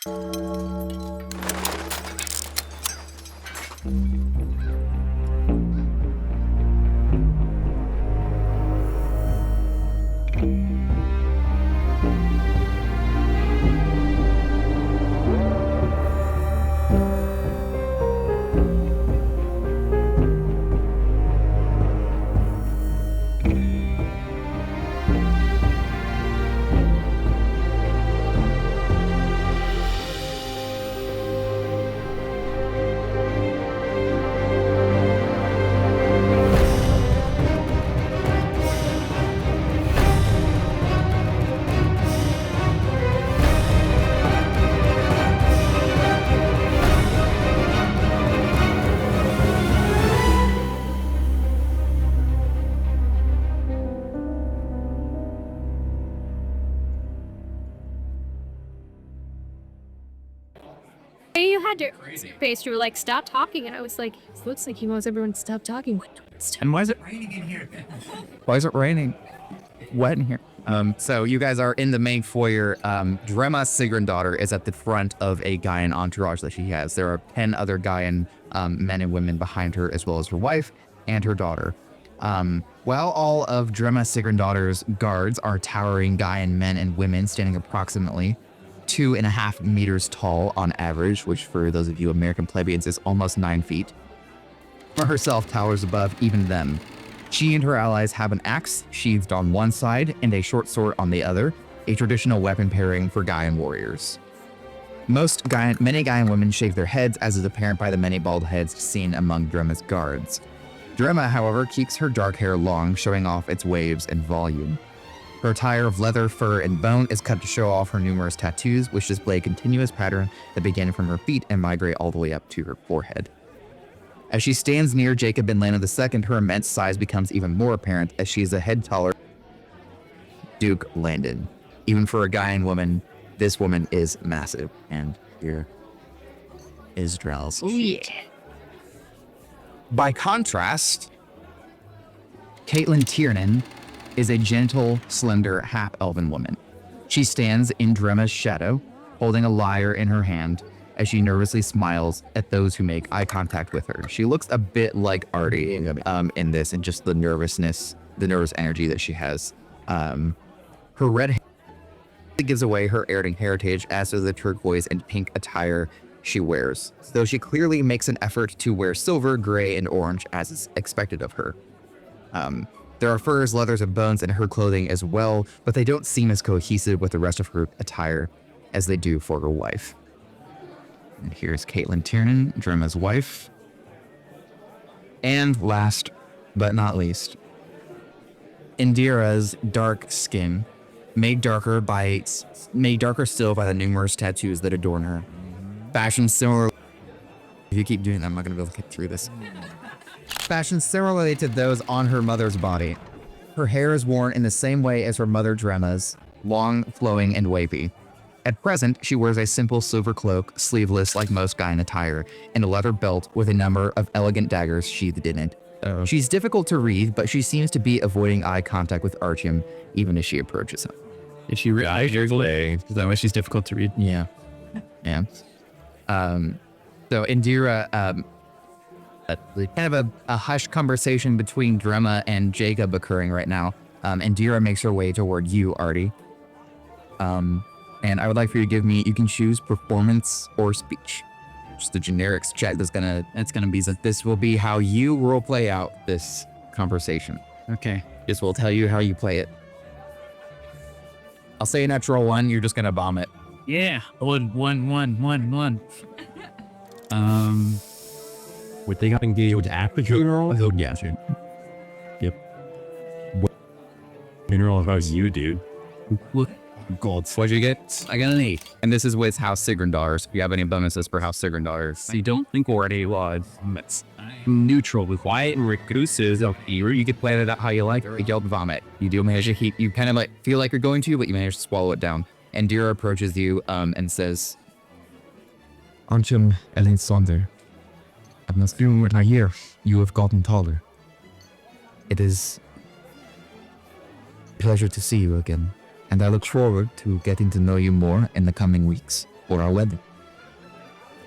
You had your face, you were like, stop talking, and I was like, it looks like he wants everyone to stop talking. And why is it raining in here? Why is it raining? Wet in here. So you guys are in the main foyer. Drema Sigrendottir is at the front of a Gaian entourage that she has. There are 10 other Gaian men and women behind her, as well as her wife and her daughter. While all of Drema Sigrendottir's guards are towering Gaian men and women standing approximately 2.5 meters tall on average, which for those of you American plebeians is almost 9 feet. Drema herself towers above even them. She and her allies have an axe sheathed on one side and a short sword on the other, a traditional weapon pairing for Gaian warriors. Many Gaian women shave their heads, as is apparent by the many bald heads seen among Drema's guards. Drema, however, keeps her dark hair long, showing off its waves and volume. Her attire of leather, fur, and bone is cut to show off her numerous tattoos, which display a continuous pattern that begin from her feet and migrate all the way up to her forehead. As she stands near Jacob and Lana II, her immense size becomes even more apparent as she is a head taller than Duke Landon. Even for a Gaian woman, this woman is massive. And here is Drell's. Oh, yeah. By contrast, Caitlin Tiernan is a gentle, slender, half-elven woman. She stands in Drema's shadow, holding a lyre in her hand as she nervously smiles at those who make eye contact with her. She looks a bit like Artie in this, and just the nervousness, the nervous energy that she has. Her red hair gives away her Erding heritage, as does the turquoise and pink attire she wears, though she clearly makes an effort to wear silver, gray, and orange as is expected of her. There are furs, leathers, and bones in her clothing as well, but they don't seem as cohesive with the rest of her attire as they do for her wife. And here's Caitlin Tiernan, Drema's wife. And last but not least, Indira's dark skin, made darker still by the numerous tattoos that adorn her. Fashioned similar. If you keep doing that, I'm not going to be able to get through this. Fashioned similarly to those on her mother's body. Her hair is worn in the same way as her mother Drema's, long, flowing, and wavy. At present, she wears a simple silver cloak, sleeveless like most Gaian attire, and a leather belt with a number of elegant daggers sheathed in it. Oh. She's difficult to read, but she seems to be avoiding eye contact with Artyom even as she approaches him. Is she is that why she's difficult to read? Yeah. Yeah. So Indira, kind of a hushed conversation between Drema and Jacob occurring right now. Indira makes her way toward you, Artie. And I would like for you to give me, you can choose performance or speech. Just a generics check this will be how you role play out this conversation. Okay. This will tell you how you play it. I'll say a natural 1, you're just gonna bomb it. Yeah. One. Would they got engaged after funeral? Oh, yeah, sure. Yep. Funeral about you, dude. Look. Gold. What'd you get? I got an 8. And this is with House Sigrendottir. If you have any bonuses for House Sigrendottir. I don't think already was. I'm neutral with quiet and reclusive. You can plan it out how you like. You don't vomit. You do manage to keep, you kind of like feel like you're going to, but you manage to swallow it down. And Dira approaches you and says, Artyom Elensonder, I'm not feeling what I hear. You have gotten taller. It is a pleasure to see you again. And I look forward to getting to know you more in the coming weeks for our wedding.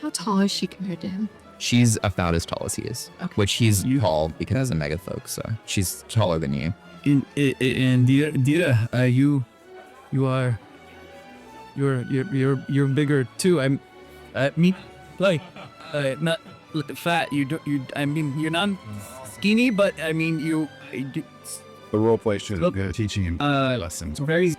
How tall is she compared to him? She's about as tall as he is, which he's tall because of mega folk, so she's taller than you. And Dira, you're bigger too. Not fat. You're not skinny, but I mean, The role play should have been teaching him lessons. I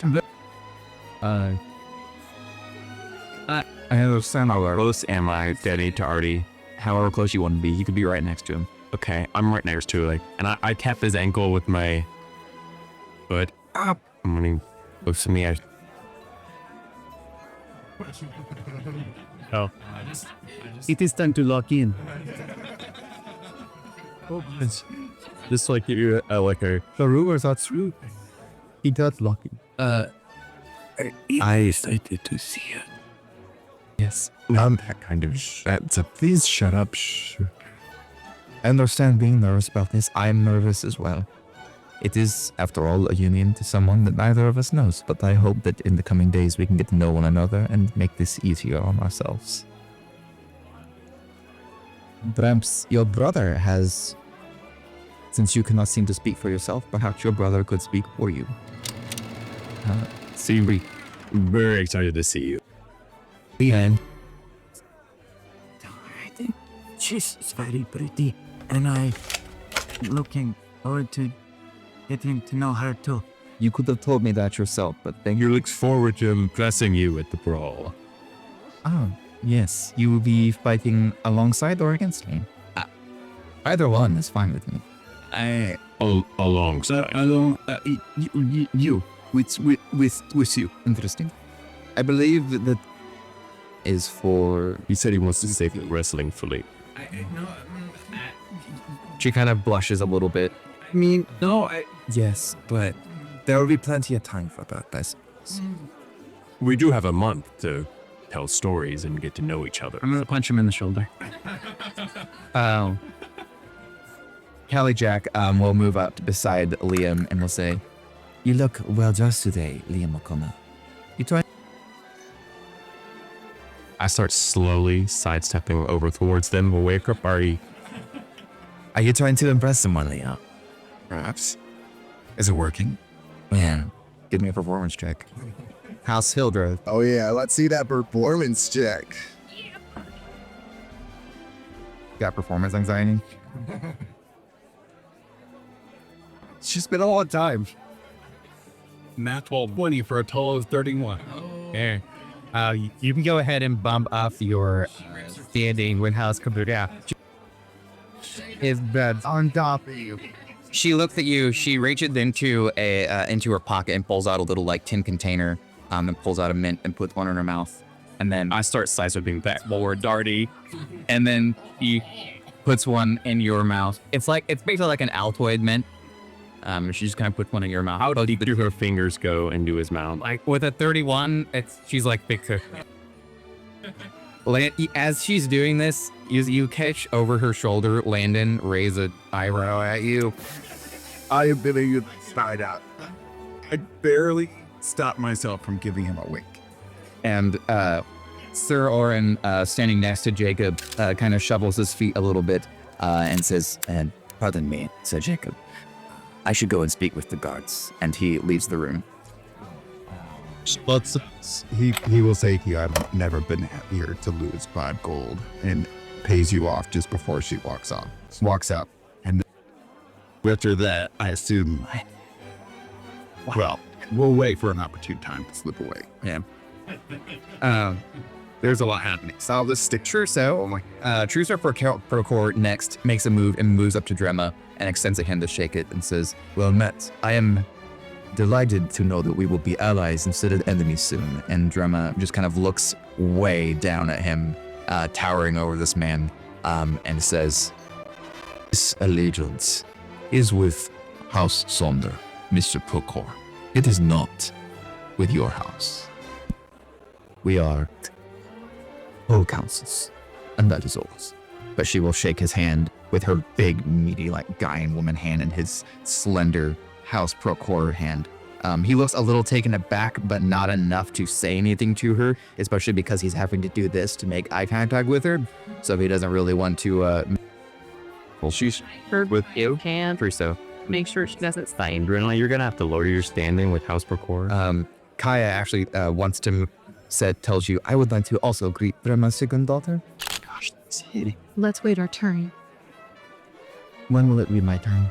understand how close am I, Daddy, to Artie? However close you want to be, you could be right next to him. Okay, I'm right next to it, and I tap his ankle with my foot. And when he looks at me, Oh. It is time to lock in. It's just like you, like a. The rumors are true. He does lock in. I excited to see it. Yes. That kind of please shut up. I understand being nervous about this. I'm nervous as well. It is, after all, a union to someone that neither of us knows, but I hope that in the coming days we can get to know one another and make this easier on ourselves. Perhaps your brother has, since you cannot seem to speak for yourself, perhaps your brother could speak for you. See, very excited to see you. And I think she's very pretty, and I'm looking forward to getting to know her too. you could have told me that yourself, but thank You look forward to impressing you at the brawl. Oh, yes. You will be fighting alongside or against me? Either one is fine with me. Alongside. You. With you. Interesting. I believe that is for... He said he wants to save the wrestling fully. She kind of blushes a little bit. I mean, Yes, but there will be plenty of time for that, I suppose. We do have a month to tell stories and get to know each other. I'm gonna punch him in the shoulder. Callie Jack will move up beside Liam and will say, You look well dressed today, Liam O'Connor. You try... I start slowly sidestepping over towards them, away from Artie. Are you trying to impress someone, Liam? Perhaps. Is it working? Yeah. Give me a performance check. House Hildreth. Oh yeah, let's see that performance check. Got performance anxiety? It's just been a long time. Nat 20 for a total of 31. Okay. You can go ahead and bump up your standing when House comes down. His bed's on top of you. She looks at you. She reaches into her pocket and pulls out a little like tin container, and pulls out a mint and puts one in her mouth. And then I start sidestepping back more Darty. and then he puts one in your mouth. It's basically like an Altoid mint. She just kind of puts one in your mouth. How deep do her fingers go into his mouth? Like with a 31, she's like big cook. As she's doing this, you catch over her shoulder, Landon raise an eyebrow at you. I am giving you the side out. I barely stopped myself from giving him a wink. And Sir Oren, standing next to Jacob, kind of shovels his feet a little bit and says, Pardon me, Sir Jacob. I should go and speak with the guards. and he leaves the room. He will say to you, I've never been happier to lose 5 gold, and pays you off just before she walks out. And after that, I assume, well, we'll wait for an opportune time to slip away. Yeah. There's a lot happening, so I'll just stick. Truso Procor next makes a move and moves up to Drema and extends a hand to shake it and says, Well met. I am delighted to know that we will be allies instead of enemies soon. and Drema just kind of looks way down at him, towering over this man, and says, This allegiance is with House Sonder, Mr. Procor. It is not with your house. We are whole councils, and that is all. but she will shake his hand with her big, meaty, like guy and woman hand and his slender House Procor hand. He looks a little taken aback, but not enough to say anything to her, especially because he's having to do this to make eye contact with her. So he doesn't really want to. Well, she's heard with you. Can So make sure she doesn't stay. Adrenaline, you're gonna have to lower your standing with House Procor. Kaya actually wants to tells you, I would like to also greet Drema Sigrendottir. Gosh, that's hitting. Let's wait our turn. When will it be my turn?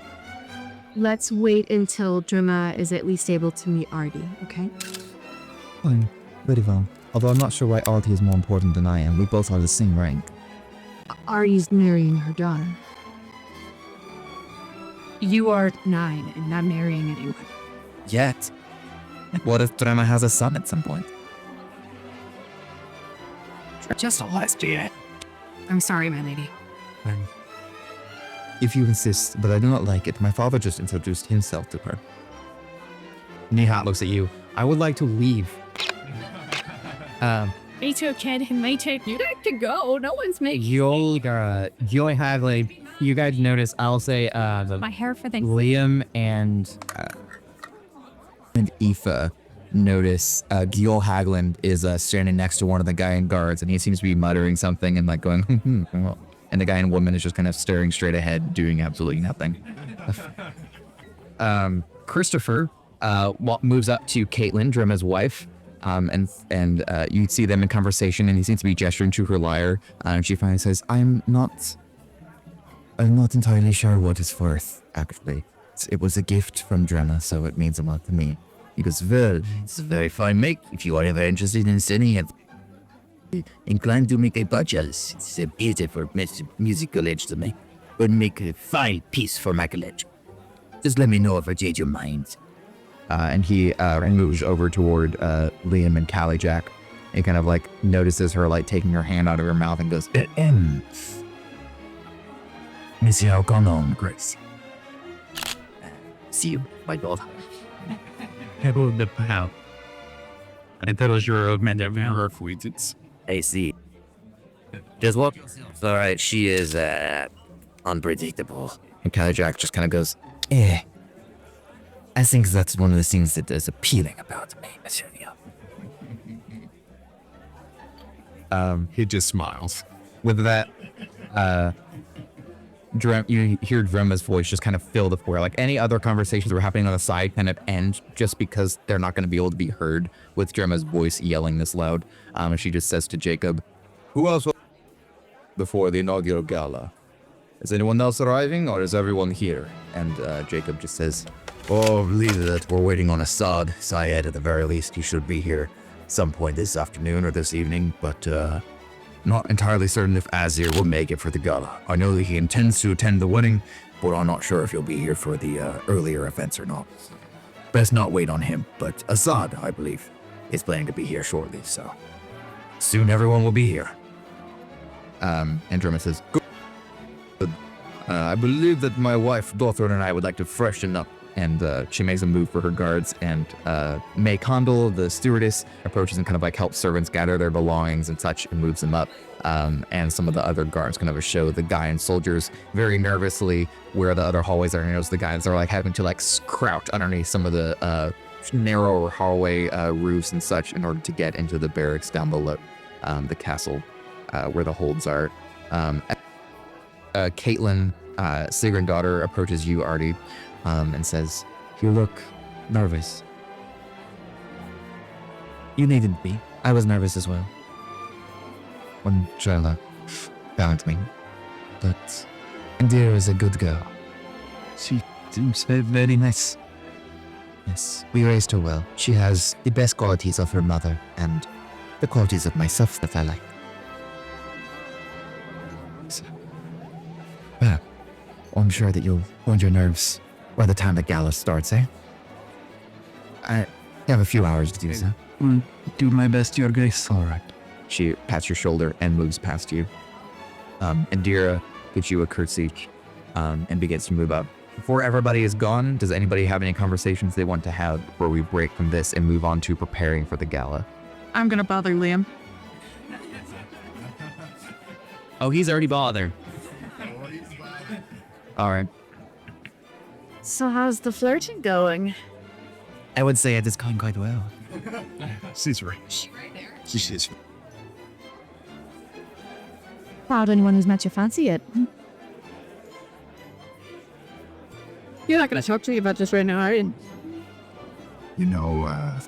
Let's wait until Drema is at least able to meet Artie, okay? Fine, very well. Although I'm not sure why Artie is more important than I am. We both are the same rank. Artie's marrying her daughter. You are 9 and not marrying anyone. Yet. What if Drema has a son at some point? Just a lesbian. I'm sorry, my lady. If you insist, but I do not like it. My father just introduced himself to her. Nihat looks at you. I would like to leave. Me too, kid. Me too. You have to go. No one's making You'll have like, you guys notice, I'll say, my hair for the Liam and Aoife notice Gil Hagland is standing next to one of the guy in guards, and he seems to be muttering something and like going, and the guy and woman is just kind of staring straight ahead, doing absolutely nothing. Christopher moves up to Caitlin, Drema's wife, and you see them in conversation, and he seems to be gesturing to her lyre, and she finally says, I'm not entirely sure what it's worth, actually. It was a gift from Drema, so it means a lot to me. He goes, well, it's a very fine make. If you are ever interested in studying it, inclined to make a purchase. It's a beautiful musical instrument. Would make a fine piece for my collection. Just let me know if I change your mind. And he moves over toward Liam and Callie Jack. And kind of like notices her like taking her hand out of her mouth and goes, Monsieur O'Connell, Grace. See you, my daughter. About the pal. I thought it was your acquaintance. I see. Just what? Alright, she is, unpredictable. And Callie Jack just kind of goes, I think that's one of the things that is appealing about me, Monsieur Neil. He just smiles. With that, you hear Drema's voice just kind of fill the floor. Like any other conversations that were happening on the side kind of end just because they're not going to be able to be heard with Drema's voice yelling this loud. And she just says to Jacob, who else will before the inaugural gala? Is anyone else arriving or is everyone here? And Jacob just says, Oh, I believe that we're waiting on Assad. Syed, at the very least, he should be here some point this afternoon or this evening, but, not entirely certain if Azir will make it for the gala. I know that he intends to attend the wedding, but I'm not sure if he'll be here for the earlier events or not. Best not wait on him, but Assad, I believe, is planning to be here shortly, so soon everyone will be here. and Drema says, good. I believe that my wife, daughter, and I would like to freshen up. And she makes a move for her guards, and May Condal, the stewardess, approaches and kind of like helps servants gather their belongings and such and moves them up. And some of the other guards kind of show the guy and soldiers very nervously where the other hallways are. And notice the guys are like having to like crouch underneath some of the narrower hallway roofs and such in order to get into the barracks down below the castle where the holds are. Caitlin, Sigrendottir, approaches you, Artie. And says, you look nervous. You needn't be. I was nervous as well. When Drema found me. But Indira is a good girl. She seems very nice. Yes, we raised her well. She has the best qualities of her mother and the qualities of myself that I like. So, well, I'm sure that you'll hold your nerves by the time the gala starts, eh? I have a few hours to do so. Do my best, Your Grace. All right. She pats your shoulder and moves past you. Indira gives you a curtsy and begins to move up. Before everybody is gone, does anybody have any conversations they want to have before we break from this and move on to preparing for the gala? I'm gonna bother Liam. oh, he's already bothered. All right. So how's the flirting going? I would say it is going quite well. She's right. She's Proud anyone who's met your fancy yet. You're not going to talk to me about this right now, are you? You know, I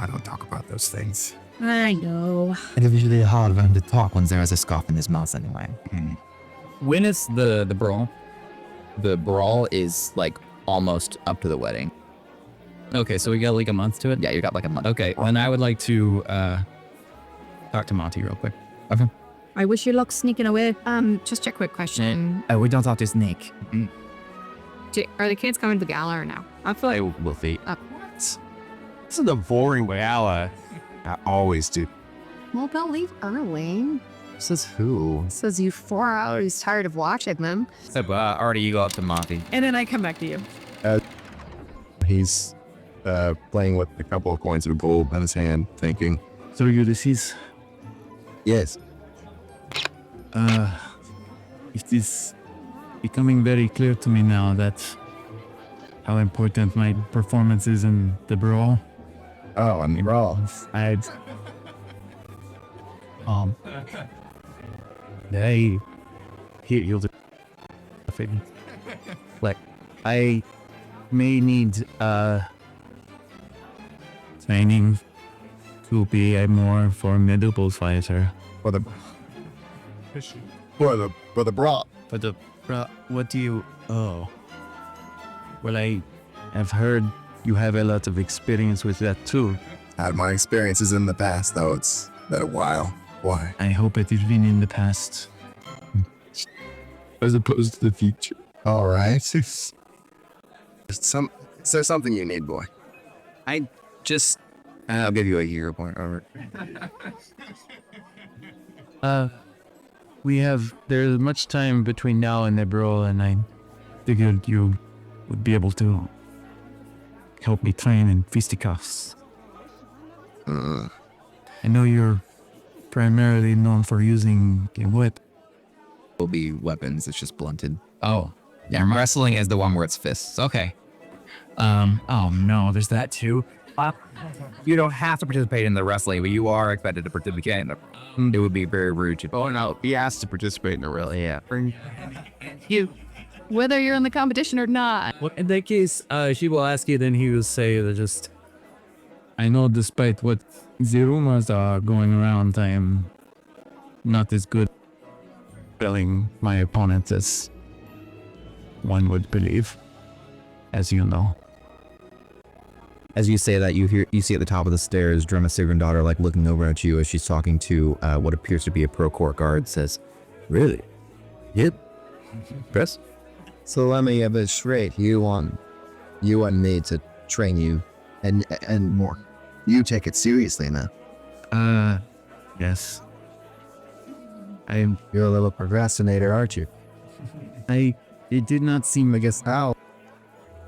don't talk about those things. I know. It is usually hard for him to talk when there is a scarf in his mouth anyway. When is the brawl? The brawl is like almost up to the wedding. Okay, so we got like a month to it? Yeah, you got like a month. Okay, then I would like to talk to Monty real quick. Okay. I wish you luck sneaking away. Just a quick question. We don't talk to Snake. Are the kids coming to the gala or no? I feel like we'll see. What? This is a boring gala. I always do. Well, they'll leave early. Says who? Says you 4 hours tired of watching them. So, Artie, you go up to Monty. And then I come back to you. He's playing with a couple of coins of gold in his hand, thinking. So Ulysses, Yes. it is becoming very clear to me now that how important my performance is in the brawl. Oh, and you're all. I hear you. Like, I may need training to be a more formidable fighter. For the brawl. But what do you? Oh, well, I have heard you have a lot of experience with that too. Had my experiences in the past, though. It's been a while. Why? I hope it has been in the past. As opposed to the future. All right. Is there something you need, boy? I just... I'll give you a hero point over. There's much time between now and the brawl, and I figured you would be able to help me train in fisticuffs. I know you're primarily known for using a whip. Will be weapons, it's just blunted. Oh, yeah, wrestling is the one where it's fists. Okay. Oh no, there's that too. You don't have to participate in the wrestling, but you are expected to participate in it. It would be very rude to... Oh no, he has to participate in it, really. Yeah. You. Whether you're in the competition or not. Well, in that case, she will ask you, then he will say that just... I know despite what the rumors are going around, I am not as good spelling my opponents as one would believe, as you know. As you say that, you see at the top of the stairs, Drema Sigrendottir, like looking over at you as she's talking to what appears to be a pro court guard, says, "Really? Yep. Chris? So let me have it straight. You want me to train you and more. You take it seriously now. Yes. You're a little procrastinator, aren't you? It did not seem, I guess, How?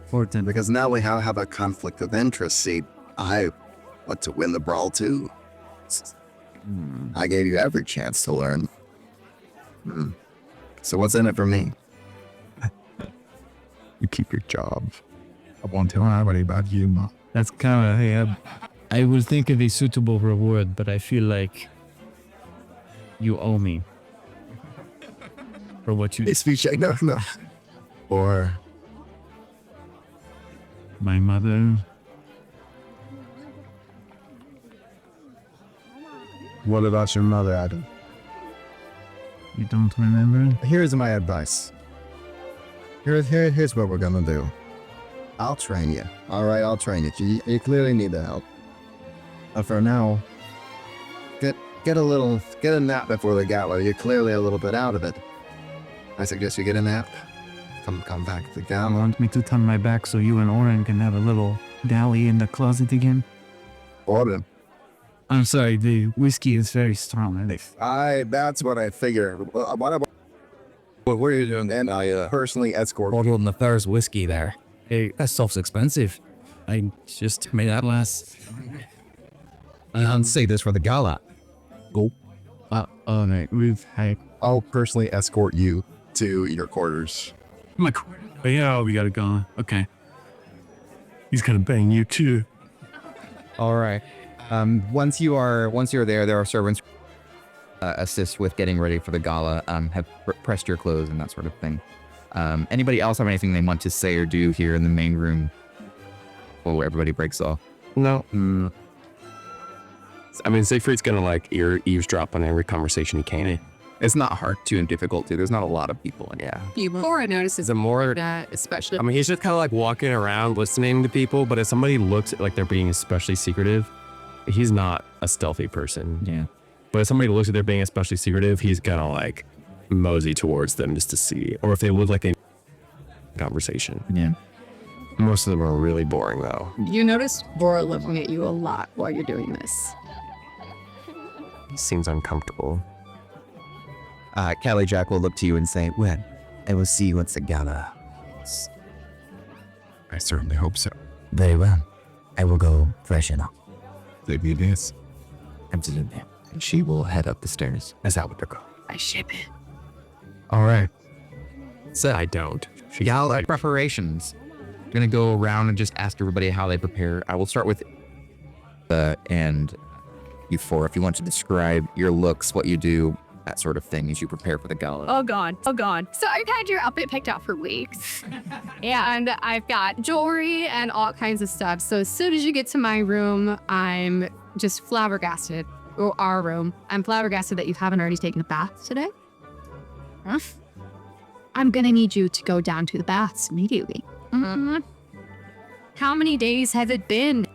important. Because now we have a conflict of interest. See, I want to win the brawl too. I gave you every chance to learn. So what's in it for me? You keep your job. I won't tell anybody about you, Ma. That's kind of, hey, I will think of a suitable reward, but I feel like you owe me for what you did. Speech, no. Or My mother. what about your mother, Adam? You don't remember? Here's my advice. Here's what we're gonna do. I'll train you. All right, I'll train you. You clearly need the help. But for now, get a nap before the gala. You're clearly a little bit out of it. I suggest you get a nap. Come back to the You gala. want me to turn my back so you and Oren can have a little dally in the closet again? Order. I'm sorry, the whiskey is very strong. That's what I figured. What were you doing then? I personally escort. Bottle in the Thurs whiskey there. Hey, That stuff's expensive. I just made that last. And say this for the gala. Go. All right, I'll personally escort you to your quarters. yeah, we gotta go. Okay. He's gonna bang you too. All right. Once you're there are servants assist with getting ready for the gala. Have pressed your clothes and that sort of thing. Anybody else have anything they want to say or do here in the main room? Before everybody breaks off. No. I mean, Siegfried's gonna like eavesdrop on every conversation he can. It's not hard too difficult to. There's not a lot of people in here. Yeah. Cora notices The more, that, especially. I mean, he's just kind of like walking around listening to people. But if somebody looks like they're being especially secretive, he's not a stealthy person. Yeah. But if somebody looks like they're being especially secretive, he's gonna like mosey towards them just to see. Or if they look like they conversation. Yeah. Most of them are really boring though. You notice Bora looking at you a lot while you're doing this. Seems uncomfortable. Callie Jack will look to you and say, well, I will see you at the gala. I certainly hope so. Very well. I will go freshen up. Maybe it is. Absolutely. And she will head up the stairs. That's how it go. I ship it. All right. So I don't. Gala preparations. I'm gonna go around and just ask everybody how they prepare. I will start with and you four, if you want to describe your looks, what you do, that sort of thing as you prepare for the gala. Oh God, oh God. So I've had your outfit picked out for weeks. And I've got jewelry and all kinds of stuff. So as soon as you get to my room, I'm just flabbergasted. Or our room. I'm flabbergasted that you haven't already taken a bath today. Huh? I'm gonna need you to go down to the baths immediately. How many days has it been?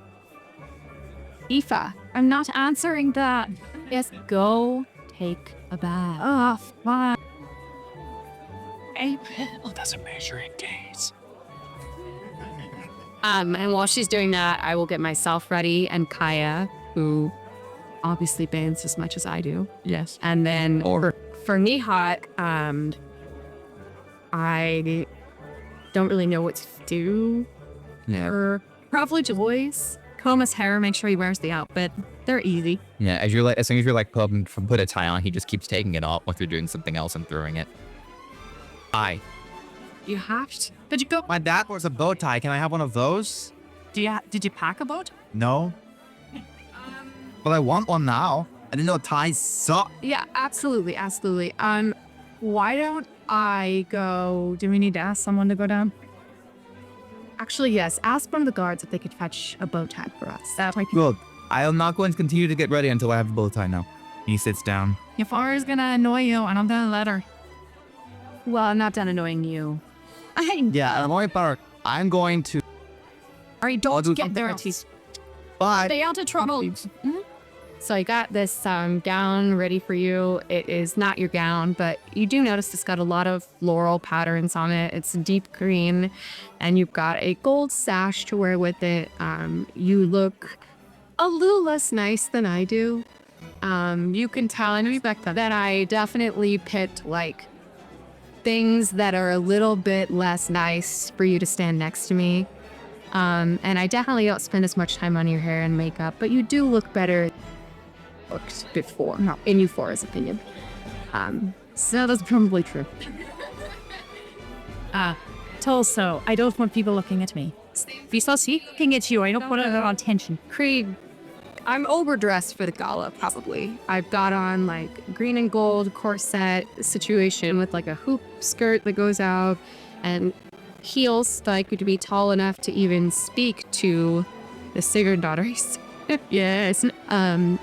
Aoife, I'm not answering that. Yes, go take a bath. Oh, fine. April doesn't measure in days. And while she's doing that, I will get myself ready and Kaya, who obviously bathes as much as I do. Yes. And then for Nihat, I don't really know what to do. Yeah. Probably Joyce. Comb his hair, make sure he wears the outfit. They're easy. Yeah, as soon as you're like put a tie on, he just keeps taking it off if you're doing something else and throwing it. You have to. Did you go? My dad wears a bow tie. Can I have one of those? Did you pack a boat? No. But I want one now. I didn't know ties suck. Yeah, absolutely, absolutely. Why don't I go? Do we need to ask someone to go down? Actually, yes. Ask one of the guards if they could fetch a bow tie for us. That might be Good. I am not going to continue to get ready until I have a bow tie now. He sits down. If Ara's gonna annoy you, and I'm gonna let her. Well, I'm not done annoying you. Yeah, and more part, I'm going to. Ari, I'll do don't get something there. else. Bye. Stay out of trouble. So I got this gown ready for you. It is not your gown, but you do notice it's got a lot of floral patterns on it. It's deep green, and you've got a gold sash to wear with it. You look a little less nice than I do. You can tell, I know you back then, that I definitely picked like things that are a little bit less nice for you to stand next to me. And I definitely don't spend as much time on your hair and makeup, but you do look better looked before, in Euphoria's opinion. So that's probably true. Tulso, I don't want people looking at me. If you saw see looking at you, I don't want to on attention. Creed, I'm overdressed for the gala, probably. I've got on like green and gold corset situation with like a hoop skirt that goes out and heels that I could be tall enough to even speak to the Sigrendottirs. Yes. And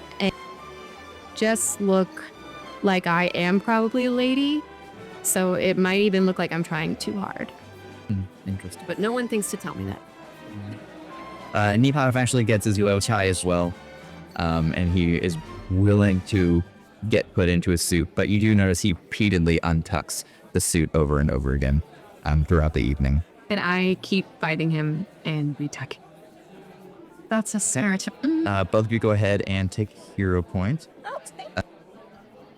just look like I am probably a lady. So it might even look like I'm trying too hard. Interesting. But no one thinks to tell me that. Nihat eventually gets his bow tie as well. And he is willing to get put into a suit. But you do notice he repeatedly untucks the suit over and over again throughout the evening. And I keep fighting him and retucking. That's a stereotype. Both of you go ahead and take hero points.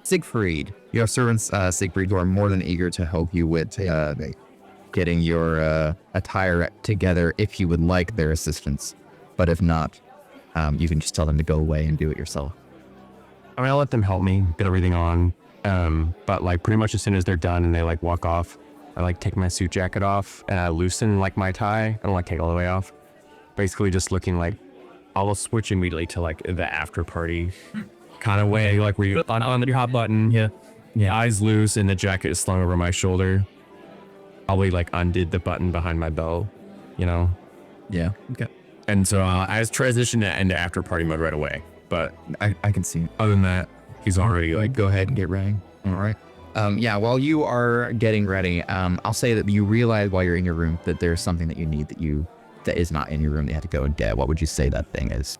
Siegfried, your servants, Siegfried, who are more than eager to help you with getting your attire together if you would like their assistance. But if not, you can just tell them to go away and do it yourself. I mean, I'll let them help me get everything on. But like pretty much as soon as they're done and they like walk off, I like take my suit jacket off and I loosen like my tie. I don't like take it all the way off. basically just looking like I'll switch immediately to like the after party kind of way, like where you on your hot button, eyes loose, and the jacket is slung over my shoulder. Probably like undid the button behind my belt, you know. Yeah. Okay. And so I was transitioned into after party mode right away. But I can see it. other than that, he's already like, Go ahead and get ready. All right. Yeah, while you are getting ready, I'll say that you realize while you're in your room that there's something that you need that is not in your room that you have to go and get. What would you say that thing is?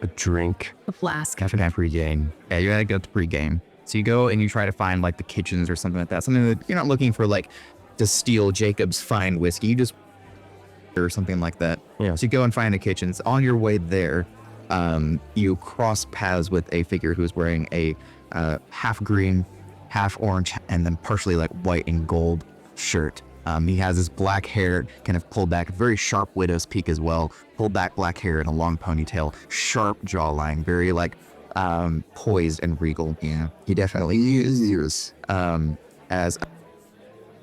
a drink. A flask. After that pregame. Yeah, you gotta go to pregame. So you go and you try to find like the kitchens or something like that. Something that you're not looking for like to steal Jacob's fine whiskey. You just or something like that. Yeah. So you go and find the kitchens. On your way there, you cross paths with a figure who's wearing a half green, half orange, and then partially like white and gold shirt. He has his black hair kind of pulled back, very sharp widow's peak as well, pulled back black hair and a long ponytail, sharp jawline, very like poised and regal. Yeah, he definitely is as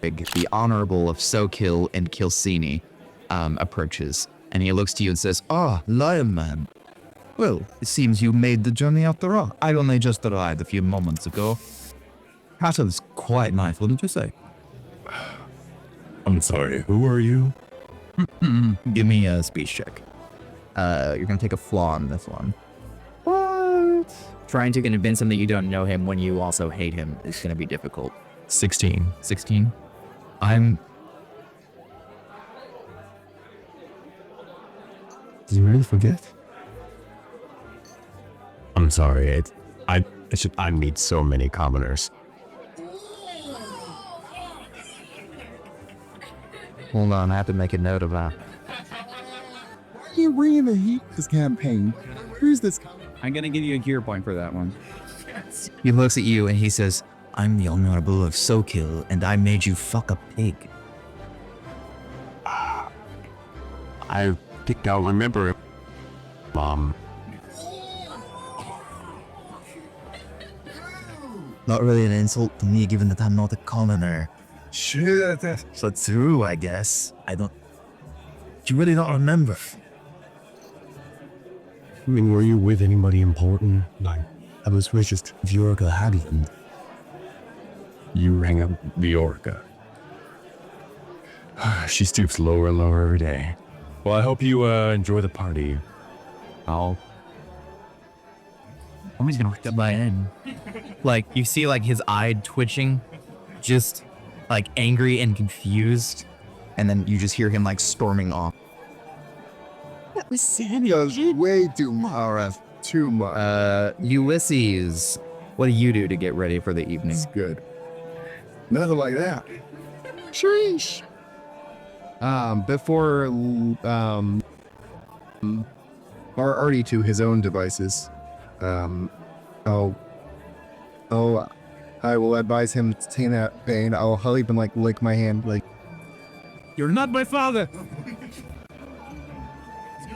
the Honorable of Sokill and Kilsini approaches, and he looks to you and says, "Ah, Lion Man. Well, it seems you made the journey after all. I only just arrived a few moments ago. Castle's quite nice, wouldn't you say?" I'm sorry, who are you? Give me a speech check. You're gonna take a flaw on this one. What? Trying to convince him that you don't know him when you also hate him is gonna be difficult. 16. 16. Did you really forget? I'm sorry, I meet so many commoners. Hold on, I have to make a note of that. Why are you bringing the heat this campaign? Who's this? I'm gonna give you a gear point for that one. He looks at you and he says, "I'm the Honorable of Sokill, and I made you fuck a pig." I think I'll remember it, Mom. Not really an insult to me, given that I'm not a commoner. Sure, So true, I guess. You really don't remember? I mean, were you with anybody important? Like, I was with just Bjorka Haglund. you rang up Bjorka. She stoops lower and lower every day. Well, I hope you enjoy the party. Somebody's gonna pick up my head. Like, you see, like, his eye twitching, just, like, angry and confused. And then you just hear him, like, storming off. Sanyo's way too much. Too much. Ulysses, what do you do to get ready for the evening? It's good. Nothing like that. Sheesh. Before Artie to his own devices, I will advise him to take that pain. I'll hurry up and like lick my hand, like, You're not my father.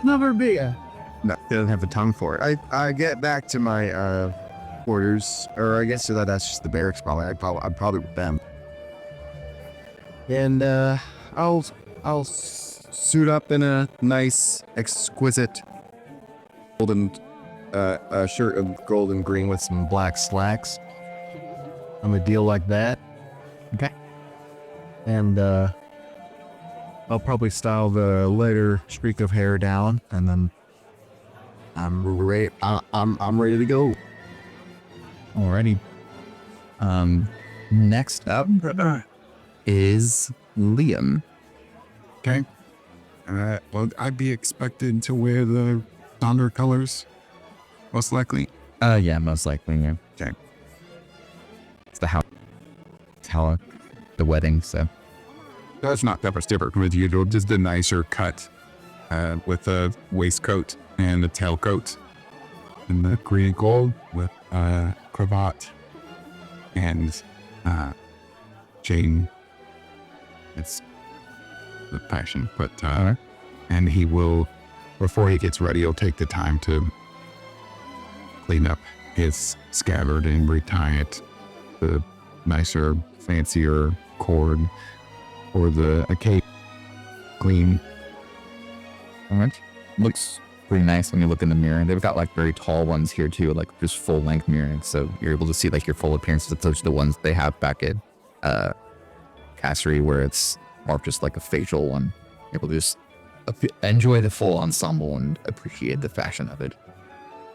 never be. No, he doesn't have the tongue for it. I get back to my quarters, or I guess that's just the barracks. I'm probably with them. And I'll suit up in a nice, exquisite golden shirt of gold and green with some black slacks. I'm a deal like that. Okay. And I'll probably style the later streak of hair down, and then I'm ready. I'm ready to go. Alrighty. Next up is Liam. Okay. Well, I'd be expected to wear the Thunder colors, most likely. Yeah, most likely, yeah. Okay. It's the house. It's how the wedding, so. That's not pepper stipper with you, just a nicer cut with a waistcoat and a tailcoat. And the green and gold with a cravat and chain. It's the passion, but and he will, before he gets ready, he'll take the time to clean up his scabbard and retie it, the nicer, fancier cord, or the clean Alright. Looks pretty nice when you look in the mirror. They've got like very tall ones here too, like just full length mirroring. So you're able to see like your full appearance. Those are the ones they have back at Cassery, where it's more of just like a facial one. You're able to just enjoy the full ensemble and appreciate the fashion of it.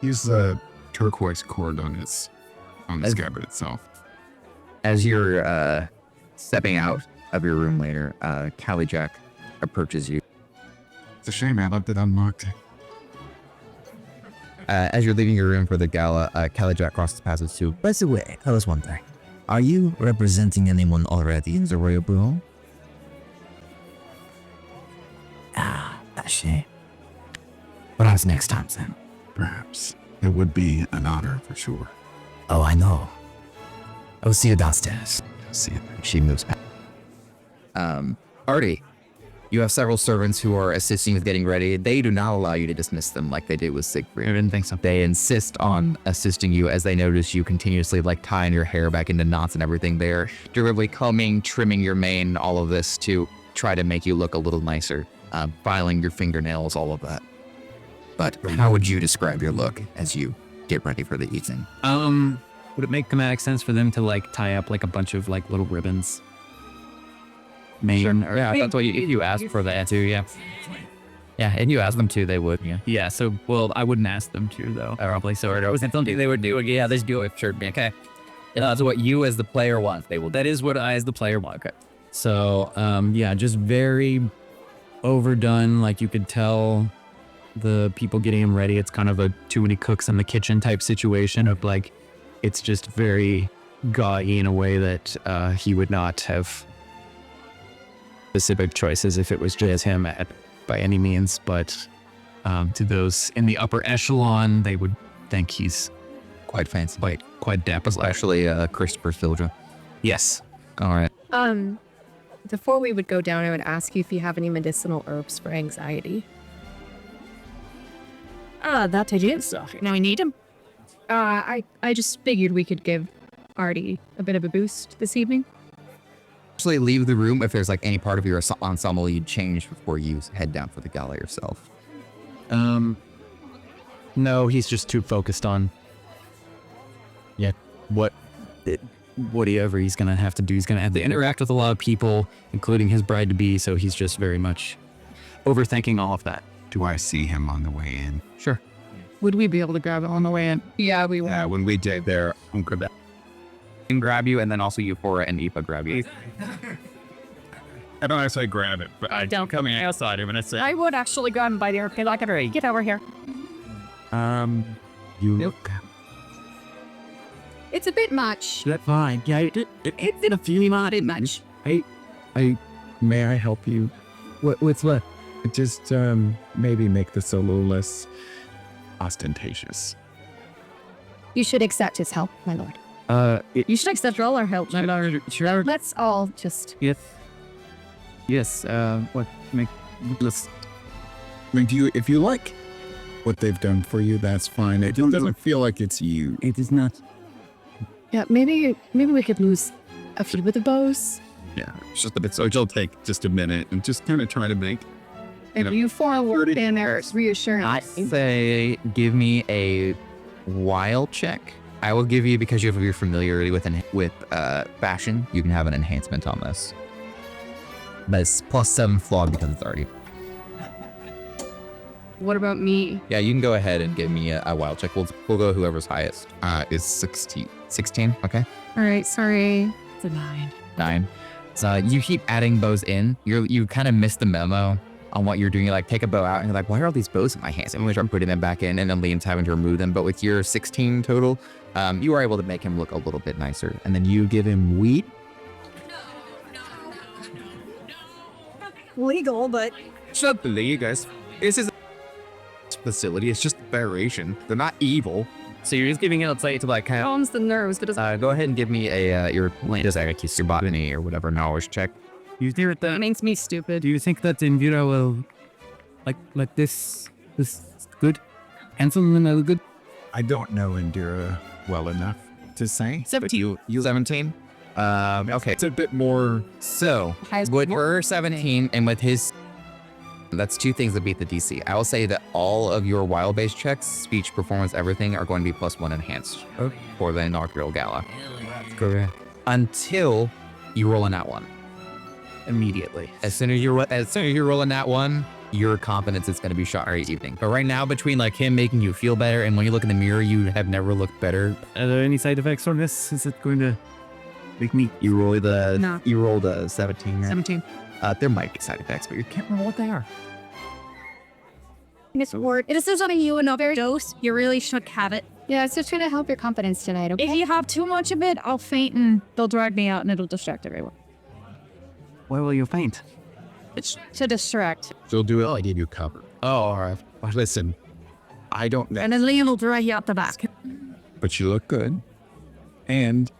Use the turquoise cord on the scabbard itself. As you're stepping out of your room later, Callie Jack approaches you. It's a shame I left it unmarked. As you're leaving your room for the gala, Callie Jack crosses passes too. By the way, tell us one thing. Are you representing anyone already in the Royal Ball? Ah, a shame. Perhaps next time, then. Perhaps. It would be an honor for sure. Oh, I know. I will see you downstairs. See you. She moves past. Artie, you have several servants who are assisting with getting ready. They do not allow you to dismiss them like they did with Siegfried. I didn't think so. They insist on assisting you as they notice you continuously like tying your hair back into knots and everything. They're deliberately combing, trimming your mane, all of this to try to make you look a little nicer. Filing your fingernails, all of that. But how would you describe your look as you get ready for the evening? Would it make comedic sense for them to like tie up like a bunch of like little ribbons? Sure. Yeah, that's what you asked for that too, yeah. Yeah, and you asked them to, they would, yeah. Yeah, so, well, I wouldn't ask them to, though. Probably so. Or was it something they would do? Yeah, they do it, sure. Okay. That's what you as the player want. They will. That is what I as the player want. Okay. So, yeah, just very overdone. Like you could tell the people getting him ready. It's kind of a too many cooks in the kitchen type situation of like, it's just very gaudy in a way that he would not have specific choices if it was just him by any means. But to those in the upper echelon, they would think he's quite fancy, quite dapper. Especially Christopher Filja. Yes. All right. Before we would go down, I would ask you if you have any medicinal herbs for anxiety. That I do. So now we need them. I just figured we could give Artie a bit of a boost this evening. Actually, leave the room if there's like any part of your ensemble you'd change before you head down for the gala yourself. No, he's just too focused on. Yeah, whatever he's gonna have to do. He's gonna have to interact with a lot of people, including his bride to be. So he's just very much overthinking all of that. Do I see him on the way in? Sure. Would we be able to grab it on the way in? Yeah, we will. Yeah, when we get there, I'll grab that. And grab you, and then also Euphora and Ipa grab you. I don't actually grab it, but I don't coming outside him and I say, I would actually grab him by the arcade. Like, get over here. Look. It's a bit much. That's fine. Yeah, it's in a few much. May I help you? What's what? Just maybe make the solo less ostentatious. You should accept his help, my lord. You should accept all our help, my lord. Sure. Let's all just. Yes. Let's. I mean, if you like what they've done for you, that's fine. It doesn't feel like it's you. It is not. Yeah, maybe we could lose a few of the bows. Yeah, it's just a bit. So it'll take just a minute and just kind of try to make. If you forward in there, it's reassurance. I say give me a wild check. I will give you, because you have your familiarity with fashion, you can have an enhancement on this. But it's +7 flawed because it's already. What about me? Yeah, you can go ahead and give me a wild check. We'll go whoever's highest. It's 16. 16, okay. All right, sorry. It's a 9. 9. So you keep adding bows in. You kind of miss the memo on what you're doing. You like take a bow out and you're like, why are all these bows in my hands? And we start putting them back in, and then Liam's having to remove them. But with your 16 total, you are able to make him look a little bit nicer. And then you give him wheat. Legal, but It's not illegal, guys. This is a facility. It's just a variation. They're not evil. So you're just giving it, let's say, to like kind calms the nerves, but of, go ahead and give me a your botany or whatever knowledge check. You hear it? that makes me stupid. Do you think that Invira will like this good, handsome and good? I don't know Indira well enough to say. 17. You 17? Okay. It's a bit more. So with her 17 and with his That's 2 things that beat the DC. I will say that all of your wild-based checks, speech, performance, everything, are going to be +1 enhanced for the inaugural gala. Correct. Until you roll a nat 1. Immediately. As soon as you roll a nat 1, your confidence is going to be shot every evening. But right now, between like him making you feel better and when you look in the mirror, you have never looked better. Are there any side effects from this? Is it going to make me? You rolled a No. 17. Right? 17. There might be side effects, but you can't remember what they are. Miss Ward, it is something you another dose. You really should have it. Yeah, it's just trying to help your confidence tonight, okay? If you have too much of it, I'll faint and they'll drag me out and it'll distract everyone. Why will you faint? It's to distract. She'll do it. I need you covered. Oh, all right. Listen, I don't know, And then Liam will drag you out the back. but you look good. And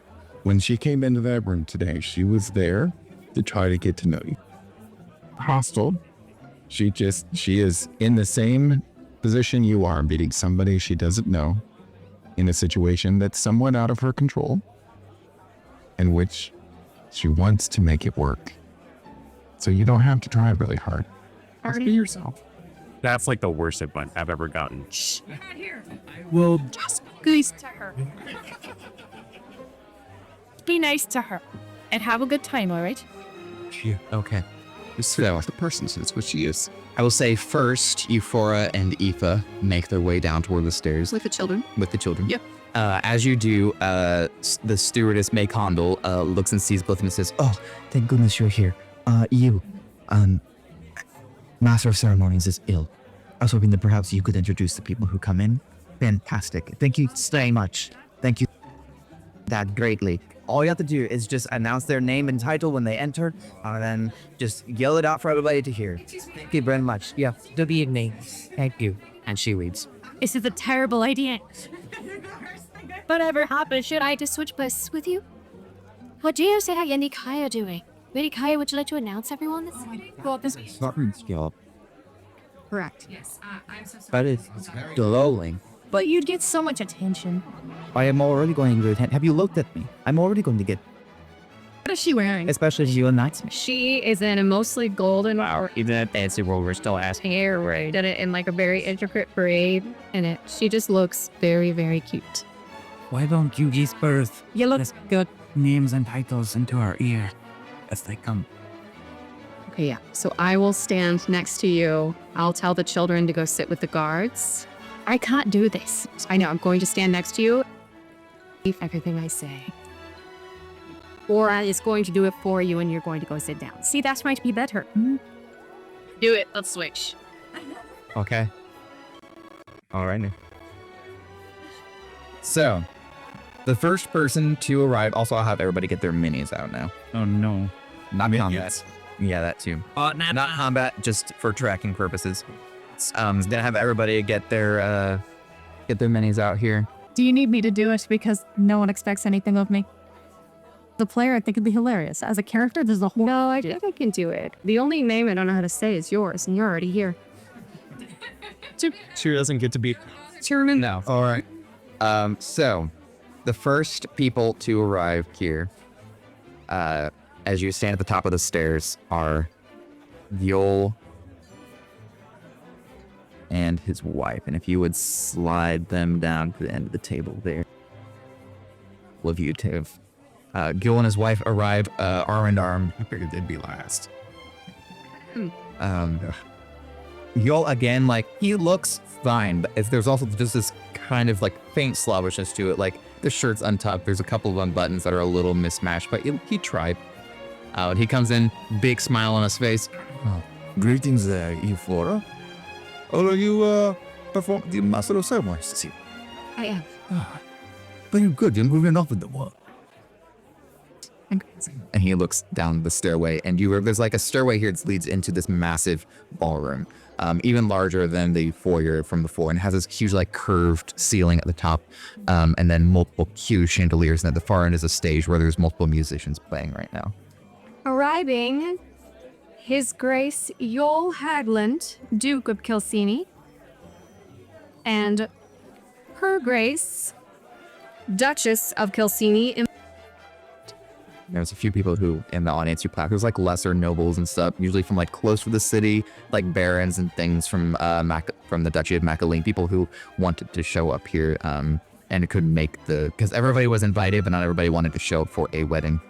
when she came into that room today, she was there to try to get to know you. Hostile. She is in the same position you are, meeting somebody she doesn't know in a situation that's somewhat out of her control, in which she wants to make it work. So you don't have to try really hard. Just be yourself. That's like the worst advice I've ever gotten. Well, Just be nice to her. Be nice to her. And have a good time, all right? Okay. So the person is what she is. I will say first, Euphora and Aoife make their way down toward the stairs With the children. with the children. Yep. As you do, the stewardess May Condal looks and sees both of them and says, Oh, thank goodness you're here. Master of Ceremonies is ill. I was hoping that perhaps you could introduce the people who come in. Fantastic. Thank you so much. Thank you that greatly. All you have to do is just announce their name and title when they enter, and then just yell it out for everybody to hear. Thank you very much. Yeah, good evening. Thank you. And she leaves. This is a terrible idea. Whatever happens, should I just switch buses with you? What do you say how Yendi Kaya doing? Lady Kaya, would you like to announce everyone this evening? Well, this Correct. But it's glowing. But you'd get so much attention. I am already going to attend. Have you looked at me? I'm already going to get, What is she wearing? especially as you announce me. She is in a mostly golden or Even at fancy world, we're still asking. hair braid. Did it in like a very intricate braid in it. She just looks very, very cute. why don't you give birth? You look Let's good. names and titles into our ear as they come. Okay, yeah. So I will stand next to you. I'll tell the children to go sit with the guards. I can't do this. I know, I'm going to stand next to you. Everything I say. Or I is going to do it for you and you're going to go sit down. See, that might be better. Do it. Let's switch. okay. All right. So, the first person to arrive, also I'll have everybody get their minis out now. Oh no. Not combat. Yeah, that too. Not combat, just for tracking purposes. Gonna have everybody get their minis out here. Do you need me to do it because no one expects anything of me? The player, I think it'd be hilarious. As a character, there's a whole... No, I think I can do it. The only name I don't know how to say is yours, and you're already here. She doesn't get to be. Chairman. No. All right. So, the first people to arrive here, as you stand at the top of the stairs, are Yol and his wife. And if you would slide them down to the end of the table there. All of you two. Gil and his wife arrive arm in arm. I figured they'd be last. Yol, again, like, he looks fine, but there's also just this kind of, like, faint slobberishness to it. Like, the shirt's untucked. There's a couple of unbuttons that are a little mismatched, but he tried. And he comes in, big smile on his face. Greetings there, Euphora. Oh, you perform the Master of Ceremonies this evening? I am. Very good. You're moving off with the work. And he looks down the stairway, and there's like a stairway here that leads into this massive ballroom, even larger than the foyer from before, and has this huge like curved ceiling at the top, and then multiple huge chandeliers, and at the far end is a stage where there's multiple musicians playing right now. Arriving, His Grace Yol Hagland, Duke of Kilsini, and Her Grace, Duchess of Kilsini. There's a few people who in the audience who plaque. There's like lesser nobles and stuff, usually from like close to the city, like barons and things from the Duchy of Macaline. People who wanted to show up here, and it couldn't make because everybody was invited, but not everybody wanted to show up for a wedding.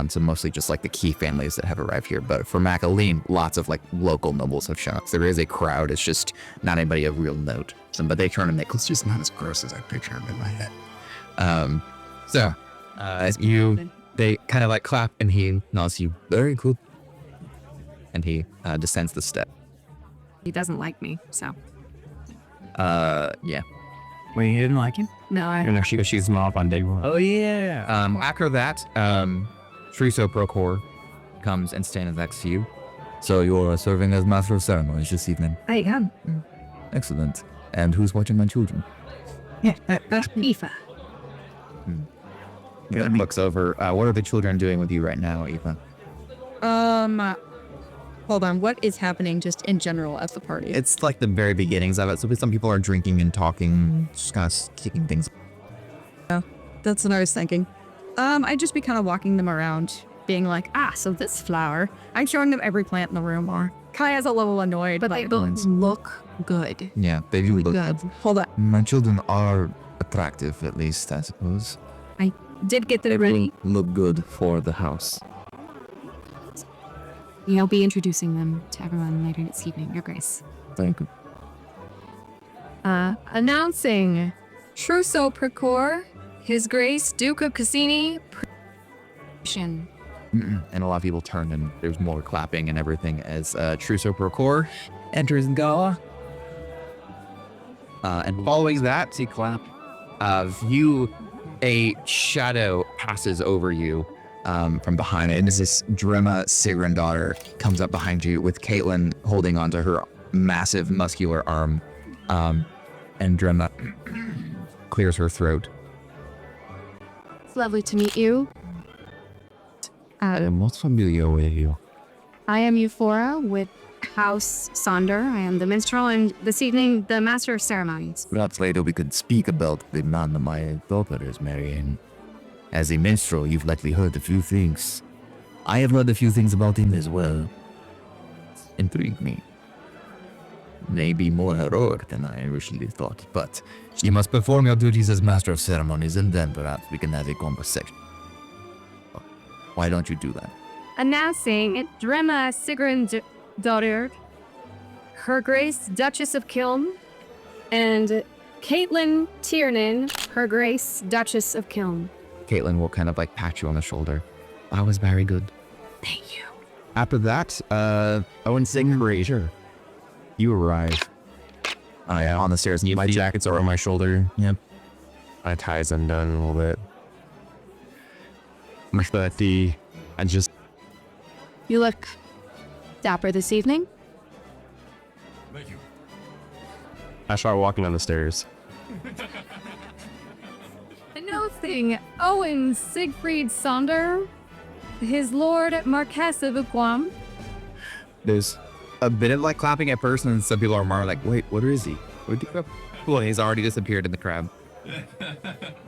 So mostly just like the key families that have arrived here. But for Macaline, lots of like local nobles have shown up. So there is a crowd. It's just not anybody of real note. But they try to make It's just not as gross as I picture him in my head. They kind of like clap, and he nods you. Very cool. And he descends the step. He doesn't like me, so. Yeah. Wait, you didn't like him? No, And she's him off on day one. Oh yeah. After that, Trousseau Procor comes and stands next to you. So you're serving as master of ceremonies this evening. I am. Excellent. And who's watching my children? Aoife. He looks over. What are the children doing with you right now, Eva? Hold on. What is happening just in general at the party? It's like the very beginnings of it. So some people are drinking and talking, just kind of kicking things. That's what I was thinking. I'd just be kind of walking them around, being like, so this flower. I'm showing them every plant in the room. Or Kaya's a little annoyed, But they both look good. Yeah, they do look Good. Hold on. My children are attractive, at least, I suppose. I did get them ready. Look good for the house. I'll be introducing them to everyone later this evening, Your Grace. Thank you. Announcing Trousseau Procor, His Grace Duke of Cassini. And a lot of people turn, and there's more clapping and everything as Trousseau Procor enters Gala. And following that, see clap. A shadow passes over you from behind it. And as this Drema Sigrendottir comes up behind you with Caitlin holding onto her massive muscular arm. And Drema clears her throat. It's lovely to meet you. I am not familiar with you. I am Euphora with House Sonder. I am the minstrel, and this evening, the master of ceremonies. Perhaps later we could speak about the man that my daughter is marrying. As a minstrel, you've likely heard a few things. I have heard a few things about him as well. Intrigue me. Maybe more heroic than I originally thought, but you must perform your duties as master of ceremonies, and then perhaps we can have a conversation. Why don't you do that? Announcing Drema Sigrendottir, Her Grace Duchess of Kiln, and Caitlin Tiernan, Her Grace Duchess of Kiln. Caitlin will kind of like pat you on the shoulder. I was very good. Thank you. After that, Owen Sigrendottir, you arrive. On the stairs. My jacket's over my shoulder. Yep. My tie's undone a little bit. But I just... You look dapper this evening. I start walking down the stairs. Announcing Owen Siegfried Sonder, his Lord Marquess of Uquam. There's a bit of like clapping at first, and some people are more like, wait, where is he? Where'd he go? Well, he's already disappeared in the crowd.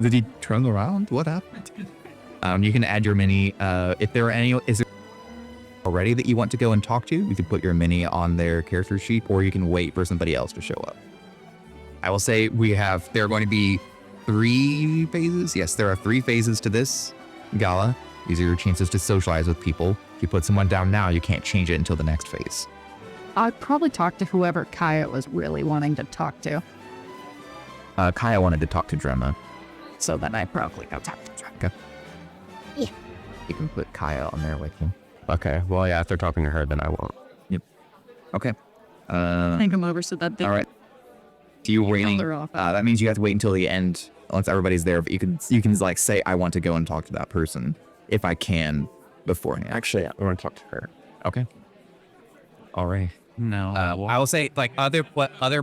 Did he turn around? What happened? You can add your mini. If there are any, is there already that you want to go and talk to? You can put your mini on their character sheet, or you can wait for somebody else to show up. I will say there are going to be 3 phases. Yes, there are 3 phases to this gala. These are your chances to socialize with people. If you put someone down now, you can't change it until the next phase. I'd probably talk to whoever Kaya was really wanting to talk to. Kaya wanted to talk to Drema. So then I probably go talk to Drema. Yeah. You can put Kaya on there with you. Okay, well, yeah, if they're talking to her, then I won't. Yep. Okay. Think I'm over so that they all right. Do you waiting? off. That means you have to wait until the end, once everybody's there. But you can like say, I want to go and talk to that person if I can beforehand. Actually, I want to talk to her. Okay. All right. No. I will say, like, other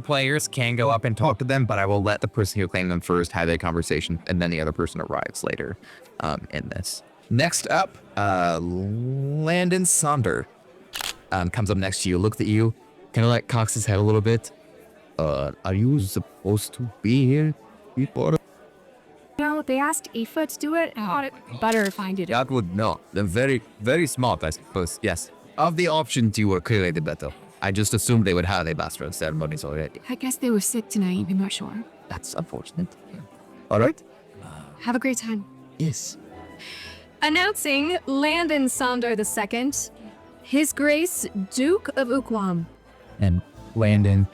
players can go up and talk to them, but I will let the person who claimed them first have a conversation, and then the other person arrives later in this. Next up, Landon Sonder comes up next to you, looks at you, kind of like cocks his head a little bit. Are you supposed to be here before? No, know, they asked Aoife to do it. I thought it better if I did it. That would no. They're very, very smart, I suppose. Yes. Of the options, you were clearly the better. I just assumed they would have a bastard ceremonies already. I guess they were sick tonight. I'm not sure. That's unfortunate. All right. Have a great time. Yes. Announcing Landon Sonder II, His Grace Duke of Uquam. And Landon.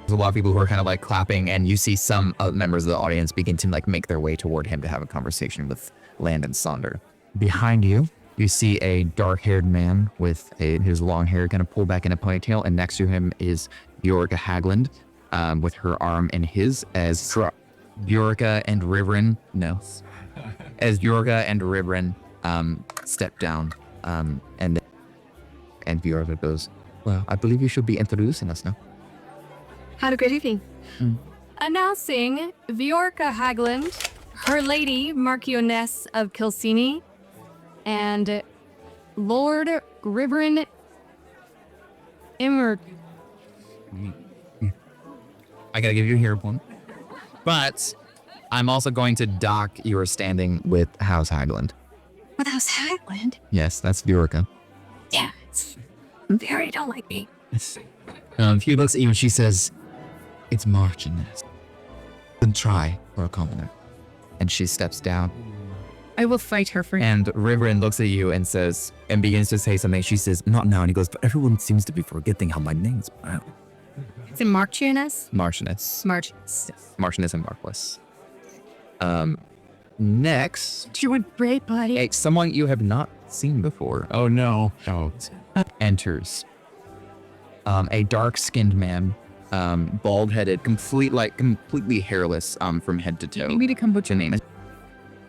There's a lot of people who are kind of like clapping, and you see some members of the audience begin to like make their way toward him to have a conversation with Landon Sonder. Behind you, you see a dark-haired man with his long hair kind of pulled back in a ponytail, and next to him is Bjorka Hagland, with her arm in his as Bjorka and Rivrin. No. As Bjorka and Rivrin step down, and Bjorka goes, "Well, I believe you should be introducing us now." Had a great evening. Announcing Bjorka Hagland, Her Lady Marchioness of Kilsini, and Lord Rivrin Immer. I gotta give you a hero point. But I'm also going to dock your standing with House Hagland. With House Hagland? Yes, that's Bjorka. Yeah, it's very don't like me. He looks at you and she says, "It's Marchioness. Then try for a commoner." And she steps down. I will fight her for you. And Rivrin looks at you and says, and begins to say something. She says, "Not now." And he goes, "But everyone seems to be forgetting how my name's pronounced." It's a Marchioness? Marchioness. Marchioness. Marchioness and Marquess. Next, You were great, buddy. someone you have not seen before Oh no. Oh. enters. A dark-skinned man, bald-headed, completely hairless from head to toe. Maybe to come butcher name.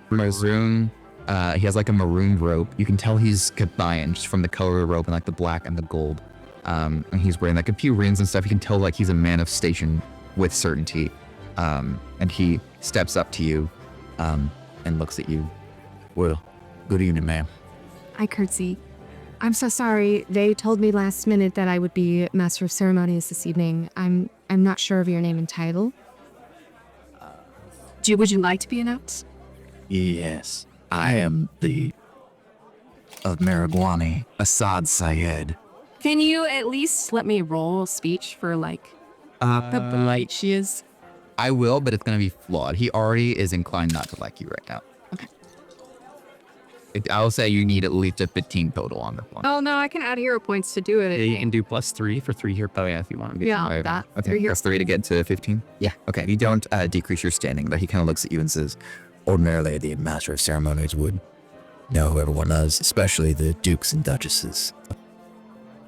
Maroon. He has like a maroon robe. You can tell he's Cathayan just from the color of the robe and like the black and the gold. And he's wearing like a few rings and stuff. You can tell like he's a man of station with certainty. And he steps up to you and looks at you. "Well, good evening, ma'am." I curtsy. I'm so sorry. They told me last minute that I would be Master of Ceremonies this evening. I'm not sure of your name and title. Would you like to be announced? Yes, I am the of Marijuani, Assad Syed. Can you at least let me roll a speech for like how polite she is? I will, but it's going to be flawed. He already is inclined not to like you right now. Okay. I'll say you need at least a 15 total on this one. Oh no, I can add hero points to do it. You can do +3 for 3 here. Oh yeah, if you want. Yeah, that. Okay, that's 3 to get to 15? Yeah. Okay, You don't decrease your standing, but he kind of looks at you and says, "Ordinarily, the Master of Ceremonies would know who everyone is, especially the dukes and duchesses."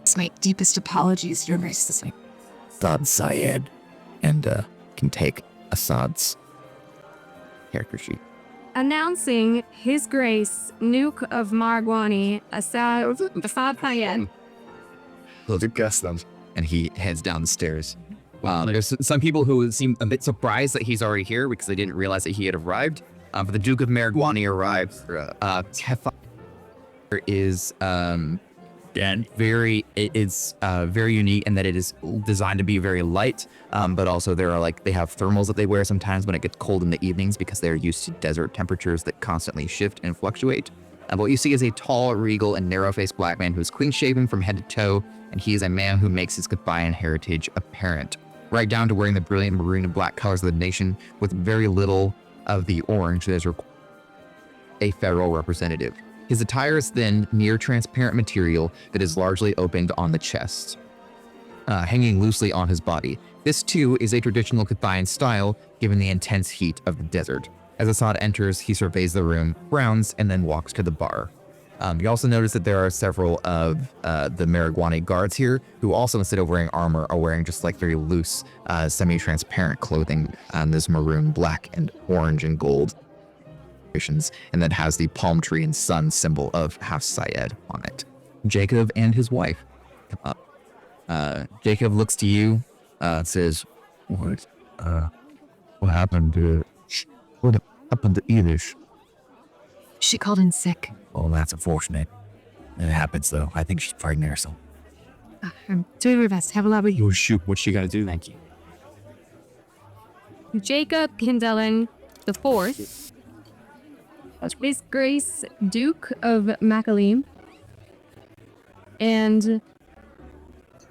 It's my deepest apologies, Your Grace. Assad Syed, and can take Assad's character sheet. Announcing His Grace Nuke of Margwani, Assad Syed. Those are guess them. and he heads down the stairs. Wow, there's some people who seem a bit surprised that he's already here because they didn't realize that he had arrived. But the Duke of Margwani arrives. Kefa is very unique in that it is designed to be very light, but also they have thermals that they wear sometimes when it gets cold in the evenings because they're used to desert temperatures that constantly shift and fluctuate. What you see is a tall, regal, and narrow-faced black man who is clean-shaven from head to toe, and he is a man who makes his Cathayan heritage apparent, right down to wearing the brilliant maroon and black colors of the nation with very little of the orange that is a federal representative. His attire is thin, near-transparent material that is largely opened on the chest, hanging loosely on his body. This, too, is a traditional Cathayan style, given the intense heat of the desert. As Assad enters, he surveys the room, frowns, and then walks to the bar. You also notice that there are several of the Maragwani guards here who also, instead of wearing armor, are wearing just like very loose, semi-transparent clothing, this maroon, black, and orange and gold, and that has the palm tree and sun symbol of House Syed on it. Jacob and his wife come up. Jacob looks to you, says, What happened to Edish? She called in sick. Oh, that's unfortunate. It happens, though. I think she's frightened herself. I'm doing my best. Have a lovely. Oh, shoot. What's she got to do? Thank you. Jacob Kindellen the fourth is Grace, Duke of Macalim, and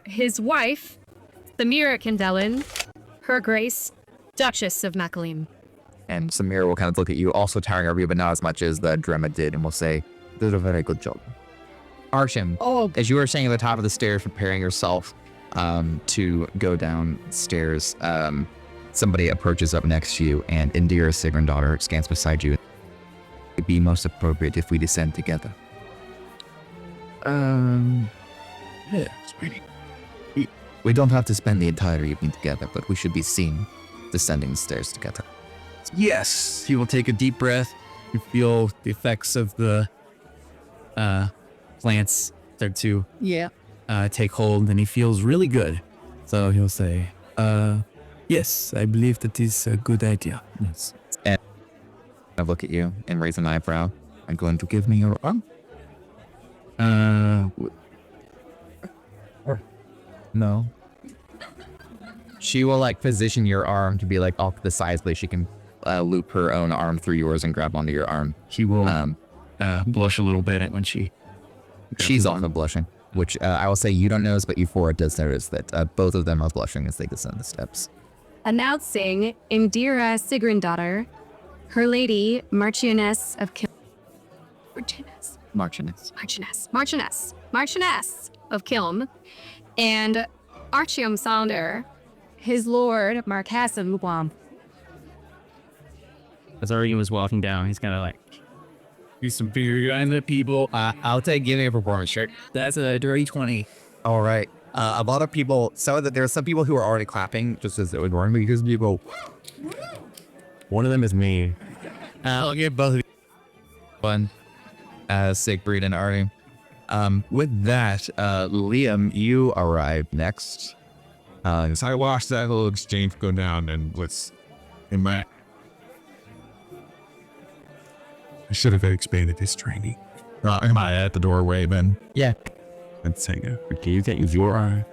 his wife, Samira Candelin, Her Grace, Duchess of Macalim. And Samira will kind of look at you, also towering over you, but not as much as the Drema did, and will say, "Did a very good job." Arshim, as you are standing at the top of the stairs, preparing yourself to go downstairs, somebody approaches up next to you, and Indira Sigrendottir stands beside you. It'd be most appropriate if we descend together. Yeah, sweetie. We don't have to spend the entire evening together, but we should be seen descending the stairs together. Yes. He will take a deep breath. You feel the effects of the plants start to take hold, and he feels really good. So he'll say, yes, I believe that is a good idea. Yes. And I look at you and raise an eyebrow. I'm going to give me your arm. No. She will like position your arm to be like off to the side so she can loop her own arm through yours and grab onto your arm. He will blush a little bit when she's also blushing, which I will say you don't notice, but Euphora does notice that both of them are blushing as they descend the steps. Announcing Indira Sigrendottir, Her Lady, Marchioness of Marchioness of Kiln, and Archium Sounder, his lord, Marquess of Lublin. As Artie was walking down, he's kind of like, "You superior and the people." I'll take giving a performance check. That's a dirty 20. All right. A lot of people, there are some people who are already clapping just as it would normally, because people. One of them is me. I'll give both of you. Fun. Siegfried and Artie. With that, Liam, you arrive next. So I watched that little exchange go down, and I should have expanded this training. Am I at the doorway, Ben? Yeah. Let's take it. Can you get your eye?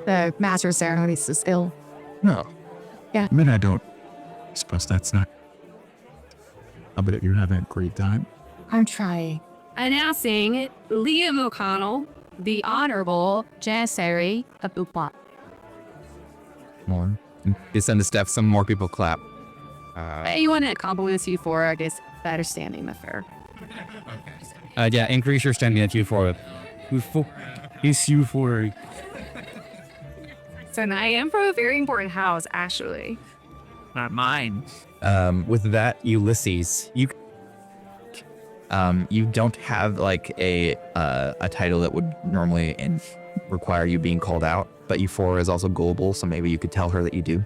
The master of ceremonies is ill. No. Yeah. I mean, I suppose that's not. I bet you're having a great time. I'm trying. Announcing Liam O'Connell, the Honorable Janissary of Upon. More. Descend the steps, some more people clap. You want to compliment you for, I guess, better standing the fair. Yeah, increase your standing at U4. It's U4. So I am from a very important house, actually. Not mine. With that, Ulysses, you don't have like a title that would normally require you being called out, but Euphora is also global, so maybe you could tell her that you do.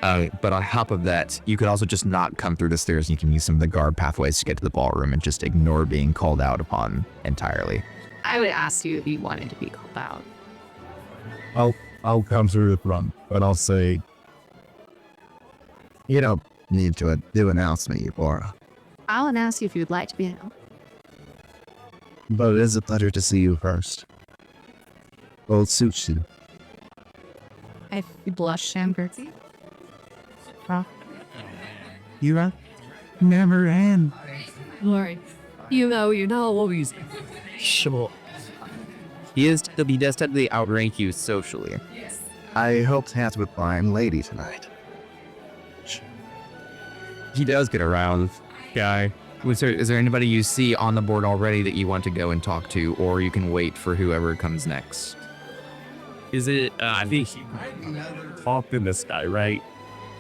But on top of that, you could also just not come through the stairs, and you can use some of the guard pathways to get to the ballroom and just ignore being called out upon entirely. I would ask you if you wanted to be called out. I'll come through the front, but I'll say, You don't need to announce me, Euphora. I'll announce you if you'd like to be announced. But it is a pleasure to see you first. Both suits you. I blush and curtsy. you never end. Lord, you know what we Sure. He does tend to outrank you socially. I hope to have with my lady tonight. He does get around, guy. Is there anybody you see on the board already that you want to go and talk to, or you can wait for whoever comes next? Is it, I think he talked to this guy, right?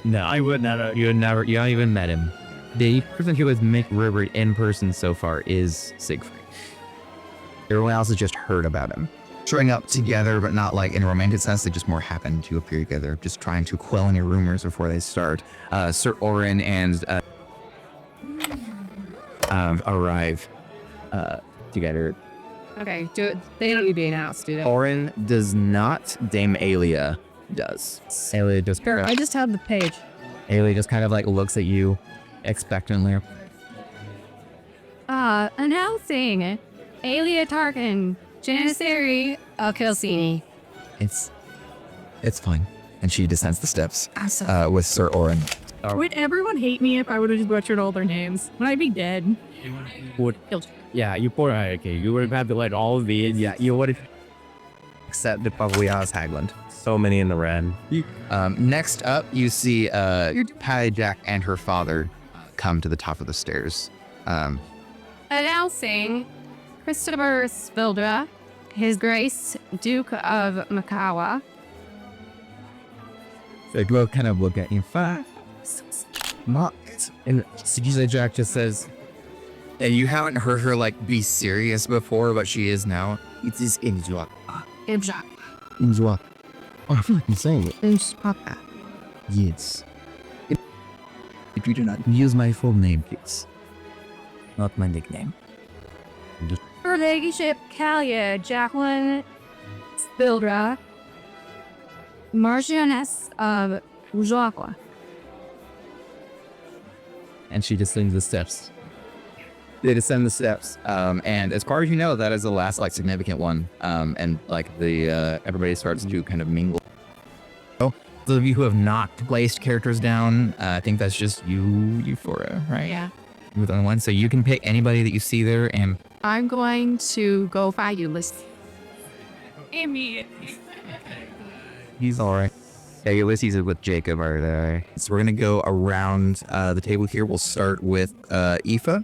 No, I would not. You haven't even met him. The person who has met River in person so far is Siegfried. Everyone else has just heard about him. Showing up together, but not like in a romantic sense. They just more happen to appear together, just trying to quell any rumors before they start. Sir Orin and arrive together. Okay, they don't need to be announced, do they? Orin does not. Dame Aelia does. Aelia just. Sure, I just have the page. Aelia just kind of like looks at you expectantly. Announcing Aelia Tarkin, Janissary of Kilsini. It's fine. And she descends the steps Awesome. with Sir Orin. Would everyone hate me if I would have just butchered all their names? Would I be dead? Yeah, you poor. Okay, you would have had to let all of these. Yeah, you would except the probably Oz Hagland. So many in the red. Next up, you see Patty Jack and her father come to the top of the stairs. Announcing Christopher Spildra, His Grace, Duke of Makawa. They both kind of look at you. Not. And CJ Jack just says, and you haven't heard her like be serious before, but she is now. It is Injwa. Injwa. Oh, I feel like I'm saying it. Injwa. Yes. If you do not use my full name, please. Not my nickname. Her ladyship, Kalia, Jacqueline Spildra, Marchioness of Ujaqua. And she descends the steps. They descend the steps, and as far as you know, that is the last like significant one. And like the everybody starts to kind of mingle. So those of you who have not placed characters down, I think that's just you, Euphoria, right? Yeah. You're the only one, so you can pick anybody that you see there, and I'm going to go find Ulysses. he's all right. Yeah, Ulysses is with Jacob over there. So we're gonna go around the table here. We'll start with Aoife.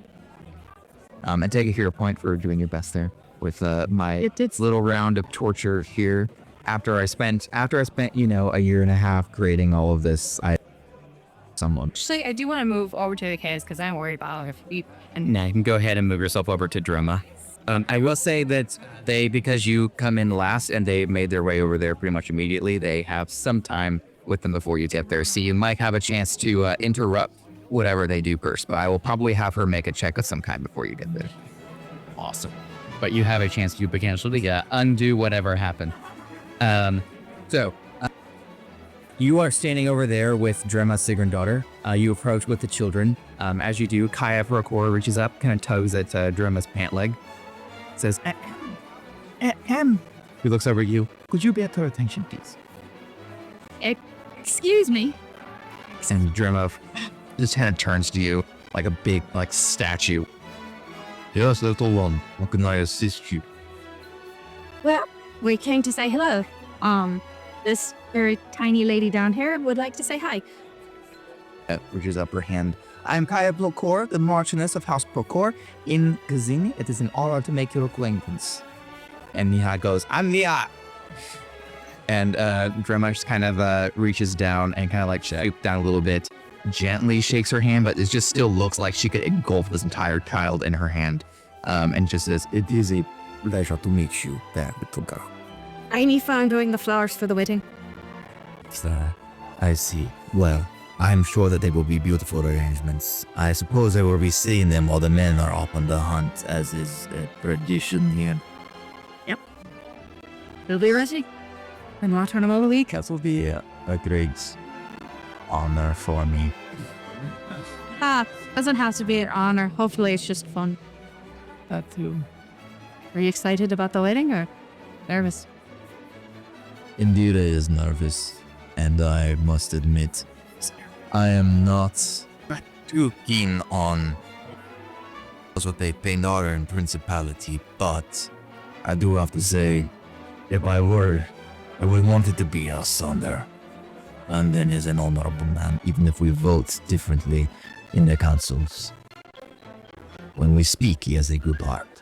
And take a hero point for doing your best there with my little round of torture here. After I spent, you know, a year and a half creating all of this, Actually, I do want to move over to the case because I'm worried about if we. Nah, you can go ahead and move yourself over to Drema. I will say that because you come in last and they made their way over there pretty much immediately, they have some time with them before you get there. So you might have a chance to interrupt whatever they do first, but I will probably have her make a check of some kind before you get there. Awesome. But you have a chance to potentially undo whatever happened. You are standing over there with Drema Sigrendottir. You approach with the children. As you do, Kaya Prokor reaches up, kind of tugs at Drema's pant leg. Says, He looks over at you. Could you bear her attention, please? Excuse me. And Drema just kind of turns to you like a big, like, statue. Yes, little one. How can I assist you? Well, we came to say hello. This very tiny lady down here would like to say hi. Reaches up her hand. I'm Kaya Prokor, the Marchioness of House Prokor in Kazini. It is an honor to make your acquaintance. And Niha goes, I'm Niha. And Drema just kind of reaches down and kind of like shoots down a little bit, gently shakes her hand, but it just still looks like she could engulf this entire child in her hand. And just says, It is a pleasure to meet you there, little girl. I need fun doing the flowers for the wedding. I see. Well, I'm sure that they will be beautiful arrangements. I suppose I will be seeing them while the men are up on the hunt, as is a tradition here. Yep. They'll be ready. And watch on them all week. That will be a great honor for me. Doesn't have to be an honor. Hopefully it's just fun. That too. Are you excited about the wedding or nervous? Indeed, I is nervous, and I must admit, I am not too keen on what they pay daughter in principality, but I do have to say, if I were, I would want it to be our Sonder. And then is an honorable man, even if we vote differently in the councils. When we speak, he has a good heart.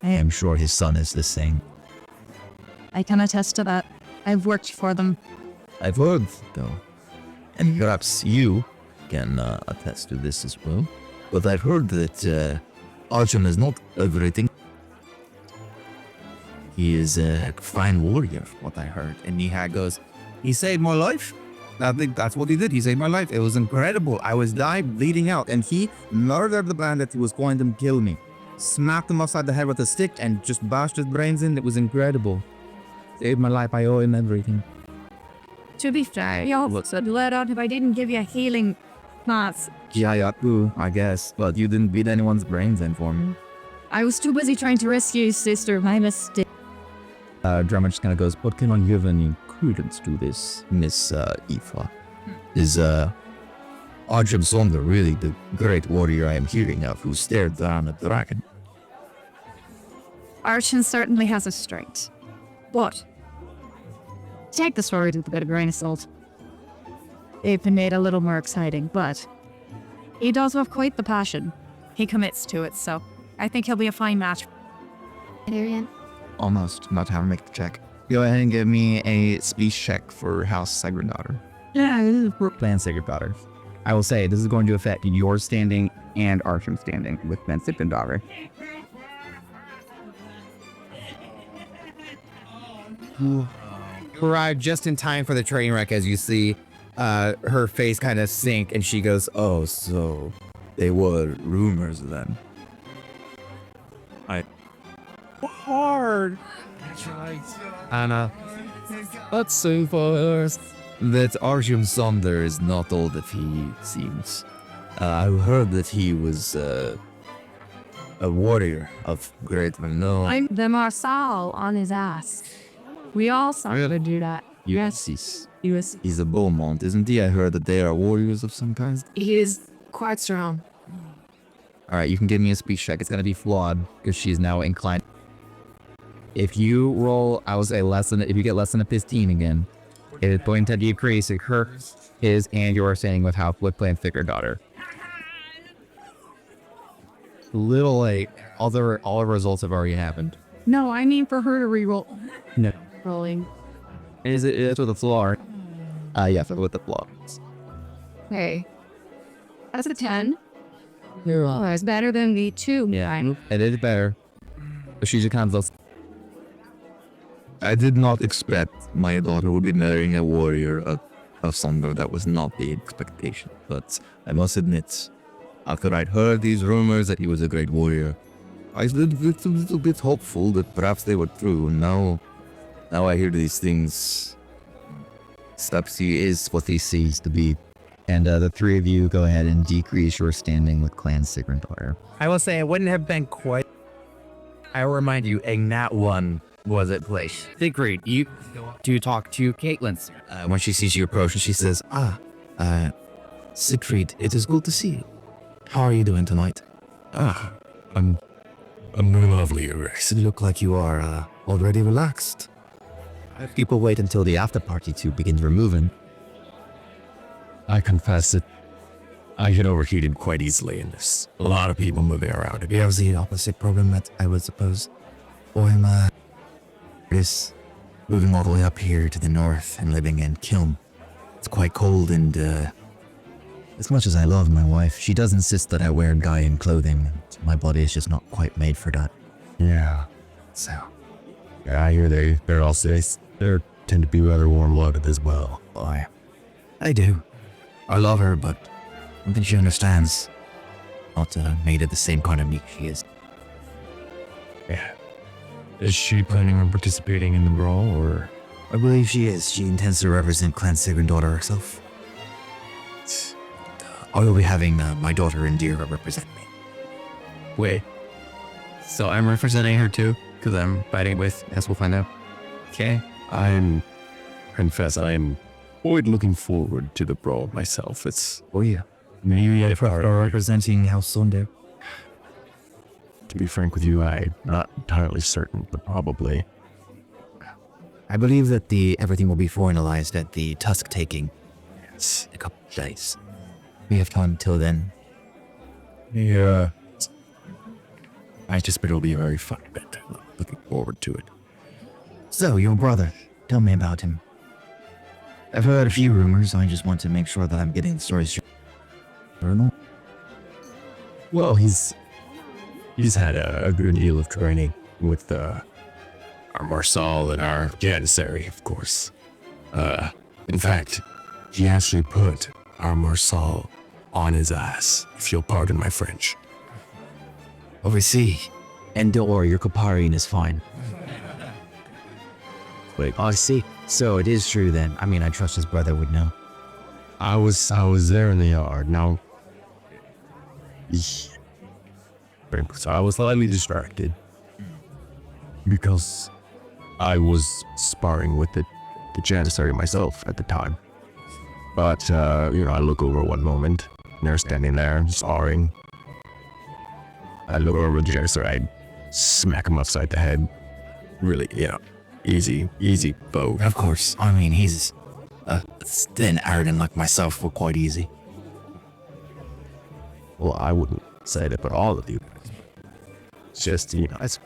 I am sure his son is the same. I can attest to that. I've worked for them. I've heard, though, and perhaps you can attest to this as well, but I've heard that Archon is not everything. He is a fine warrior, what I heard. and Niha goes, he saved my life. I think that's what he did. He saved my life. It was incredible. I was dying, bleeding out, and he murdered the bandit who was going to kill me. Smacked him upside the head with a stick and just bashed his brains in. It was incredible. Saved my life. I owe him everything. To be fair, you also let out if I didn't give you a healing mass. Jayaku, I guess, but you didn't beat anyone's brains in for me. I was too busy trying to rescue your sister. My mistake. Drummer just kind of goes, but can I give any credence to this, Miss Aoife? Arjun Sonder, really the great warrior I am hearing of, who stared down at the dragon. Archon certainly has a strength. But take the story with a bit of grain of salt. They've been made a little more exciting, but he does have quite the passion. He commits to it, so I think he'll be a fine match. Arian. Almost. Not having to make the check. Go ahead and give me a speech check for House Sigrendottir. Yeah, this is for Clan Sigrendottir. I will say this is going to affect your standing and Archon's standing with Clan Sigrendottir. You arrive just in time for the train wreck as you see her face kind of sink and she goes, Oh, so they were rumors then. Hard. Anna, let's see first. That Arjun Sonder is not all that he seems. I heard that he was a warrior of great renown. I'm the Marsal on his ass. We all started to do that. Yes, he's a Beaumont, isn't he? I heard that they are warriors of some kind. He is quite strong. Alright, you can give me a speech check. It's going to be flawed because she's now inclined. If you roll, I would say if you get less than a 15 again, it is going to decrease her, his, and your standing with Clan Sigrendottir. Little late. All the results have already happened. No, I mean for her to reroll. No. Rolling. Is it with the flaw? Yes, with the flaw. Okay. That's a 10. Oh, that's better than the 2. Yeah, it is better. But she's kind of I did not expect my daughter would be marrying a warrior of Sonder. That was not the expectation. But I must admit, after I'd heard these rumors that he was a great warrior, I was a little bit hopeful that perhaps they were true. Now I hear these things. Perhaps he is what he seems to be. And the three of you go ahead and decrease your standing with Clan Sigrendottir. I will say it wouldn't have been quite. I will remind you, a nat 1 was at play. Siegfried, you do talk to Caitlin. When she sees you approach, she says, Siegfried, it is good to see you. How are you doing tonight? I'm doing lovely, Your Grace. You look like you are already relaxed. People wait until the after party to begin removing. I confess that I get overheated quite easily in this. A lot of people moving around. You have the opposite problem that I would suppose. I'm is moving all the way up here to the north and living in Kiln. It's quite cold and as much as I love my wife, she does insist that I wear guy-in clothing and my body is just not quite made for that. Yeah. So. Yeah, I hear they're also, they tend to be rather warm-blooded as well. I do. I love her, but I don't think she understands. Not made of the same kind of meat she is. Yeah. Is she planning on participating in the brawl, or? I believe she is. She intends to represent Clan Sigrendottir herself. I will be having my daughter Indira represent me. Wait. So I'm representing her too? Because I'm fighting with, as we'll find out. Okay. I confess I am quite looking forward to the brawl myself. It's... Oh yeah. Maybe if I are representing House Sonder. To be frank with you, I'm not entirely certain, but probably. I believe that everything will be finalized at the tusk taking. Yes. In a couple of days. We have time till then. Yeah. I anticipate it'll be a very fun event. Looking forward to it. So, your brother. Tell me about him. I've heard a few rumors. I just want to make sure that I'm getting the story straight. Well, he's had a good deal of training with our Marsal and our Janissary, of course. In fact, he actually put our Marsal on his ass, if you'll pardon my French. Oversee. And don't worry, your Kaparian is fine. Wait. Oh, I see. So it is true then. I mean, I trust his brother would know. I was there in the yard. Now, so I was slightly distracted because I was sparring with the Janissary myself at the time. But I look over one moment And they're standing there, sawing. I look over the Jester, I smack him upside the head. Really, easy bow. Of course. I mean, he's thin, arrogant like myself. We're quite easy. Well, I wouldn't say that, but all of you. It's just, it's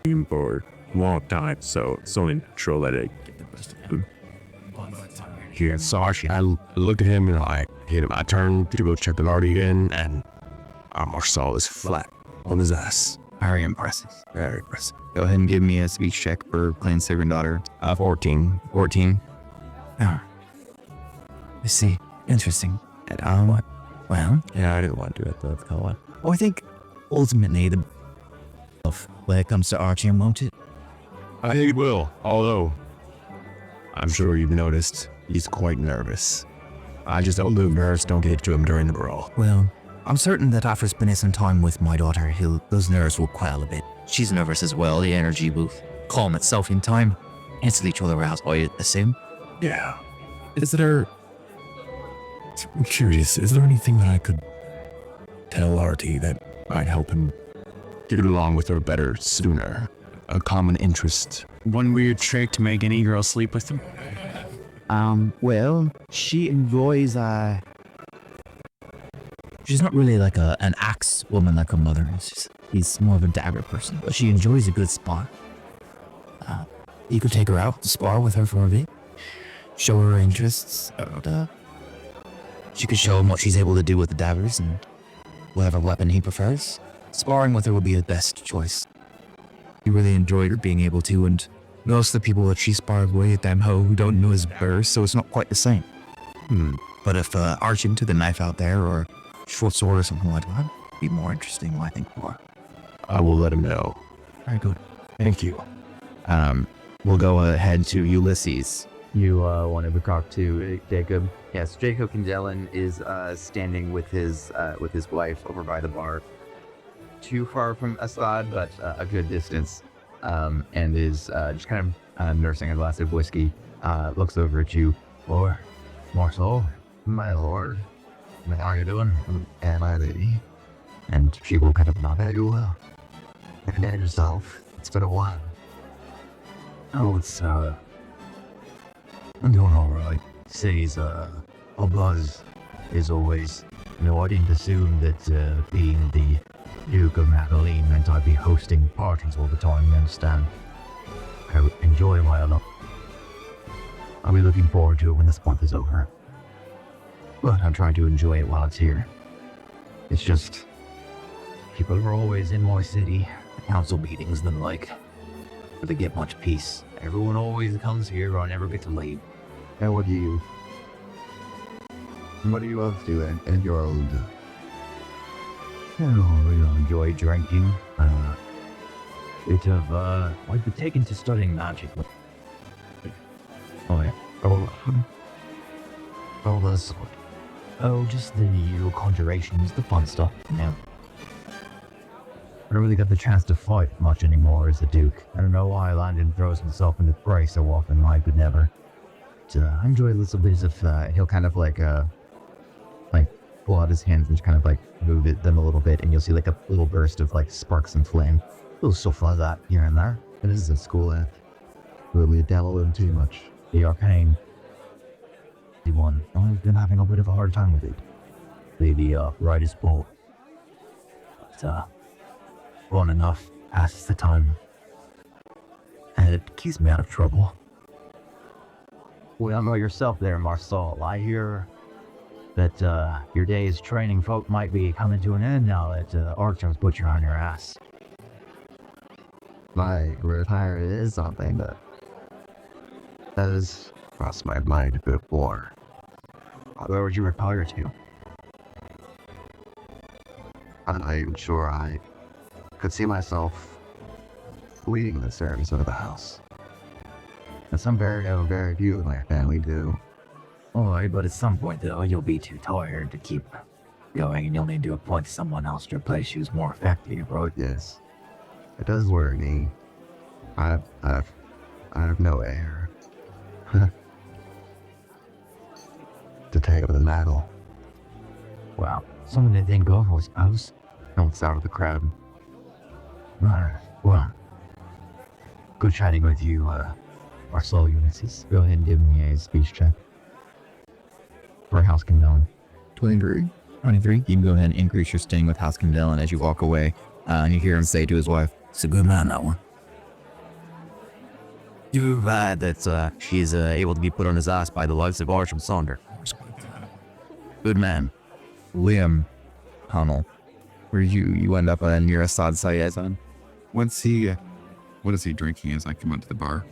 been for a long time, so it's only natural that I get the best of him. Here, Sarge, I looked at him and I hit him. I turned to go check the Artie in, and Marcel is flat on his ass. Very impressive. Very impressive. Go ahead and give me a speech check for playing Sigrendottir. 14. 14. I see. Interesting. And well, Yeah, I didn't want to do it though. Come on. well, I think ultimately the when it comes to Archie, won't it? I think it will, although I'm sure you've noticed he's quite nervous. I just hope the nerves don't get to him during the brawl. Well, I'm certain that after spending some time with my daughter, those nerves will quell a bit. She's nervous as well. The energy will calm itself in time. Cancel each other out, I assume. Yeah. I'm curious, is there anything that I could tell Artie that might help him get along with her better sooner? A common interest. One weird trick to make any girl sleep with him. Well, she enjoys, she's not really like an axe woman like her mother is. He's more of a dagger person, but she enjoys a good spar. You could take her out to spar with her for a bit. Show her interests. She could show him what she's able to do with the daggers and whatever weapon he prefers. Sparring with her would be the best choice. He really enjoyed her being able to, and most of the people that she sparred with, them who don't know his verse, so it's not quite the same. But if Archie took the knife out there, or short sword or something like that, it'd be more interesting, I think, more. I will let him know. Very good. Thank you. We'll go ahead to Ulysses. You want to talk to Jacob? Yes, Jacob Kindellan is standing with his wife over by the bar. Too far from Assad, but a good distance. And is just kind of nursing a glass of whiskey. Looks over at you. Lord, Marcel, my lord, how are you doing? And my lady. And she will kind of nod at you. Well, and yourself. It's been a while. Oh, it's I'm doing all right. Says a buzz is always. I didn't assume that being the Duke of Madeline meant I'd be hosting parties all the time, you understand? I enjoy my own. I'll be looking forward to it when this month is over. But I'm trying to enjoy it while it's here. It's just, people are always in my city, council meetings and the like, but they get much peace. Everyone always comes here, I never get to leave. And what do you love doing in your old? I enjoy drinking. I've been taken to studying magic. Oh yeah. Just the usual conjurations, the fun stuff, you know. I don't really get the chance to fight much anymore as a duke. I don't know why Landon throws himself into the fray so often. I could never. But, I enjoy little bits of, he'll kind of like pull out his hands and just kind of like move them a little bit, and you'll see like a little burst of like sparks and flame. Little stuff like that here and there. It is a school app. Will we dabble in too much? The arcane. The one. I've been having a bit of a hard time with it. The brightest bolt. But, fun enough passes the time. And it keeps me out of trouble. Well, I know yourself there, Marcel. I hear that your day's training folk might be coming to an end now that Archer's put you on your ass. My retire is something that has crossed my mind before. Where would you retire to? I'm sure I could see myself leading the service of the house. And some very few in my family do. Alright, but at some point though, you'll be too tired to keep going, and you'll need to appoint someone else to replace you who's more effective, right? Yes. It does worry me. I have no heir to take up the mantle. Wow. Someone to thank God for, I suppose. Comes out of the crowd. Well, good chatting with you, our soul Ulysses. Go ahead and give me a speech check. For House Condone. 23. 23. You can go ahead and increase your sting with House Condellen as you walk away. And you hear him say to his wife, "It's a good man, that one." You provide that she's able to be put on his ass by the likes of Archie Sonder. Good man. Liam Hunnell, where you end up near Assad Sayezan. What is he drinking as I come onto the bar?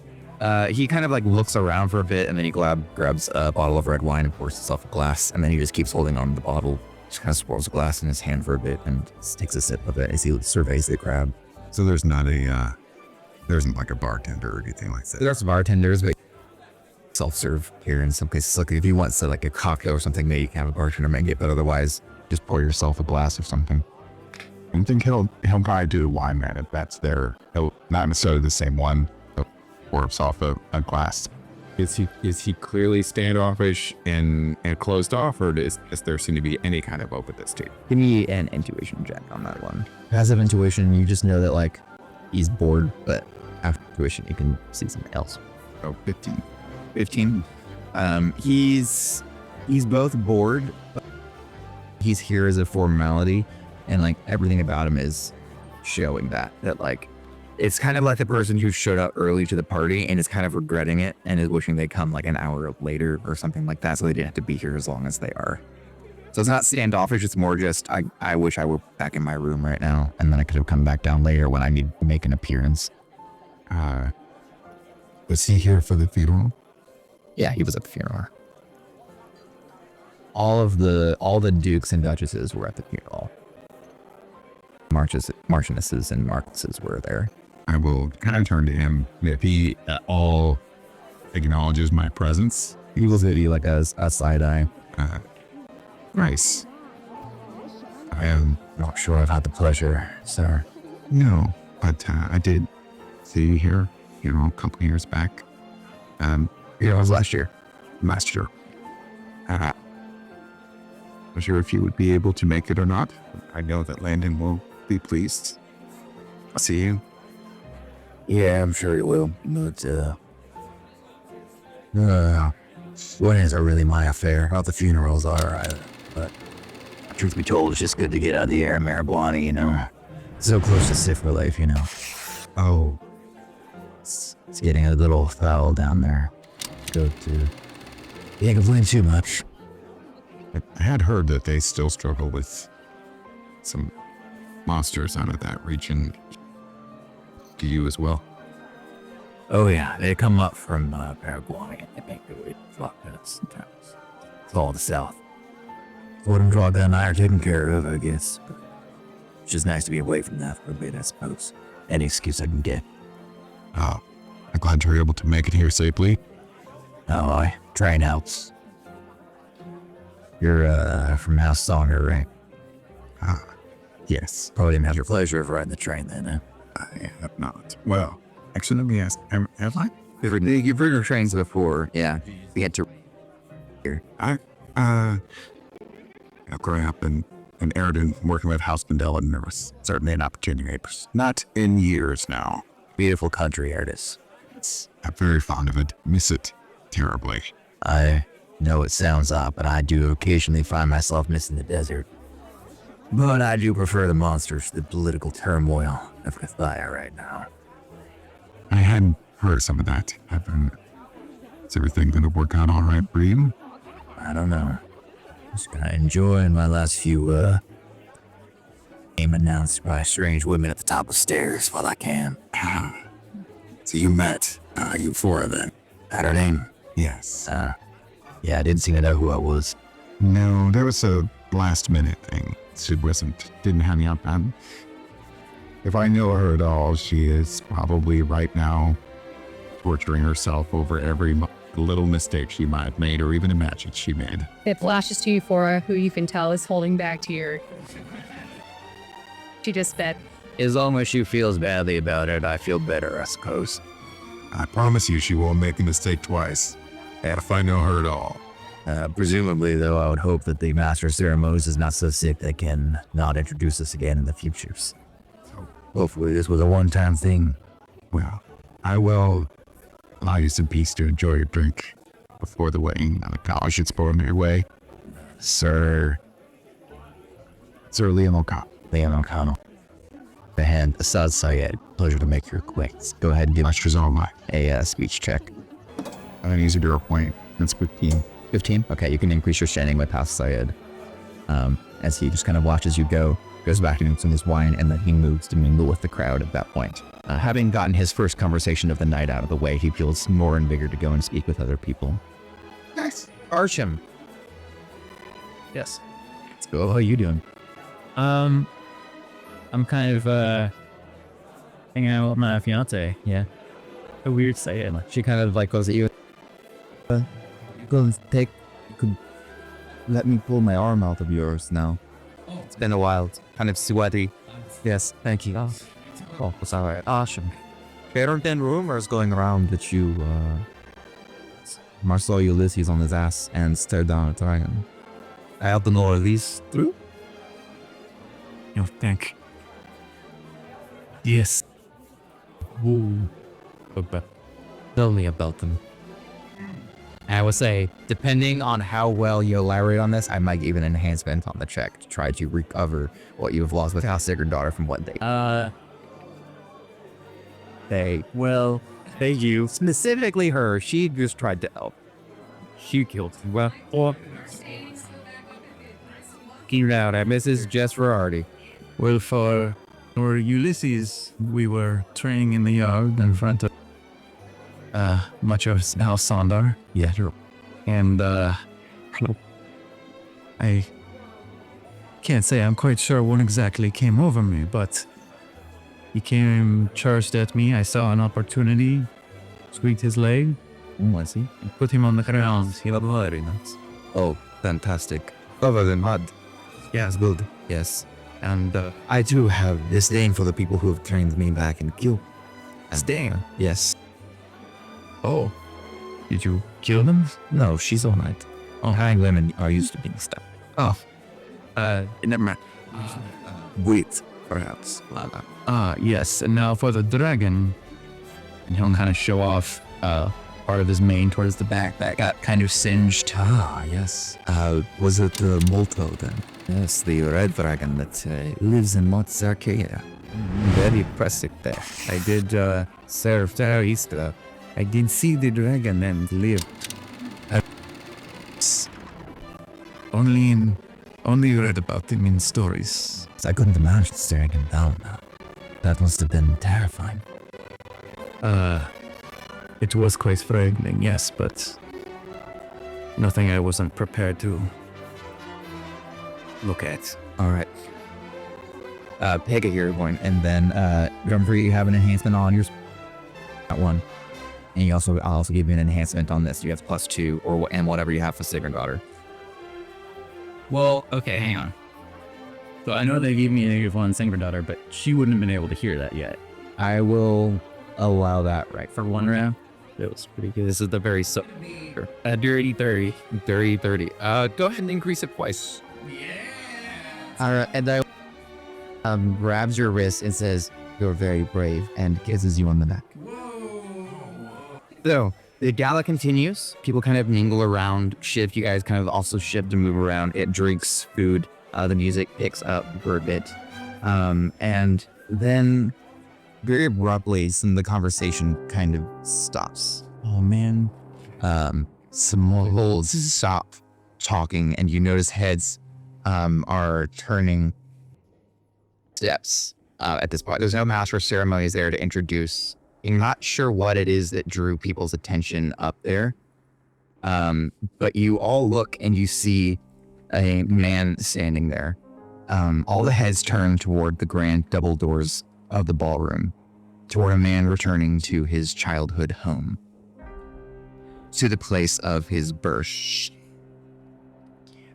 He kind of like looks around for a bit, and then he grabs a bottle of red wine and pours himself a glass, and then he just keeps holding on to the bottle, just kind of swirls a glass in his hand for a bit and takes a sip of it as he surveys the crowd. So there isn't like a bartender or anything like that. There's bartenders, but self-serve here in some cases. Like if you want like a cocktail or something, maybe you can have a bartender make it, but otherwise just pour yourself a glass or something. I think he'll probably do a wine man if that's there. He'll not necessarily the same one. He'll pour himself a glass. Is he clearly standoffish and closed off, or does there seem to be any kind of openness to it? Give me an intuition check on that one. Passive intuition, you just know that like he's bored, but after intuition you can see something else. Oh, 15. 15. He's both bored, but he's here as a formality, and like everything about him is showing that like it's kind of like the person who showed up early to the party and is kind of regretting it and is wishing they come like an hour later or something like that, so they didn't have to be here as long as they are. So it's not standoffish, it's more just I wish I were back in my room right now, and then I could have come back down later when I need to make an appearance. Was he here for the funeral? Yeah, he was at the funeral. All the dukes and duchesses were at the funeral. Marchionesses and marquises were there. I will kind of turn to him. If he at all acknowledges my presence, he will give you like a side eye. Nice. I am not sure I've had the pleasure, sir. No, but I did see you here, a couple of years back. It was last year. Last year. Not sure if you would be able to make it or not. I know that Landon will be pleased. I'll see you. Yeah, I'm sure he will. But weddings are really my affair. Not the funerals are either. But truth be told, it's just good to get out of the air in marijuana, So close to Sif life, Oh. It's getting a little foul down there. Go to. Can't complain too much. I had heard that they still struggle with some monsters out of that region. Do you as well? Oh yeah, they come up from Paraguay and they make their way to Flopnuts sometimes. It's all the south. Gordon Draga and I are taken care of, I guess. But it's just nice to be away from that for a bit, I suppose. Any excuse I can get. Oh, I'm glad you're able to make it here safely. Oh, I train helps. You're from House Songer, right? Yes. Probably didn't have your pleasure of riding the train then, huh? I have not. Well, actually, let me ask. Have I? You've ridden trains before, yeah. We had to here. Growing up in Eridan, working with House Mandela, there was certainly an opportunity. Not in years now. Beautiful country, Erdis. I'm very fond of it. Miss it terribly. I know it sounds odd, but I do occasionally find myself missing the desert. But I do prefer the monsters to the political turmoil of Cathaya right now. I hadn't heard some of that. Is everything going to work out all right for you? I don't know. Just gonna enjoy my last few, name announced by strange women at the top of stairs while I can. So you met, you four then? Had her name? Yes. Yeah, I didn't seem to know who I was. No, there was a last minute thing. She didn't have me up on. If I know her at all, she is probably right now torturing herself over every little mistake she might have made or even imagined she made. It flashes to Euphora, who you can tell is holding back tears. She just said, As long as she feels badly about it, I feel better, I suppose. I promise you she won't make a mistake twice. And if I know her at all. Presumably, though, I would hope that the Master of Ceremonies is not so sick they can not introduce us again in the futures. Hopefully this was a one-time thing. Well, I will allow you some peace to enjoy your drink before the wedding. I acknowledge it's on your way. Sir Liam O'Connell. Liam O'Connell. The hand, Assad Syed. Pleasure to make your acquaintance. Go ahead and give Pleasure's all mine. a speech check. I'm going to use a hero point. That's 15. 15? Okay, you can increase your standing with House Syed. As he just kind of watches you go, goes back to some of his wine, and then he moves to mingle with the crowd at that point. Having gotten his first conversation of the night out of the way, he feels more and bigger to go and speak with other people. Nice. Arsham. Yes. Let's go. How are you doing? I'm kind of hanging out with my fiance. Yeah. A weird saying. She kind of like goes at you. You could let me pull my arm out of yours now. It's been a while. It's kind of sweaty. Yes, thank you. Oh, it's all right. Awesome. There have been rumors going around that you, Marcel Ulysses on his ass and stared down a dragon. I have to know, are these true? You think? Yes. Ooh. Tell me about them. I would say, depending on how well you elaborate on this, I might give an enhancement on the check to try to recover what you have lost with House Sigrendottir from what Well, thank you. Specifically her, she just tried to help. She killed you. Well, or Get out at Mrs. Jess Artie. well, for Ulysses, we were training in the yard in front of much of House Sondar. Yeah, sure. And I can't say I'm quite sure what exactly came over me, but he came charged at me. I saw an opportunity, squeaked his leg, Was he? and put him on the ground. He was very nuts. Oh, fantastic. Other than mud. Yes, good. Yes. And I too have disdain for the people who have trained me back in Q. Disdain? Yes. Oh. Did you kill them? No, she's all right. Oh. Kind women are used to being stabbed. Oh. Never mind. Wait, perhaps. Yes. And now for the dragon. And he'll kind of show off part of his mane towards the back that got kind of singed. Ah, yes. Was it Molto then? Yes, the red dragon that lives in Mozzarcaia. Very impressive there. I did serve Terrorista. I did see the dragon and lived. Only read about him in stories. I couldn't imagine staring him down now. That must have been terrifying. It was quite frightening, yes, but nothing I wasn't prepared to look at. All right. Pick a hero point, and then remember you have an enhancement on your that one, and I'll also give you an enhancement on this. You have +2 and whatever you have for Sigrendottir. Well, okay, hang on. So I know they gave me a -1 Sigrendottir, but she wouldn't have been able to hear that yet. I will allow that right For one round, it was pretty good. This is the very A dirty 30. dirty 30. Go ahead and increase it twice. All right, and I grabs your wrist and says, "You're very brave," and kisses you on the neck. So the gala continues. People kind of mingle around, shift. You guys kind of also shift and move around. It drinks food. The music picks up for a bit, and then very abruptly, some of the conversation kind of stops. Oh man. Some more holes stop talking, and you notice heads are turning steps at this point. There's no master of ceremonies there to introduce. You're not sure what it is that drew people's attention up there, but you all look and you see a man standing there. All the heads turn toward the grand double doors of the ballroom, toward a man returning to his childhood home, to the place of his birth.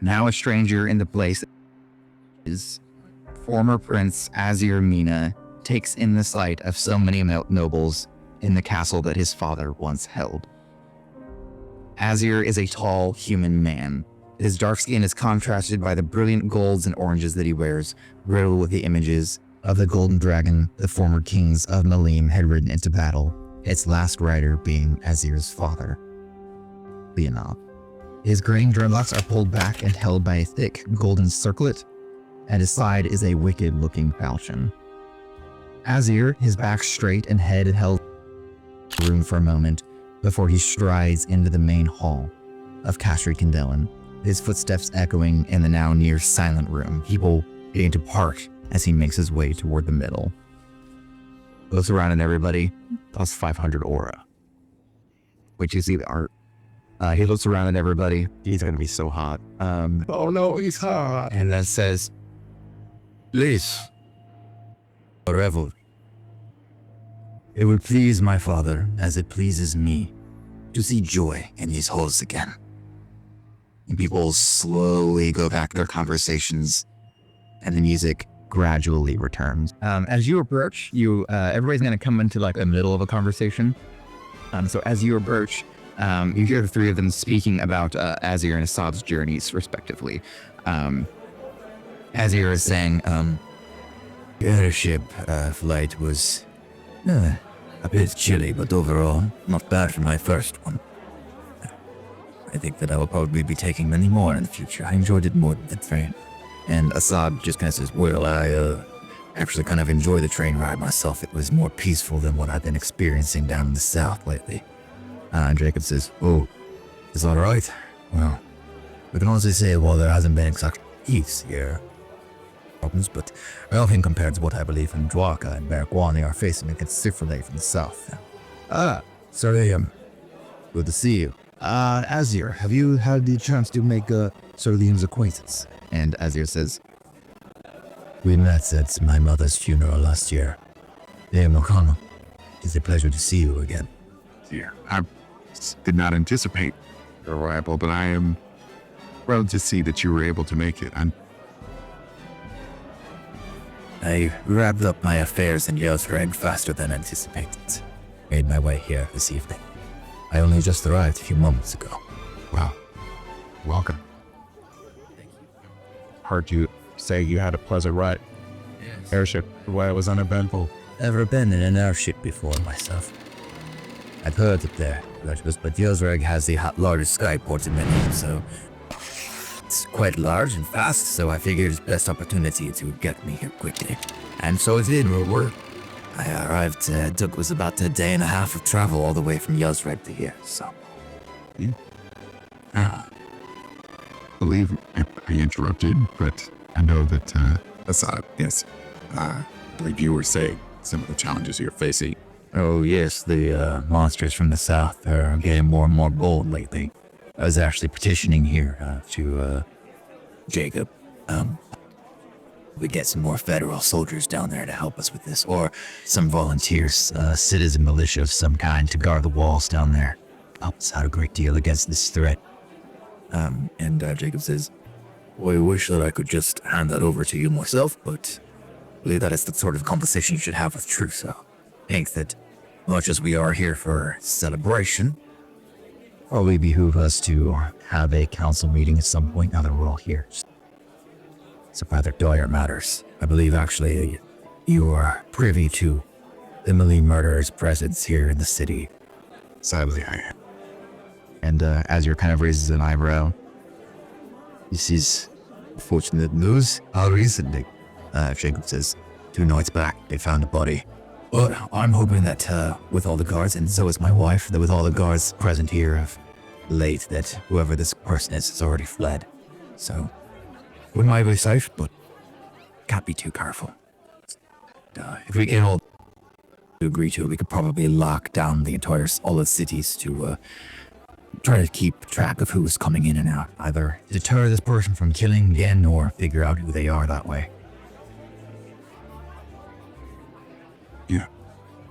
Now a stranger in the place is former Prince Azir Mina takes in the sight of so many nobles in the castle that his father once held. Azir is a tall human man. His dark skin is contrasted by the brilliant golds and oranges that he wears, riddled with the images of the golden dragon the former kings of Malim had ridden into battle, its last rider being Azir's father, Leonov. His graying dreadlocks are pulled back and held by a thick golden circlet. At his side is a wicked-looking falchion. Azir, his back straight and head held room for a moment before he strides into the main hall of Castry Kindellan, his footsteps echoing in the now near silent room, people beginning to part as he makes his way toward the middle. Looks around at everybody, plus 500 aura. Wait, you see the art? He looks around at everybody. He's gonna be so hot. Oh no, he's hot. And then says, Please, forever. It will please my father, as it pleases me, to see joy in these halls again. and people slowly go back to their conversations, and the music gradually returns. As you approach, everybody's gonna come into like the middle of a conversation. So as you approach, you hear the three of them speaking about Azir and Assad's journeys, respectively. Azir is saying, The airship flight was a bit chilly, but overall not bad for my first one. I think that I will probably be taking many more in the future. I enjoyed it more than the train. and Assad just kind of says, Well, I actually kind of enjoy the train ride myself. It was more peaceful than what I've been experiencing down in the south lately. and Jacob says, Oh, is that right? Well, we can honestly say, well, there hasn't been exact peace here. Problems, but often compared to what I believe in Dwarka and Bergwani are facing against Sifrele from the south. sorry, Good to see you. Azir, have you had the chance to make Sir Liam's acquaintance? and Azir says, We met at my mother's funeral last year. Liam O'Connell, it's a pleasure to see you again. Yeah, I did not anticipate your arrival, but I am thrilled to see that you were able to make it. I wrapped up my affairs in Yelstrag faster than anticipated. Made my way here this evening. I only just arrived a few moments ago. Wow, welcome. Heard you say you had a pleasant ride. Yes. Airship, why it was uneventful. Never been in an airship before myself. I've heard that there, but Yelstrag has the largest skyport in many, so it's quite large and fast, so I figured it's best opportunity to get me here quickly. And so it did. I arrived, it was about a day and a half of travel all the way from Yelstrag to here, so. Believe I interrupted, but I know that, Assad, yes, I believe you were saying some of the challenges you're facing. Oh yes, the monsters from the south are getting more and more bold lately. I was actually petitioning here to Jacob. We get some more federal soldiers down there to help us with this, or some volunteers, citizen militia of some kind to guard the walls down there. Help us out a great deal against this threat. And Jacob says, well, I wish that I could just hand that over to you myself, but I believe that is the sort of conversation you should have with Truso. I think that much as we are here for celebration, probably behoove us to have a council meeting at some point now that we're all here. It's a rather dire matters. I believe actually you are privy to the Emily murderer's presence here in the city. Sadly, I am. and Azir kind of raises an eyebrow. This is fortunate news. How recently? Jacob says, 2 nights back, they found a body. But I'm hoping that with all the guards, and so is my wife, that with all the guards present here of late, that whoever this person is has already fled. So, we might be safe, but can't be too careful. If we can all agree to it, we could probably lock down all the cities to try to keep track of who's coming in and out. Either deter this person from killing again, or figure out who they are that way. Yeah,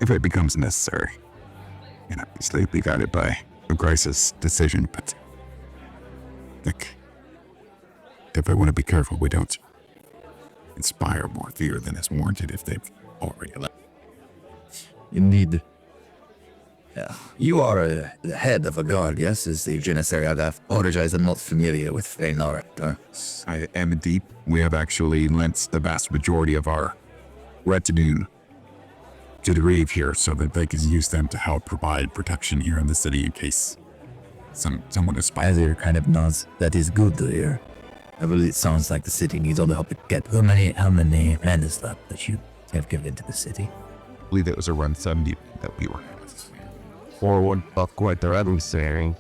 if it becomes necessary. And obviously we got it by a crisis decision, but I think if I want to be careful, we don't inspire more fear than is warranted if they've already left. Indeed. You are the head of a guard, yes? Is the Janissary I apologize, I'm not familiar with Feynor. I am indeed. We have actually lent the vast majority of our retinue to the Reeve here so that they can use them to help provide protection here in the city in case someone is spying. Azir kind of nods. That is good to hear. I believe it sounds like the city needs all the help it gets. How many men is that you have given to the city? I believe it was around 70 that we were. Forward, but quite the adversary.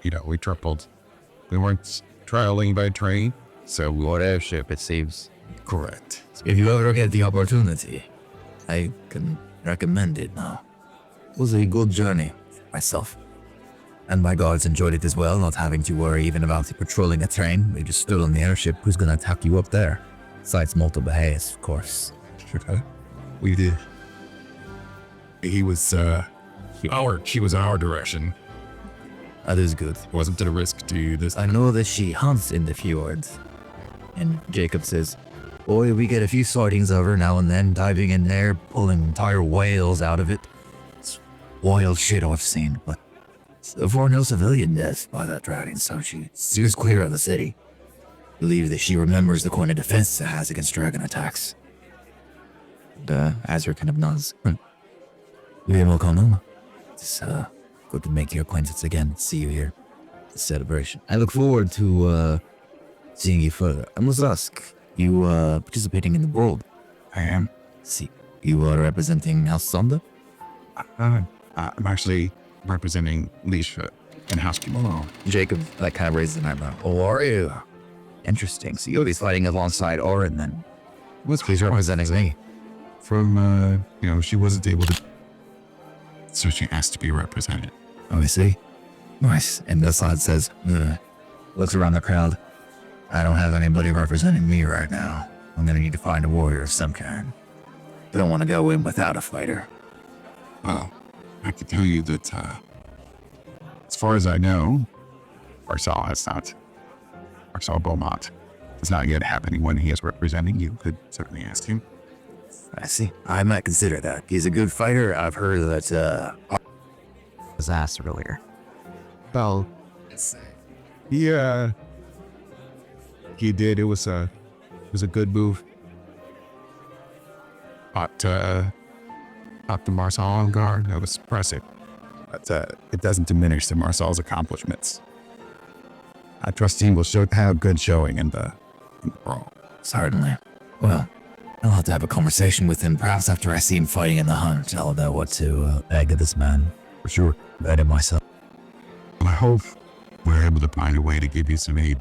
You know, we tripled. We weren't traveling by train, so we were airship, it seems. Correct. If you ever get the opportunity, I can recommend it now. It was a good journey myself. And my guards enjoyed it as well, not having to worry even about patrolling a train. We just stood on the airship. Who's gonna attack you up there? Besides multiple haze, of course. We did. He was our direction. That is good. Wasn't it a risk to this? I know that she hunts in the fjords. And Jacob says, boy, we get a few sightings of her now and then, diving in there, pulling entire whales out of it. It's wild shit I've seen, but so far no civilian deaths by that dragon, so she steers clear of the city. Believe that she remembers the coin of defense it has against dragon attacks. And Azure kind of nods. We will come home. It's good to make your acquaintance again. See you here. The celebration. I look forward to seeing you further. I must ask, you participating in the world? I am. See, you are representing House Sonda? I'm actually representing Leisha and Housekeeper. Oh. Jacob kind of raises an eyebrow. Oh, are you? Interesting. So you'll be fighting alongside Orin then. Who's representing me? From, she wasn't able to, so she asked to be represented. Oh, I see. Nice. And Assad says, looks around the crowd. I don't have anybody representing me right now. I'm gonna need to find a warrior of some kind. Don't want to go in without a fighter. Well, I can tell you that, as far as I know, Marcel Beaumont does not yet have anyone he is representing. You could certainly ask him. I see. I might consider that. He's a good fighter. I've heard that, was asked earlier. Well, yeah, he did. It was a good move. Up the Marcel on guard. That was impressive. But it doesn't diminish the Marcel's accomplishments. I trust he will have good showing in the brawl. Certainly. Well, I'll have to have a conversation with him, perhaps after I see him fighting in the hunt. I'll know what to beg of this man. For sure. Bet it myself. I hope we're able to find a way to give you some aid.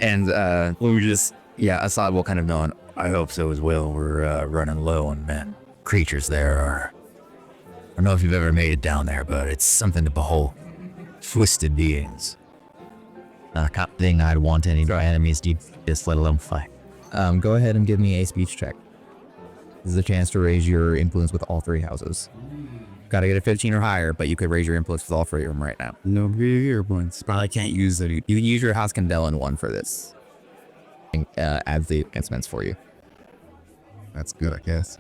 And Assad will kind of nod. I hope so as well. We're running low on men. Creatures there are... I don't know if you've ever made it down there, but it's something to behold. Twisted beings. Not a kind of thing I'd want any enemies to just let alone fight. Go ahead and give me a speech check. This is a chance to raise your influence with all three houses. Gotta get a 15 or higher, but you could raise your influence with all three of them right now. No here points. Probably can't use it. You can use your House Candelan one for this. Adds the advancements for you. That's good, I guess.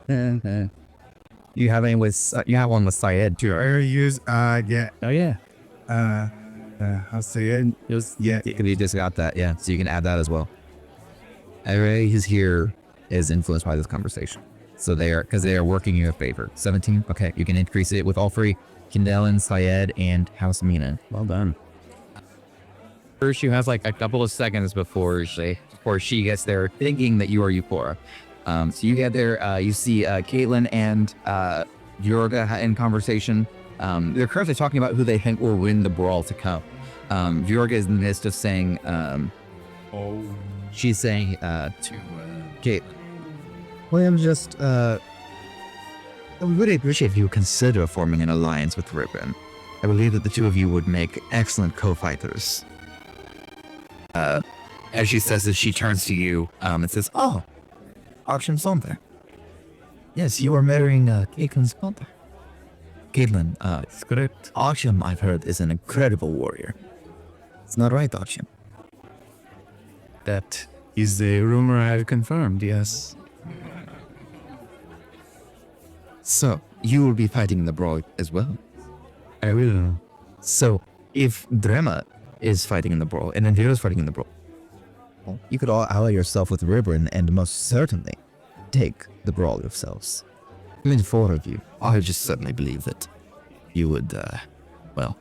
You have any with you have one with Syed too. I use yeah. Oh yeah. I'll say it. Yeah. You just got that, yeah. So you can add that as well. Everybody who's here is influenced by this conversation. So they are working you a favor. 17. Okay, you can increase it with all three. Candelan, Syed, and House Mina. Well done. First, you have like a couple of seconds before she gets there, thinking that you are Eupora. So you get there, you see Caitlin and Yorga in conversation. They're currently talking about who they think will win the brawl to come. Yorga is in the midst of saying, she's saying to Kate, William, I would really appreciate if you consider forming an alliance with Ribbon. I believe that the two of you would make excellent co-fighters. As she says this, she turns to you and says, oh, Archim Sonda. Yes, you are marrying Caitlin's father. Caitlin, it's correct. Archim, I've heard, is an incredible warrior. It's not right, Archim. That is the rumor I have confirmed, yes. So, you will be fighting in the brawl as well. I will. So, if Drema is fighting in the brawl and Indira is fighting in the brawl, you could all ally yourself with Ribrin and most certainly take the brawl yourselves. I mean, 4 of you. I just certainly believe that you would, well,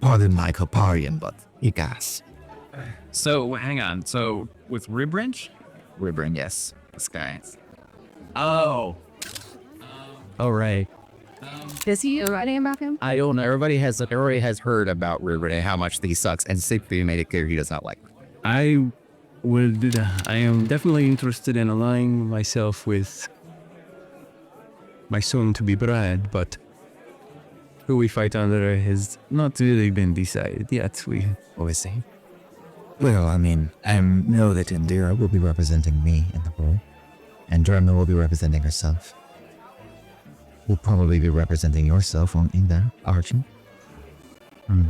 pardon my Koparian, but you guys. So hang on. So with Ribranch? Ribrin, yes. This guy. Oh. All right. Is he writing about him? I don't know. Everybody has heard about Ribrin and how much he sucks, and simply made it clear he does not like him. I am definitely interested in aligning myself with my soon-to-be bride, but who we fight under has not really been decided yet. What we see? Well, I mean, I know that Indira will be representing me in the brawl, and Drema will be representing herself. We'll probably be representing yourself in there, Archie.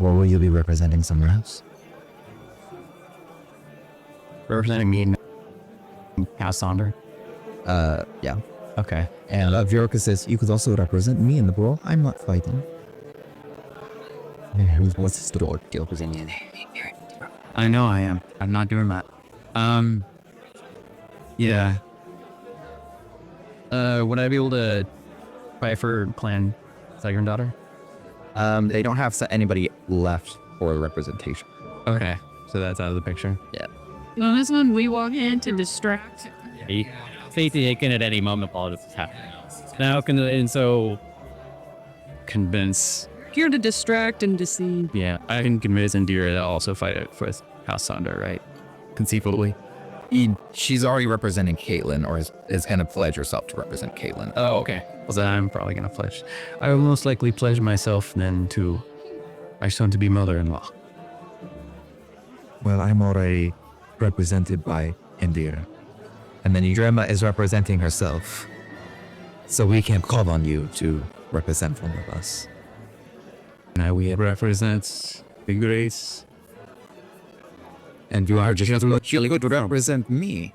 Or will you be representing someone else? Representing me in House Sonder. Yeah. Okay. And Viorka says, you could also represent me in the brawl. I'm not fighting. What's this door? I know I am. I'm not doing that. Yeah. Would I be able to fight for Clan Sigrendottir? They don't have anybody left for representation. Okay. So that's out of the picture. Yeah. On this one, we walk in to distract. Fate taken at any moment while this is happening. Now, convince. Here to distract and deceive. Yeah, I can convince Indira to also fight it for House Sonder, right? Conceivably. She's already representing Caitlyn, or is going to pledge herself to represent Caitlyn. Oh, okay. Well, then I'm probably going to pledge. I will most likely pledge myself then to my soon-to-be mother-in-law. Well, I'm already represented by Indira. And then Drema is representing herself. So we can call on you to represent one of us. Now we represent the grace. And you are just really good to represent me.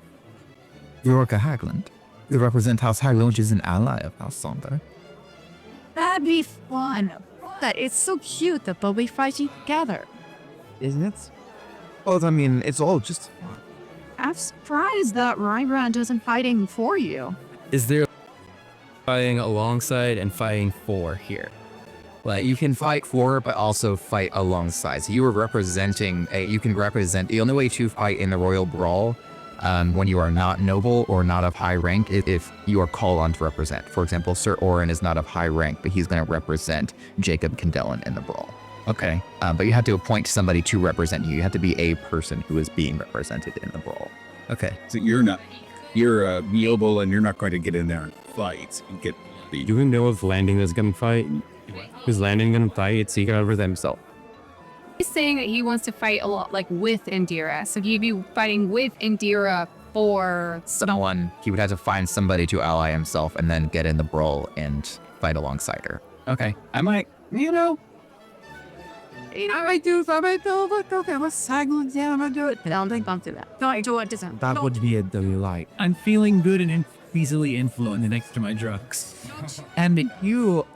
Viorka Hagland. You represent House Hagland, which is an ally of House Sonder. That'd be fun. That it's so cute that they'll be fighting together. Isn't it? Well, I mean, it's all just fun. I'm surprised that Rybran isn't fighting for you. Is there fighting alongside and fighting for here? Like, you can fight for, but also fight alongside. So you are representing, you can represent, the only way to fight in the Royal Brawl when you are not noble or not of high rank is if you are called on to represent. For example, Sir Orin is not of high rank, but he's going to represent Jacob Candellan in the Brawl. Okay. But you have to appoint somebody to represent you. You have to be a person who is being represented in the Brawl. Okay. So you're noble and you're not going to get in there and fight and get the... Do we know if Landing is going to fight? Is Landing going to fight? It's he over himself. He's saying that he wants to fight a lot, like with Indira. So he'd be fighting with Indira for someone. He would have to find somebody to ally himself and then get in the Brawl and fight alongside her. Okay. I might, I might do but okay, let's Hagland, yeah, I'm gonna do it. I don't think I'll do that. No, I do it, doesn't. That would be a delight. I'm feeling good and easily influenced next to my drugs. And you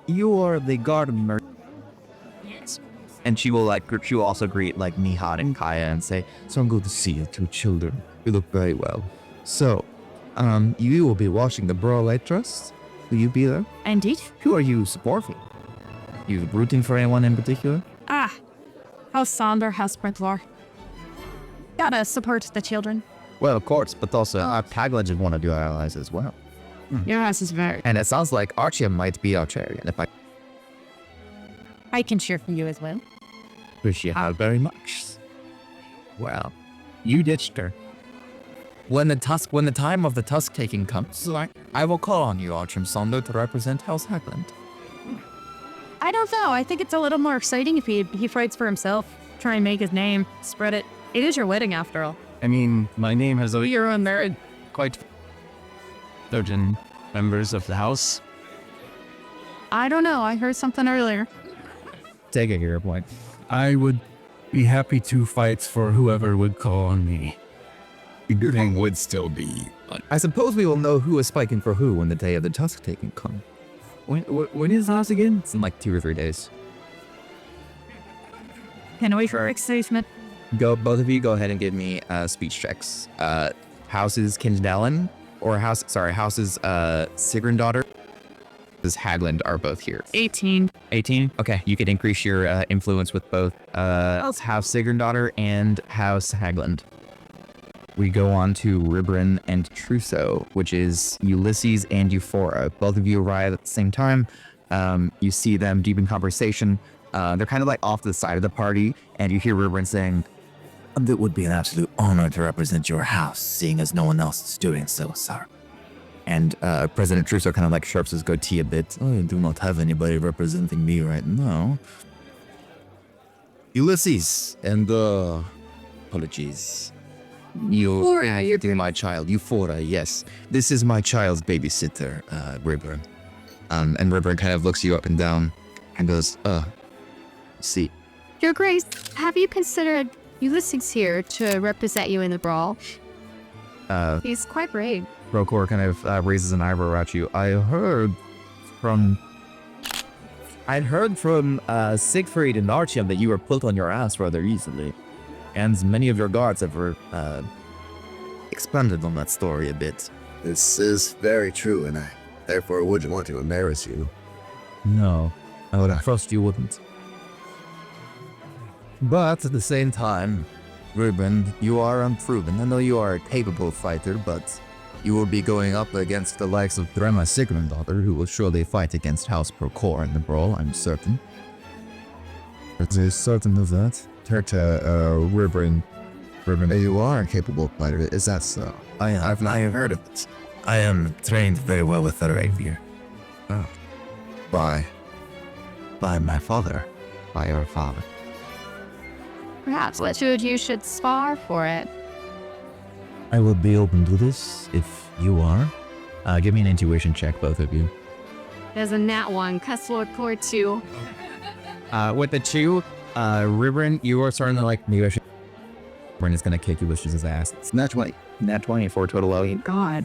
are the gardener. And she will also greet like Nihad and Kaya and say, so I'm good to see you two children. You look very well. So, you will be watching the Brawl, I trust? Will you be there? Indeed. Who are you supporting? You rooting for anyone in particular? House Sonder, House Brentlar. Gotta support the children. Well, of course, but also Tagla just want to do allies as well. Your house is very... And it sounds like Archie might be Archarian. If I can cheer for you as well. Wish you had very much. Well, you ditched her. When the time of the tusk taking comes, I will call on you, Archim Sondo, to represent House Hagland. I don't know. I think it's a little more exciting if he fights for himself. Try and make his name. Spread it. It is your wedding, after all. I mean, my name has always You're unmarried. quite certain members of the house. I don't know. I heard something earlier. Take a hero point. I would be happy to fight for whoever would call on me. The good thing would still be... I suppose we will know who is spiking for who when the day of the tusk taking comes. When is house again? It's in like 2 or 3 days. Can I wait for excitement? Both of you go ahead and give me speech checks. Houses Kindellen or houses Sigrendottir, Hagland are both here. 18. 18? Okay, you could increase your influence with both House Sigrendottir and House Hagland. We go on to Ribrin and Trousseau, which is Ulysses and Euphora. Both of you arrive at the same time. You see them deep in conversation. They're kind of like off to the side of the party, and you hear Ribrin saying, It would be an absolute honor to represent your house, seeing as no one else is doing so, sir. and President Trousseau kind of like sharps his goatee a bit. I do not have anybody representing me right now. Ulysses, and apologies. Euphoria, you're doing my child. Euphora, yes. This is my child's babysitter, Ribber. And Ribber kind of looks you up and down and goes, see. Your Grace, have you considered Ulysses here to represent you in the brawl? He's quite brave. Procor kind of raises an eyebrow at you. I'd heard from Siegfried and Artyom that you were put on your ass rather easily. And many of your guards have expanded on that story a bit. This is very true, and I therefore wouldn't want to embarrass you. No, I would trust you wouldn't. But at the same time, Ruben, you are unproven. I know you are a capable fighter, but you will be going up against the likes of Drema Sigrendottir, who will surely fight against House Procor in the brawl, I'm certain. Is certain of that? Ruben, you are a capable fighter. Is that so? I have heard of it. I am trained very well with Arrive. Oh. By my father. By your father. Perhaps the two of you should spar for it. I will be open to this if you are. Give me an intuition check, both of you. There's a nat 1, Kessler Core 2. With the 2, Ribrin, you are starting to like negotiate. Ribrin is going to kick Ulysses' ass. It's nat 20. Nat 20 for a total of God.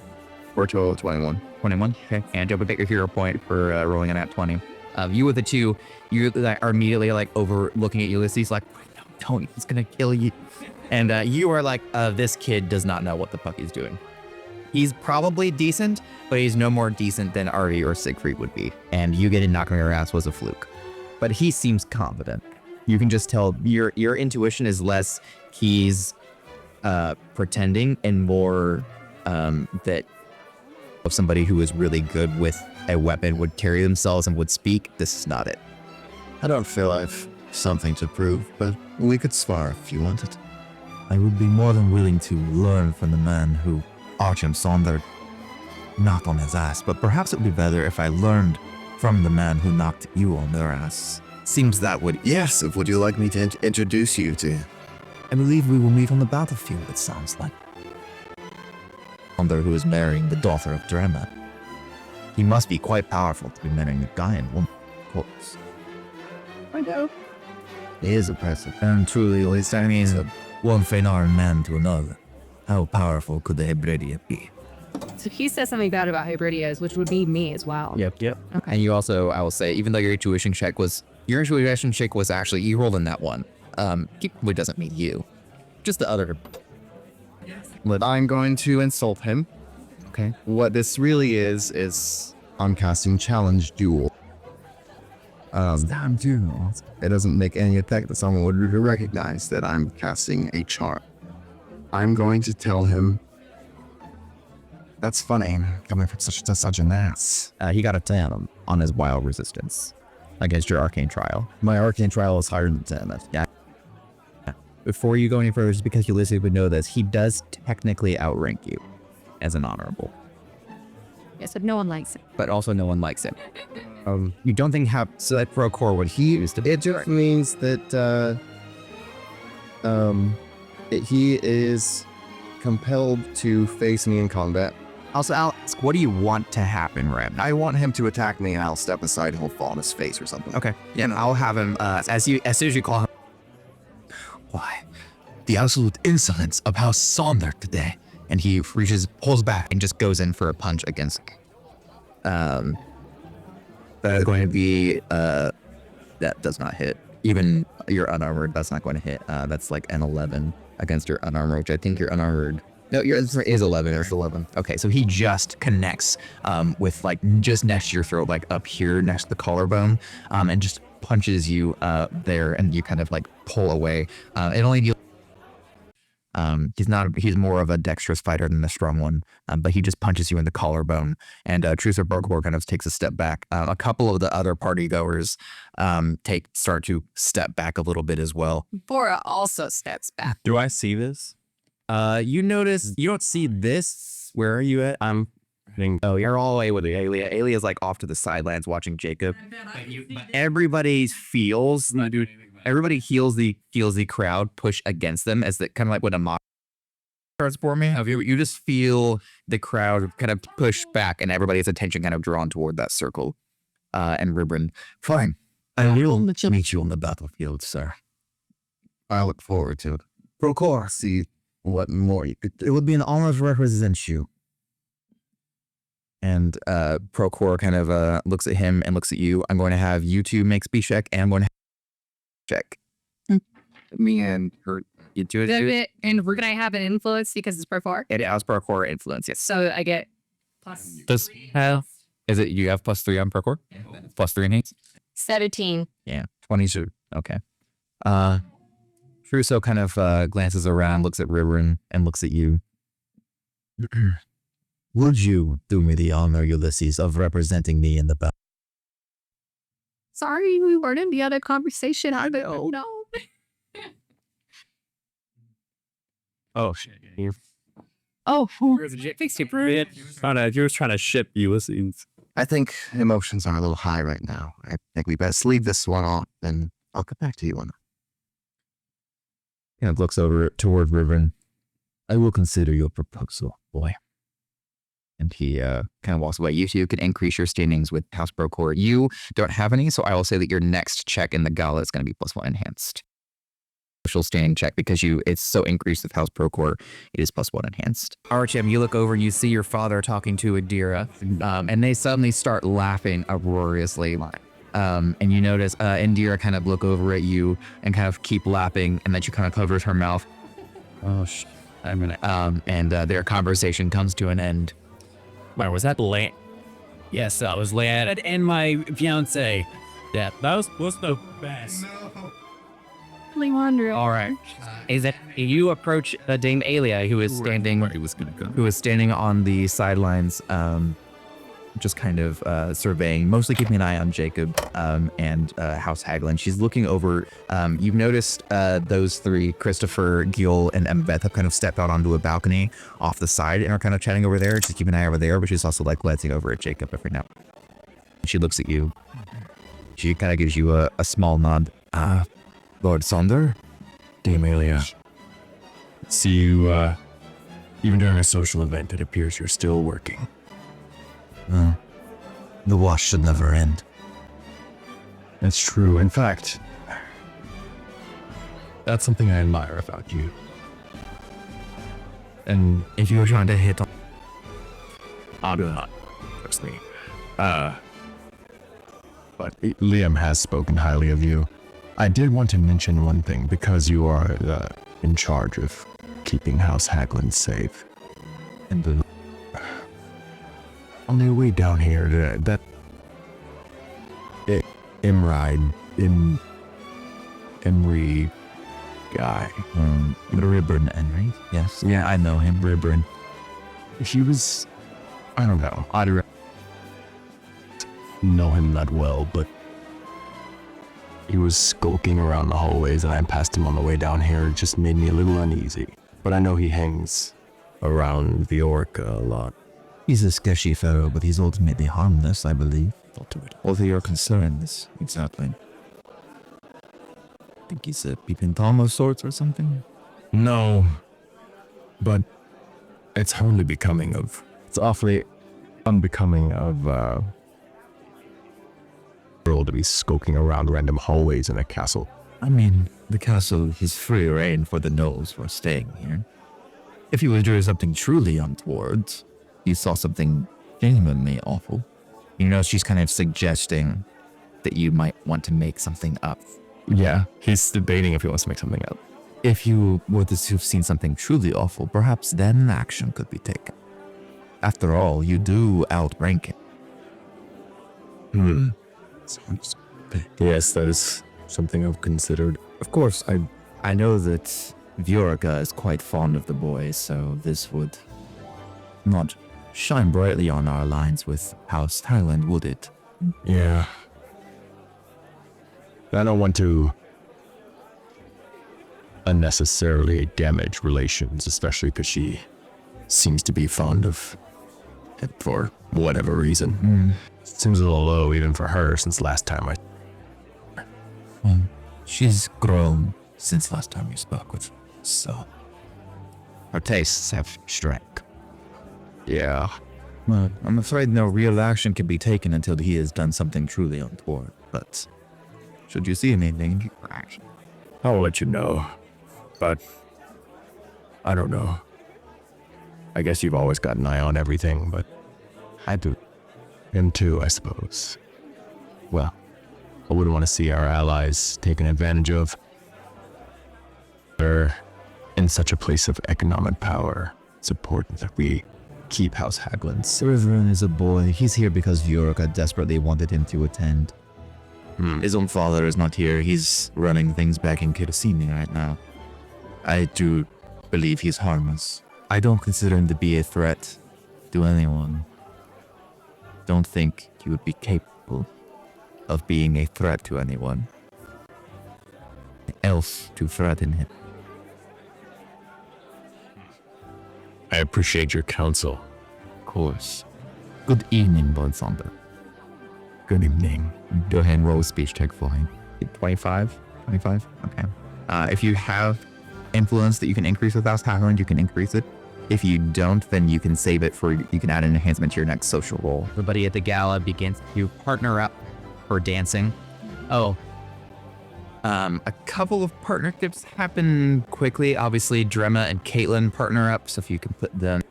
For a total of 21. 21? Okay. And you'll get your hero point for rolling a nat 20. You with the 2, you are immediately like over looking at Ulysses like, no, don't, he's going to kill you. And you are like, this kid does not know what the fuck he's doing. He's probably decent, but he's no more decent than Artie or Siegfried would be. And you getting knocked on your ass was a fluke. But he seems confident. You can just tell your intuition is less he's pretending and more that of somebody who is really good with a weapon would carry themselves and would speak. This is not it. I don't feel I've something to prove, but we could spar if you wanted. I would be more than willing to learn from the man who Artyom Sonder knocked on his ass, but perhaps it would be better if I learned from the man who knocked you on their ass. Seems that would... Yes, would you like me to introduce you to... I believe we will meet on the battlefield, it sounds like. Sonder, who is marrying the daughter of Drema. He must be quite powerful to be marrying a guy and woman, of course. I know. He is impressive. And truly, at least, I mean, one Fenar man to another. How powerful could the Hebridia be? So he says something bad about Hybridias, which would be me as well. Yep. Okay. And you also, I will say, even though your intuition check was actually, you rolled in that one. It doesn't mean you. Just the other. But I'm going to insult him. Okay. What this really is I'm casting Challenge Duel. It doesn't make any effect that someone would recognize that I'm casting a charm. I'm going to tell him, that's funny, coming from such an ass. He got a 10 on his wild resistance against your arcane trial. My arcane trial is higher than 10. Yeah. Before you go any further, just because Ulysses would know this, he does technically outrank you as an honorable. Yes, but no one likes it. But also no one likes him. You don't think so that Procor would he use to... It just means that he is compelled to face me in combat. Also, I'll ask, what do you want to happen, Rem? I want him to attack me and I'll step aside and he'll fall on his face or something. Okay. Yeah, and I'll have him, as soon as you call him. Why? The absolute insolence of House Sonder today. And he pulls back and just goes in for a punch against That's going to be, that does not hit. Even your unarmored, that's not going to hit. That's like an 11 against your unarmored, which I think your unarmored, no, yours is 11. There's 11. Okay, so he just connects with like just next to your throat, like up here next to the collarbone, and just punches you there, and you kind of like pull away. It only deals. He's more of a dexterous fighter than the strong one, but he just punches you in the collarbone, and Trucer Burkor kind of takes a step back. A couple of the other party goers start to step back a little bit as well. Bora also steps back. Do I see this? You notice, you don't see this. Where are you at? I'm heading. Oh, you're all the way with Aelia. Alia's like off to the sidelines watching Jacob. Everybody feels the crowd push against them as the kind of like when a mob starts forming. You just feel the crowd kind of push back and everybody's attention kind of drawn toward that circle. And Ribrin, fine. I will meet you on the battlefield, sir. I look forward to it. Procor, see what more you could do. It would be an honor to represent you. And Procor kind of looks at him and looks at you. I'm going to have you two make speech check, and I'm going to check. Me and her. You do it. And we're gonna have an influence because it's pro 4. It has Procor influence, yes. So I get plus. Does have? Is it you have +3 on Procor? +3 in haste? 17. Yeah, 22. Okay. Truso kind of glances around, looks at Ribrin, and looks at you. Would you do me the honor, Ulysses, of representing me in the battle? Sorry, we weren't in the other conversation. I don't know. Oh shit! Oh, fix it, bro. You was trying to ship Ulysses. I think emotions are a little high right now. I think we best leave this one off, and I'll get back to you on that. Kind of looks over toward Ribrin. I will consider your proposal, boy. And he kind of walks away. You two can increase your standings with House Procor. You don't have any, so I will say that your next check in the Gala is going to be +1 enhanced. Social standing check because it's so increased with House Procor, it is +1 enhanced. Archim, you look over and you see your father talking to Adira, and they suddenly start laughing uproariously. And you notice Indira kind of look over at you and kind of keep laughing, and then she kind of covers her mouth. Oh, and their conversation comes to an end. Where was that? Yes, that was Leanne and my fiance. Yeah, that was the best. All right. Is it you approach Dame Aelia, who is standing on the sidelines, just kind of surveying, mostly keeping an eye on Jacob and House Haglin. She's looking over. You've noticed those three, Christopher, Gil, and Embeth, have kind of stepped out onto a balcony off the side and are kind of chatting over there. She's keeping an eye over there, but she's also like glancing over at Jacob every now. She looks at you. She kind of gives you a small nod. Lord Sonder? Dame Aelia. See you, even during a social event, it appears you're still working. The wash should never end. That's true. In fact, that's something I admire about you. And if you were trying to hit on... I'll do that. Trust me. But Liam has spoken highly of you. I did want to mention one thing, because you are in charge of keeping House Haglin safe. And on their way down here, that Emery guy, Ribrin Henry? Yes. Yeah, I know him, Ribrin. He was, I don't know, I don't know him that well, but he was skulking around the hallways and I passed him on the way down here. It just made me a little uneasy. But I know he hangs around the Orca a lot. He's a sketchy fellow, but he's ultimately harmless, I believe. Although your concerns, exactly. I think he's a peeping Tom of sorts or something. No, but it's awfully unbecoming of girl to be skulking around random hallways in a castle. I mean, the castle is free reign for the gnolls for staying here. If you were doing something truly untoward, you saw something genuinely awful, You know, she's kind of suggesting that you might want to make something up. Yeah, he's debating if he wants to make something up. If you were to have seen something truly awful, perhaps then action could be taken. After all, you do outrank him. Yes, that is something I've considered. Of course, I know that Viorica is quite fond of the boy, so this would not shine brightly on our lines with House Thailand, would it? Yeah. I don't want to unnecessarily damage relations, especially because she seems to be fond of it for whatever reason. Seems a little low even for her since last time She's grown since last time you spoke with her, so her tastes have shrank. Yeah. Well, I'm afraid no real action can be taken until he has done something truly untoward, but should you see anything, action. I'll let you know. But I don't know. I guess you've always got an eye on everything, but I do. Him too, I suppose. Well, I wouldn't want to see our allies taken advantage of. They're in such a place of economic power. It's important that we keep House Haglins. Riverrun is a boy. He's here because Viorica desperately wanted him to attend. His own father is not here. He's running things back in Kirasini right now. I do believe he's harmless. I don't consider him to be a threat to anyone. Don't think he would be capable of being a threat to anyone else to threaten him. I appreciate your counsel. Of course. Good evening, Bodsander. Good evening. Go ahead and roll a speech check for him. 25? 25? Okay. If you have influence that you can increase with House Haglund, you can increase it. If you don't, then you can save it for, you can add an enhancement to your next social roll. Everybody at the gala begins to partner up for dancing. Oh. A couple of partnerships happen quickly. Obviously, Drema and Caitlin partner up, so if you can put them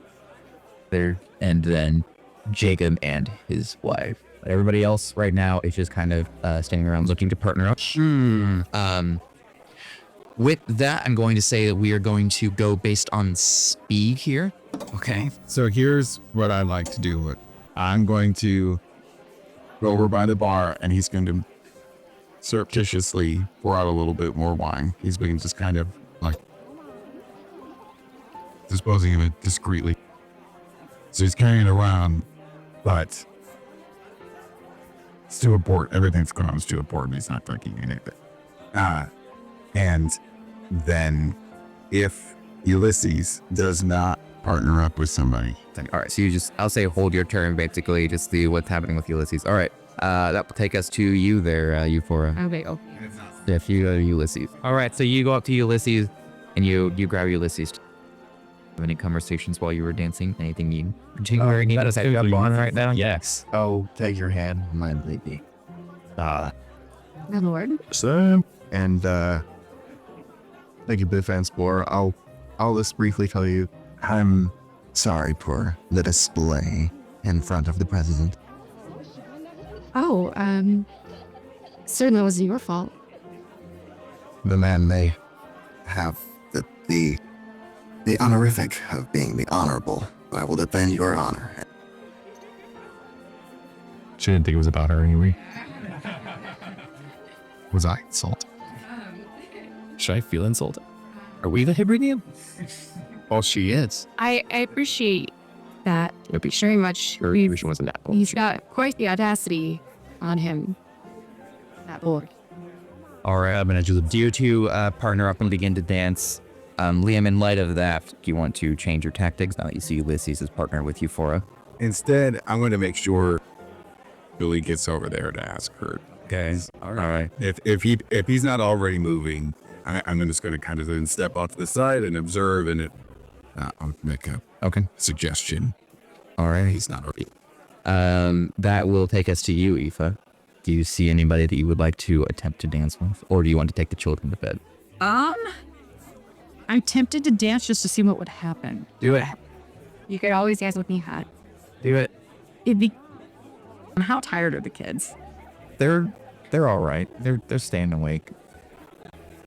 there. And then Jacob and his wife. But everybody else right now is just kind of standing around looking to partner up. With that, I'm going to say that we are going to go based on speed here. Okay. So here's what I like to do. I'm going to go over by the bar, and he's going to surreptitiously pour out a little bit more wine. He's being just kind of like disposing of it discreetly. So he's carrying it around, but it's to a port. Everything's going to a port. He's not drinking anything. And then if Ulysses does not partner up with somebody. All right, so you just, I'll say hold your turn, basically, just see what's happening with Ulysses. All right, that will take us to you there, Euphora. Okay, oh. If you go to Ulysses. All right, so you go up to Ulysses, and you grab Ulysses. Have any conversations while you were dancing? Anything you particularly need to set up on right now? Yes. Oh, take your hand, my lady. My lord. So, and thank you, Biff and Spore. I'll just briefly tell you, I'm sorry for the display in front of the president. Oh, certainly wasn't your fault. The man may have the honorific of being the honorable. I will defend your honor. She didn't think it was about her anyway. Was I insulted? Should I feel insulted? Are we the Hebridean? Well, she is. I appreciate that very much. He's got quite the audacity on him. That boy. All right, I'm going to do you two partner up and begin to dance. Liam, in light of that, do you want to change your tactics now that you see Ulysses as partner with Euphora? Instead, I'm going to make sure Billy gets over there to ask her. Okay. All right. If he's not already moving, I'm just going to kind of then step off to the side and observe, and I'll make a suggestion. All right. He's not already. That will take us to you, Aoife. Do you see anybody that you would like to attempt to dance with, or do you want to take the children to bed? I'm tempted to dance just to see what would happen. Do it. You could always dance with me, Hat. Do it. It'd be How tired are the kids? They're all right. They're staying awake.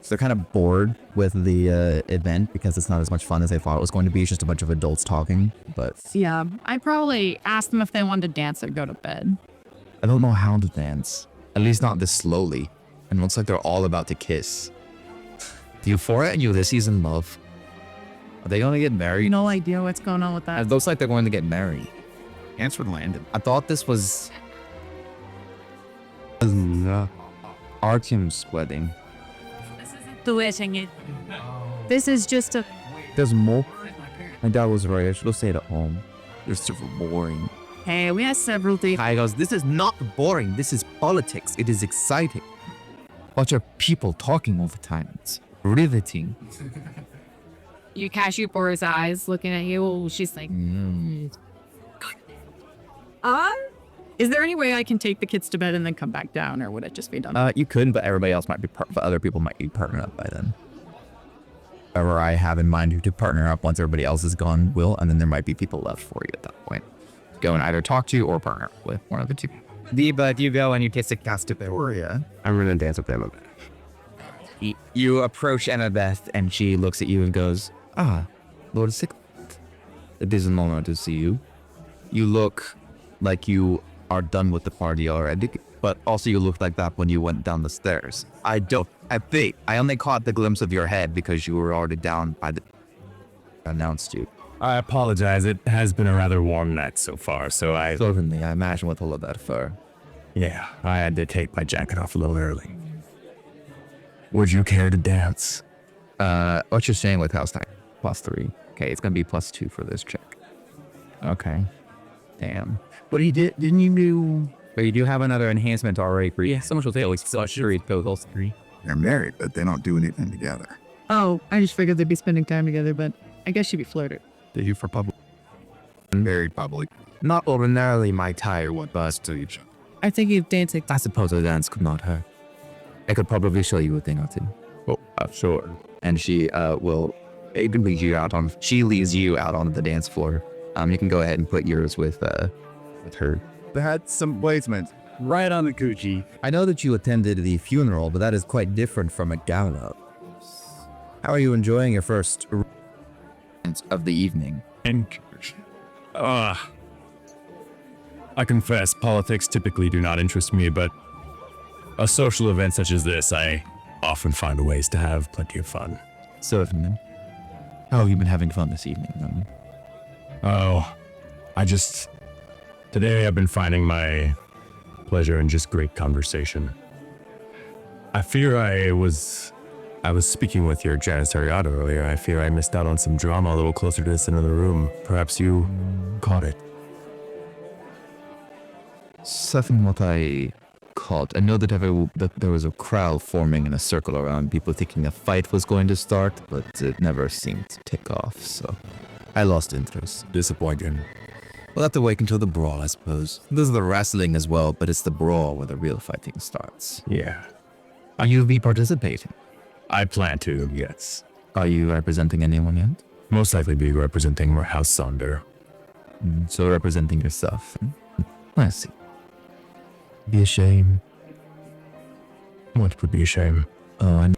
So they're kind of bored with the event because it's not as much fun as they thought it was going to be. It's just a bunch of adults talking. But Yeah, I'd probably ask them if they wanted to dance or go to bed. I don't know how to dance. At least not this slowly. And it looks like they're all about to kiss. The Euphoria and Ulysses in love. Are they going to get married? No idea what's going on with that. It looks like they're going to get married. Answered landed. I thought this was Artyom's wedding. The wedding. This is just a... There's more. My dad was right. I should have stayed at home. They're super boring. Hey, we have several things. Kai goes, this is not boring. This is politics. It is exciting. Bunch of people talking all the time. It's riveting. You catch Euphoria's eyes looking at you. She's like... Is there any way I can take the kids to bed and then come back down, or would it just be done? You could, but everybody else might be, but other people might be partnered up by then. Whoever I have in mind who to partner up once everybody else is gone will, and then there might be people left for you at that point. Go and either talk to or partner up with one of the two. But you go and you kiss a cast to Victoria. I'm gonna dance with them a bit. You approach Annabeth and she looks at you and goes, Lord Sigrendottir. It is an honor to see you. You look like you are done with the party already, but also you looked like that when you went down the stairs. I only caught the glimpse of your head because you were already down by the... announced you. I apologize. It has been a rather warm night so far, so I... Certainly, I imagine with all of that fur. Yeah, I had to take my jacket off a little early. Would you care to dance? What you're saying with house type? +3. Okay, it's gonna be +2 for this check. Okay. Damn. But didn't you do... But you do have another enhancement already for you. Yeah, someone will say like +3. They're married, but they don't do anything together. Oh, I just figured they'd be spending time together, but I guess she'd be flirted. They do for public. Very public. Not ordinarily my tire would bust to each other. I think you've dancing. I suppose a dance could not hurt. I could probably show you a thing or two. Oh, sure. And she will lead you out on... She leads you out onto the dance floor. You can go ahead and put yours with her. They had some placements. Right on the coochie. I know that you attended the funeral, but that is quite different from a gala. How are you enjoying your first of the evening? I confess, politics typically do not interest me, but a social event such as this, I often find ways to have plenty of fun. Certainly. How have you been having fun this evening, then? Today I've been finding my pleasure in just great conversation. I fear I was speaking with your janitariata earlier. I fear I missed out on some drama a little closer to this end of the room. Perhaps you caught it. Something what I caught. I know that there was a crowd forming in a circle around people thinking a fight was going to start, but it never seemed to tick off, so I lost interest. Disappointing. We'll have to wait until the brawl, I suppose. There's the wrestling as well, but it's the brawl where the real fighting starts. Yeah. Are you be participating? I plan to, yes. Are you representing anyone yet? Most likely be representing House Sonder. So representing yourself. I see. Be a shame. What would be a shame? Oh, I'm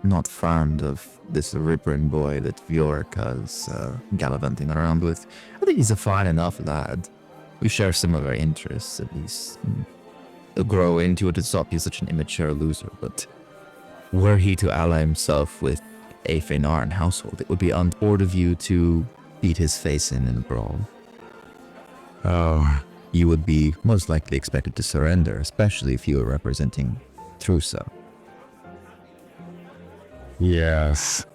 not fond of this ripping boy that Viorica's gallivanting around with. I think he's a fine enough lad. We share similar interests, at least. He'll grow into it to stop he's such an immature loser, but were he to ally himself with a Feynarn household, it would be untoward of you to beat his face in a brawl. Oh. You would be most likely expected to surrender, especially if you were representing Trusa. Yes.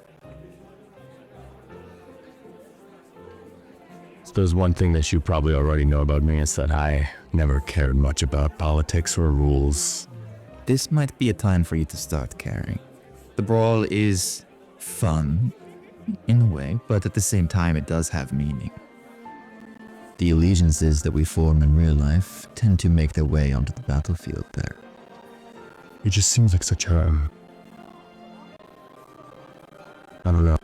So there's one thing that you probably already know about me, is that I never cared much about politics or rules. This might be a time for you to start caring. The brawl is fun, in a way, but at the same time it does have meaning. The allegiances that we form in real life tend to make their way onto the battlefield there. It just seems like such a... I don't know.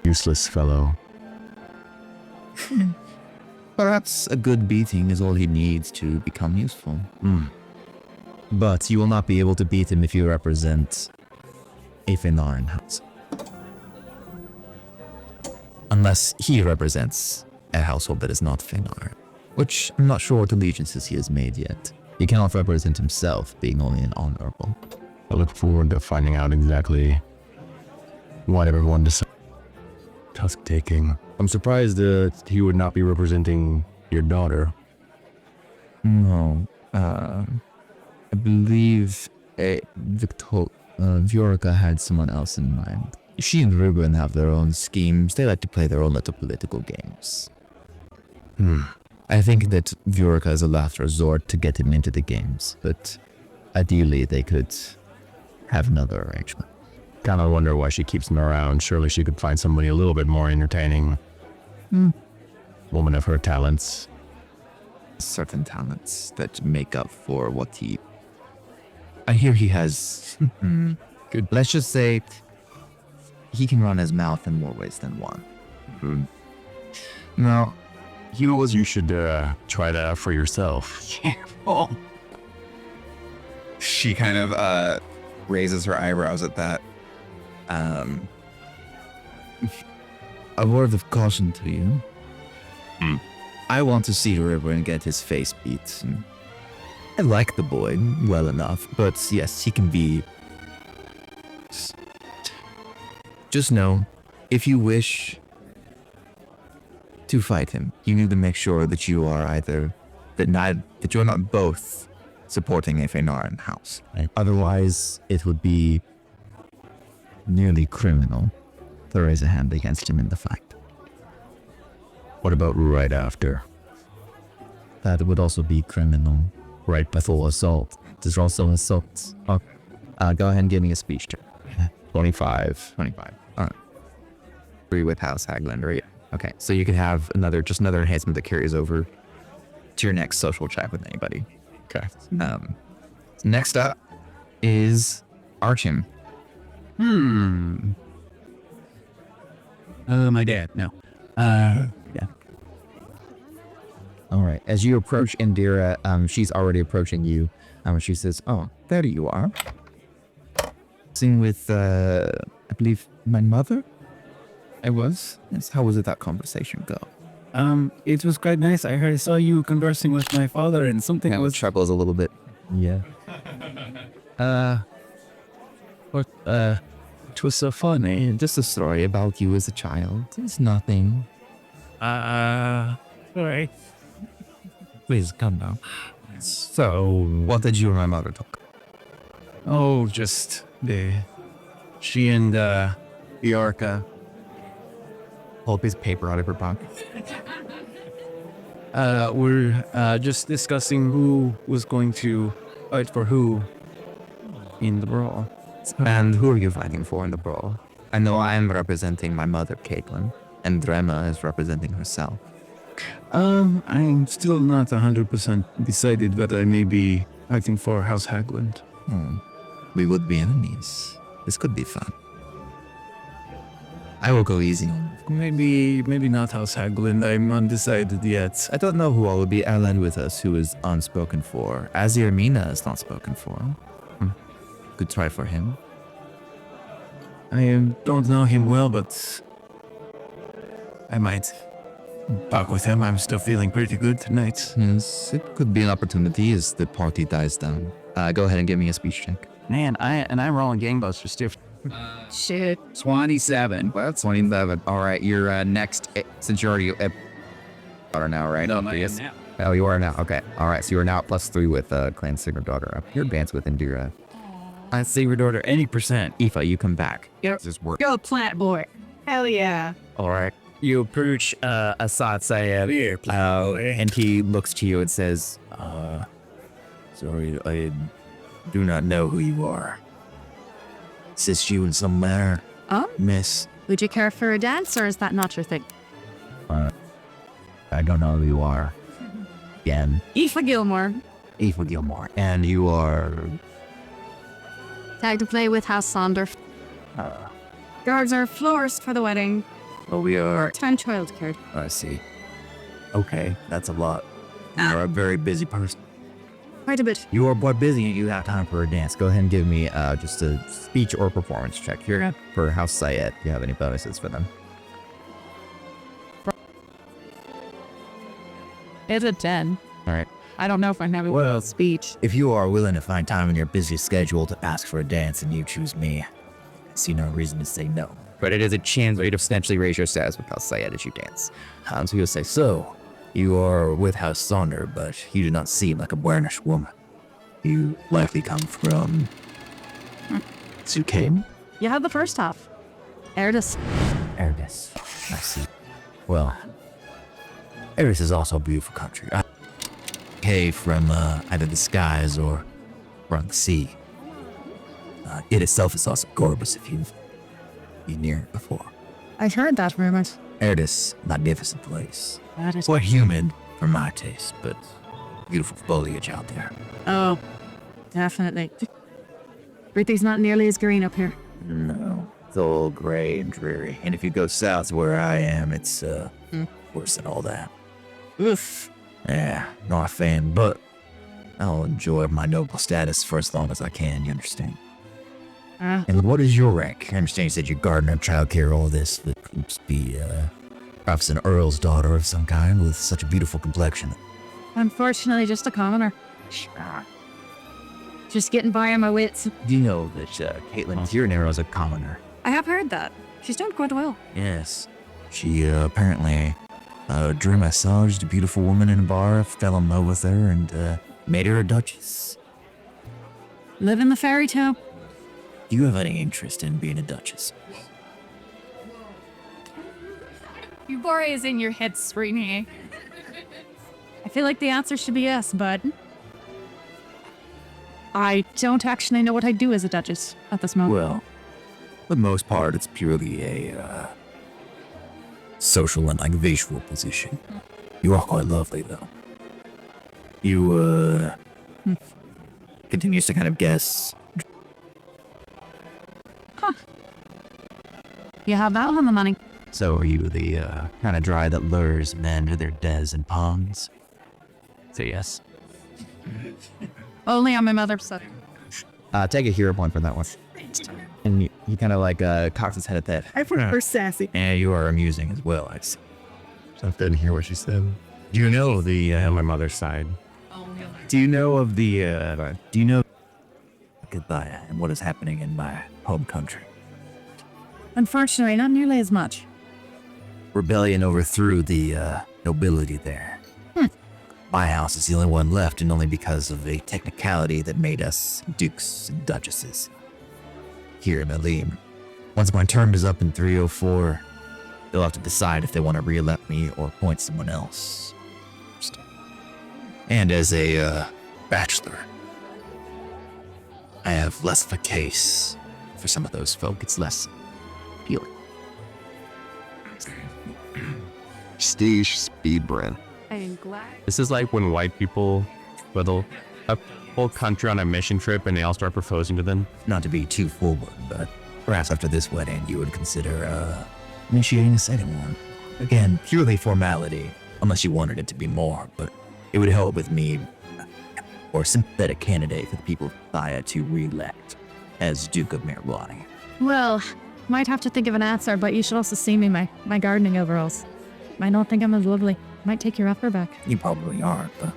Useless fellow. Perhaps a good beating is all he needs to become useful. But you will not be able to beat him if you represent a Fenarin house. Unless he represents a household that is not Fenar, which I'm not sure what allegiances he has made yet. He cannot represent himself, being only an honorable. I look forward to finding out exactly what everyone decides. Tusk taking. I'm surprised that he would not be representing your daughter. No, I believe Viorica had someone else in mind. She and Ruben have their own schemes. They like to play their own little political games. I think that Viorica is a last resort to get him into the games, but ideally they could have another arrangement. Kind of wonder why she keeps him around. Surely she could find somebody a little bit more entertaining. Woman of her talents. Certain talents that make up for what he... I hear he has... Good. Let's just say he can run his mouth in more ways than one. Now, you should try that for yourself. Careful. She kind of raises her eyebrows at that. A word of caution to you. I want to see River and get his face beat. I like the boy well enough, but yes, he can be... Just know, if you wish to fight him, you need to make sure that you are either... that you're not both supporting a Fenarin house. Right. Otherwise, it would be nearly criminal to raise a hand against him in the fight. What about right after? That would also be criminal. Right before assault. There's also assault. Oh, go ahead and give me a speech check. 25. All right. Agree with House Hagland, right? Okay, so you can have another enhancement that carries over to your next social check with anybody. Okay. Next up is Archim. My dad, no. Yeah. All right. As you approach Indira, she's already approaching you. She says, "Oh, there you are. Sing with, I believe, my mother. I was. Yes. How was it? That conversation go? It was quite nice. I saw you conversing with my father, and something was chuckles a little bit. Yeah. It was so funny. Just a story about you as a child. It's nothing. Alright. Please come now. So, what did you and my mother talk? Oh, just she and Viorica. Pull a piece of paper out of her pocket. We're just discussing who was going to fight for who in the brawl. And who are you fighting for in the brawl? I know I am representing my mother, Caitlin, and Drema is representing herself. I'm still not 100% decided that I may be fighting for House Hagland. We would be enemies. This could be fun. I will go easy. Maybe not House Hagland. I'm undecided yet. I don't know who all will be allied with us who is unspoken for. Azir Mina is not spoken for. Could try for him. I don't know him well, but I might talk with him. I'm still feeling pretty good tonight. Yes, it could be an opportunity as the party dies down. Go ahead and give me a speech check. Man, I'm rolling gangbusters too. Shit. 27. Well, 27. All right, you're next. Since you're already daughter now, right? No, I am now. Oh, you are now. Okay. All right, so you are now at +3 with Clan Sigrendottir. You're advanced with Indira. I Sigrendottir any percent. Aoife, you come back. Yep. This work. Go, plant boy. Hell yeah. All right. You approach Assad Sayed, and he looks to you and says, Sorry, I do not know who you are. Assist you in some manner, miss? Would you care for a dance, or is that not your thing? I don't know who you are. Again, Aoife Gilmore. Aoife Gilmore. And you are... Tag to play with House Sonder. Guards are florist for the wedding. Oh, we are... Part-time childcare. I see. Okay, that's a lot. You're a very busy person. Quite a bit. You are quite busy and you have time for a dance. Go ahead and give me just a speech or performance check here for House Syed. Do you have any bonuses for them? It's a 10. All right. I don't know if I have a Well, speech. If you are willing to find time in your busy schedule to ask for a dance and you choose me, I see no reason to say no. But it is a chance for you to potentially raise your status with House Syed as you dance. So he'll say, so, you are with House Sonder, but you do not seem like a Bwernish woman. You likely come from... Suke? You had the first half. Erdis. Erdis. I see. Well, Erdis is also a beautiful country. I came from either the skies or from the sea. It itself is also gorgeous if you've been near it before. I've heard that rumor. Erdis, magnificent place. That is Quite humid for my taste, but beautiful foliage out there. Oh, definitely. Everything's not nearly as green up here. No, it's all gray and dreary. And if you go south where I am, it's worse than all that. Oof. Yeah, not a fan, but I'll enjoy my noble status for as long as I can, you understand? And what is your rank? I understand you said you're gardener, childcare, all this, but it must be perhaps an earl's daughter of some kind with such a beautiful complexion. Unfortunately, just a commoner. Just getting by on my wits. Do you know that Caitlin Tiernero is a commoner? I have heard that. She's doing quite well. Yes. She apparently drew massaged a beautiful woman in a bar, fell in love with her, and made her a duchess. Live in the fairy tale. Do you have any interest in being a duchess? Euphoria is in your head, Srini. I feel like the answer should be yes, but I don't actually know what I'd do as a duchess at this moment. Well, for the most part, it's purely a social and like visual position. You are quite lovely, though. You continues to kind of guess. Huh. You have that on the money. So are you the kind of dry that lures men to their des and ponds? Say yes. Only on my mother's side. Take a hero point for that one. And he kind of like cocks his head at that. I prefer sassy. Yeah, you are amusing as well, I see. I didn't hear what she said. Do you know the my mother's side? Do you know of the do you know goodbye and what is happening in my home country? Unfortunately, not nearly as much. Rebellion overthrew the nobility there. My house is the only one left, and only because of a technicality that made us dukes and duchesses here in Malim. Once my term is up in 304, they'll have to decide if they want to re-elect me or appoint someone else. And as a bachelor, I have less of a case for some of those folk. It's less appealing. Prestige speedbrand. I am glad. This is like when white people put a whole country on a mission trip and they all start proposing to them. Not to be too forward, but perhaps after this wedding you would consider initiating a second one. Again, purely formality, unless you wanted it to be more, but it would help with me or sympathetic candidate for the people of Thaya to re-elect as Duke of Mirwani. Well, might have to think of an answer, but you should also see me my gardening overalls. Might not think I'm as lovely. Might take your offer back. You probably aren't, but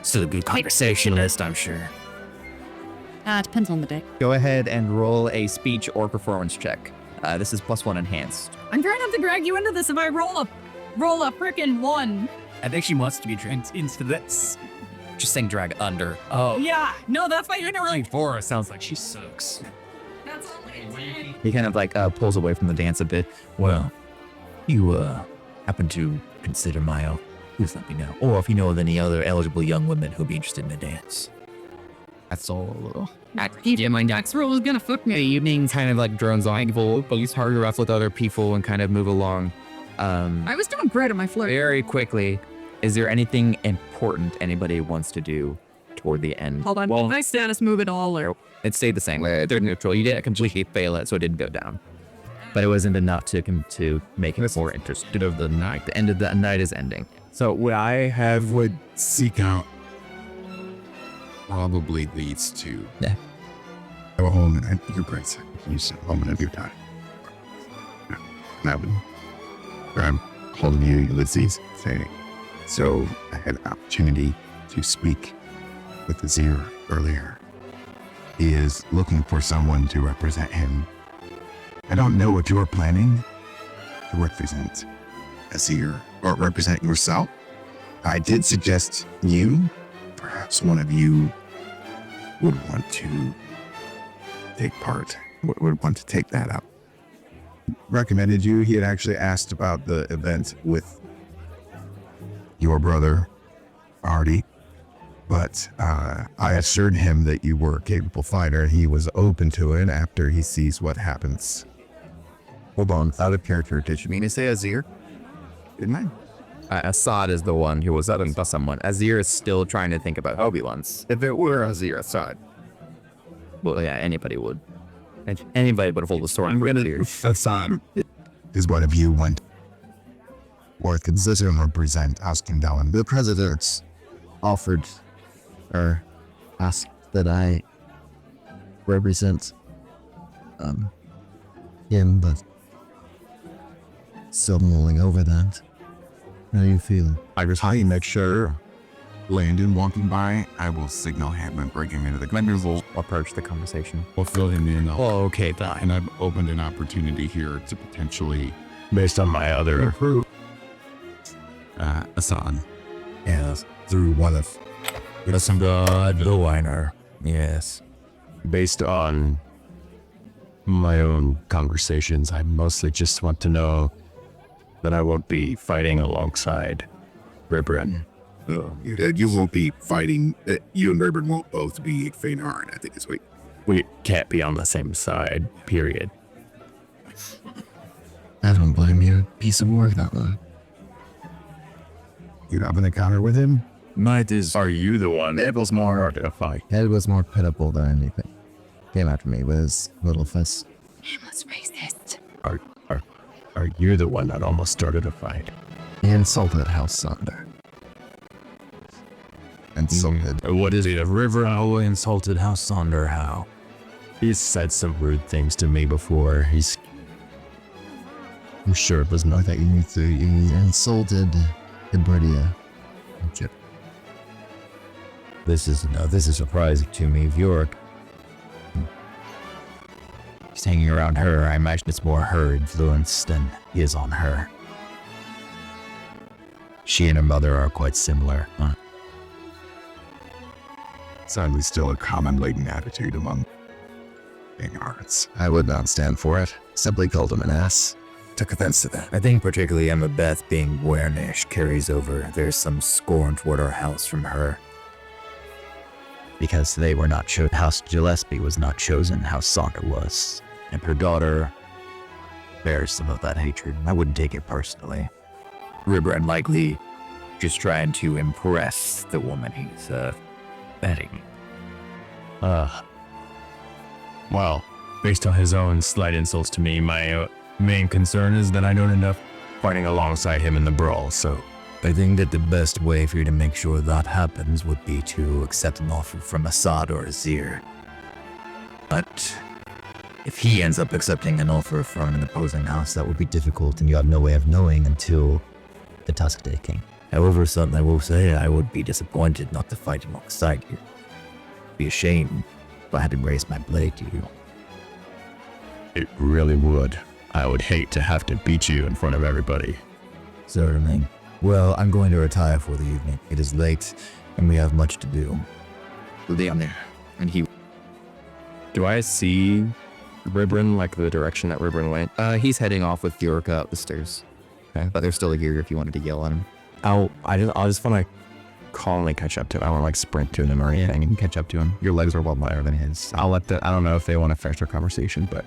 still a good conversationalist, I'm sure. It depends on the day. Go ahead and roll a speech or performance check. This is +1 enhanced. I'm trying not to drag you into this if I roll a frickin' 1. I think she wants to be dragged into this. Just saying drag under. Oh. Yeah, no, that's why you're not really. Four sounds like she sucks. That's only He kind of like pulls away from the dance a bit. Well, you happen to consider my oath, please let me know. Or if you know of any other eligible young women who'd be interested in the dance. That's all. Yeah, my next roll is gonna fuck The me. evening kind of like drones on. People at hard rough with other people and kind of move along. I was doing great on my flirt. Very quickly, is there anything important anybody wants to do toward the end? Hold on. Well, My status move at all or it stayed the same. They're neutral. You didn't completely fail it, so it didn't go down. but it wasn't enough to make it more interesting. Of the night, the end of the night is ending. So would seek out probably leads to go home and your grace. You said moment of your time. And I'm calling you Ulysses, saying, so I had an opportunity to speak with Azir earlier. He is looking for someone to represent him. I don't know what you're planning to represent Azir or represent yourself. I did suggest you, perhaps one of you would want to take part, would want to take that up. Recommended you. He had actually asked about the event with your brother, Artie, but I assured him that you were a capable fighter, and he was open to it after he sees what happens. Hold on, out of character. Did you mean to say Azir? Didn't I? Assad is the one who was up by someone. Azir is still trying to think about Obi-Wan's. If it were Azir, Assad. Well, yeah, anybody would. Anybody would hold the sword. Assad is one of you went or consider and represent Askendalan. The president offered or asked that I represent him, but still mulling over that. How do you feel? I make sure Landon walking by, I will signal him and bring him into the vendors. We'll approach the conversation. We'll fill him in. Oh, okay, fine. And I've opened an opportunity here to potentially, based on my other recruit Assad. Yes, through one of the whiner. Yes. Based on my own conversations, I mostly just want to know that I won't be fighting alongside Ribrin. You won't be fighting. You and Ribrin won't both be Feynard, I think is what. We can't be on the same side, period. I don't blame you. Piece of work, that one. You have an encounter with him? Are you the one? It was more hard to fight. It was more pitiful than anything. Came after me with his little fist. He was racist. Are you the one that almost started a fight? He insulted House Sonder. Insulted. What is it? A river owl insulted House Sonder? How? He's said some rude things to me before. I'm sure it was nothing. He insulted Hebridia. This is surprising to me. Bjork. He's hanging around her. I imagine it's more her influence than he is on her. She and her mother are quite similar, huh? Sadly, still a common latent attitude among Feynards. I would not stand for it. Simply called him an ass. Took offense to that. I think particularly Emma Beth being Wernish carries over. There's some scorn toward our house from her. Because they were not chosen. House Gillespie was not chosen. House Sonder was. And her daughter bears some of that hatred. I wouldn't take it personally. Ribrin likely just trying to impress the woman he's betting. Well, based on his own slight insults to me, my main concern is that I don't end up fighting alongside him in the brawl, so I think that the best way for you to make sure that happens would be to accept an offer from Assad or Azir. But if he ends up accepting an offer from an opposing house, that would be difficult and you have no way of knowing until the Tusk taking. However, something I will say, I would be disappointed not to fight alongside you. Be ashamed if I had to raise my blade to you. It really would. I would hate to have to beat you in front of everybody. Certainly. Well, I'm going to retire for the evening. It is late, and we have much to do. Down there. And he... Do I see Ribrin, like the direction that Ribrin went? He's heading off with Bjorka up the stairs. Okay. But they're still here if you wanted to yell at him. I just want to calmly catch up to him. I want to sprint to him or anything and catch up to him. Your legs are well lighter than his. So. I don't know if they want to finish their conversation, but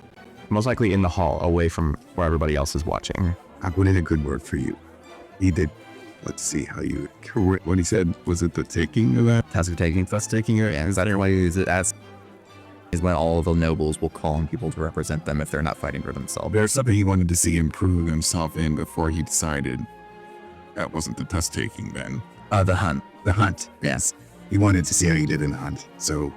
most likely in the hall, away from where everybody else is watching. I put in a good word for you. He did. Let's see how you... What he said, was it the taking of that? Task of taking, plus taking her. Yeah, is that your way to use it as... is when all of the nobles will call on people to represent them if they're not fighting for themselves. There's something he wanted to see him prove himself in before he decided that wasn't the test taking then. The hunt. The hunt, yes. He wanted to see how he did in the hunt. So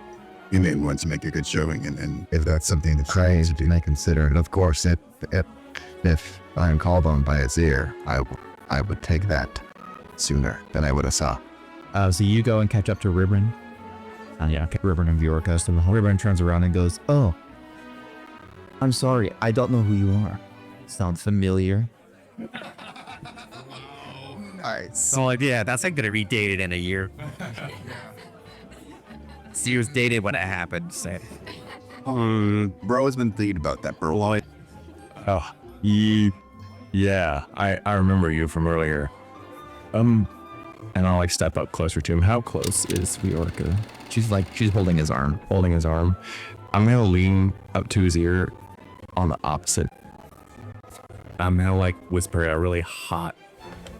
he may want to make a good showing, and if that's something that Praise may consider it. Of course, if I am called on by Azir, I would take that sooner than I would have saw. So you go and catch up to Ribbon. Yeah, Ribbon and Viorka. So Ribbon turns around and goes, "Oh, I'm sorry, I don't know who you are. Sounds familiar." Nice. So like, yeah, that's like gonna be dated in a year. She was dated when it happened. So. Bro has been thinking about that, bro. Oh, yeah, I remember you from earlier. And I'll like step up closer to him. How close is Viorka? She's holding his arm. Holding his arm. I'm gonna lean up to his ear on the opposite. I'm gonna like whisper a really hot,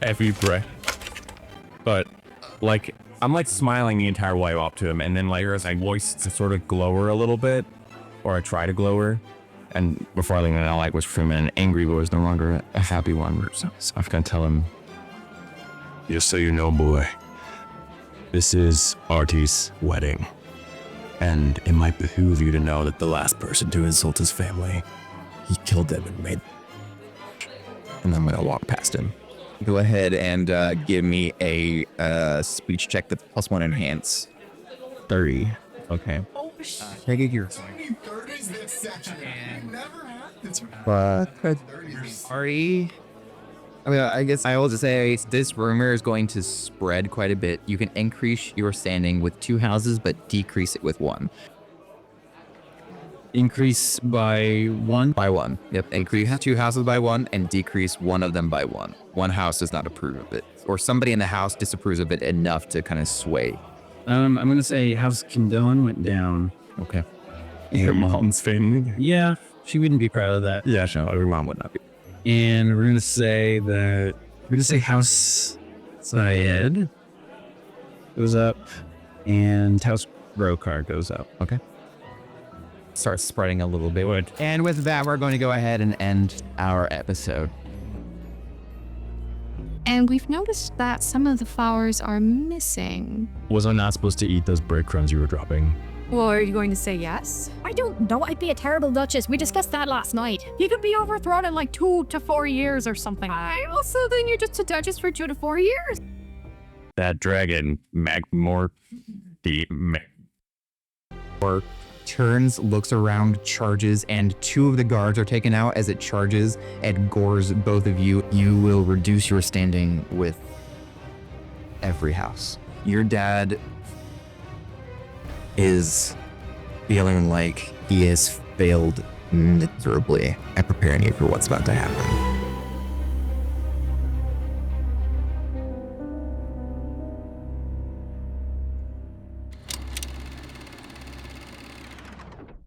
heavy breath. But like, I'm like smiling the entire way up to him, and then like as my voice to sort of glower a little bit, or I try to glower, and before I lean in, I'll like whisper him in an angry voice, no longer a happy one. So I'm gonna tell him, "Just so you know, boy, this is Artie's wedding, and it might behoove you to know that the last person to insult his family, he killed them and made." And I'm gonna walk past him. Go ahead and give me a speech check with +1 enhance. 30. Okay. Can I get yours? Artie. I mean, I guess I will just say this rumor is going to spread quite a bit. You can increase your standing with 2 houses, but decrease it with 1. Increase by 1? By 1. Yep. Increase 2 houses by 1 and decrease 1 of them by 1. One house does not approve of it, or somebody in the house disapproves of it enough to kind of sway. I'm gonna say House Kindon went down. Okay. Your mom's family? Yeah, she wouldn't be proud of that. Yeah, no, your mom would not be. And we're gonna say House Syed goes up, and House Brokar goes up. Okay. Start spreading a little bit. And with that, we're going to go ahead and end our episode. And we've noticed that some of the flowers are missing. Was I not supposed to eat those breadcrumbs you were dropping? Well, are you going to say yes? I don't know. I'd be a terrible duchess. We discussed that last night. He could be overthrown in like 2 to 4 years or something. Also, then you're just a duchess for 2 to 4 years. That dragon, Turns, looks around, charges, and 2 of the guards are taken out as it charges and gores both of you. You will reduce your standing with every house. Your dad is feeling like he has failed miserably at preparing you for what's about to happen.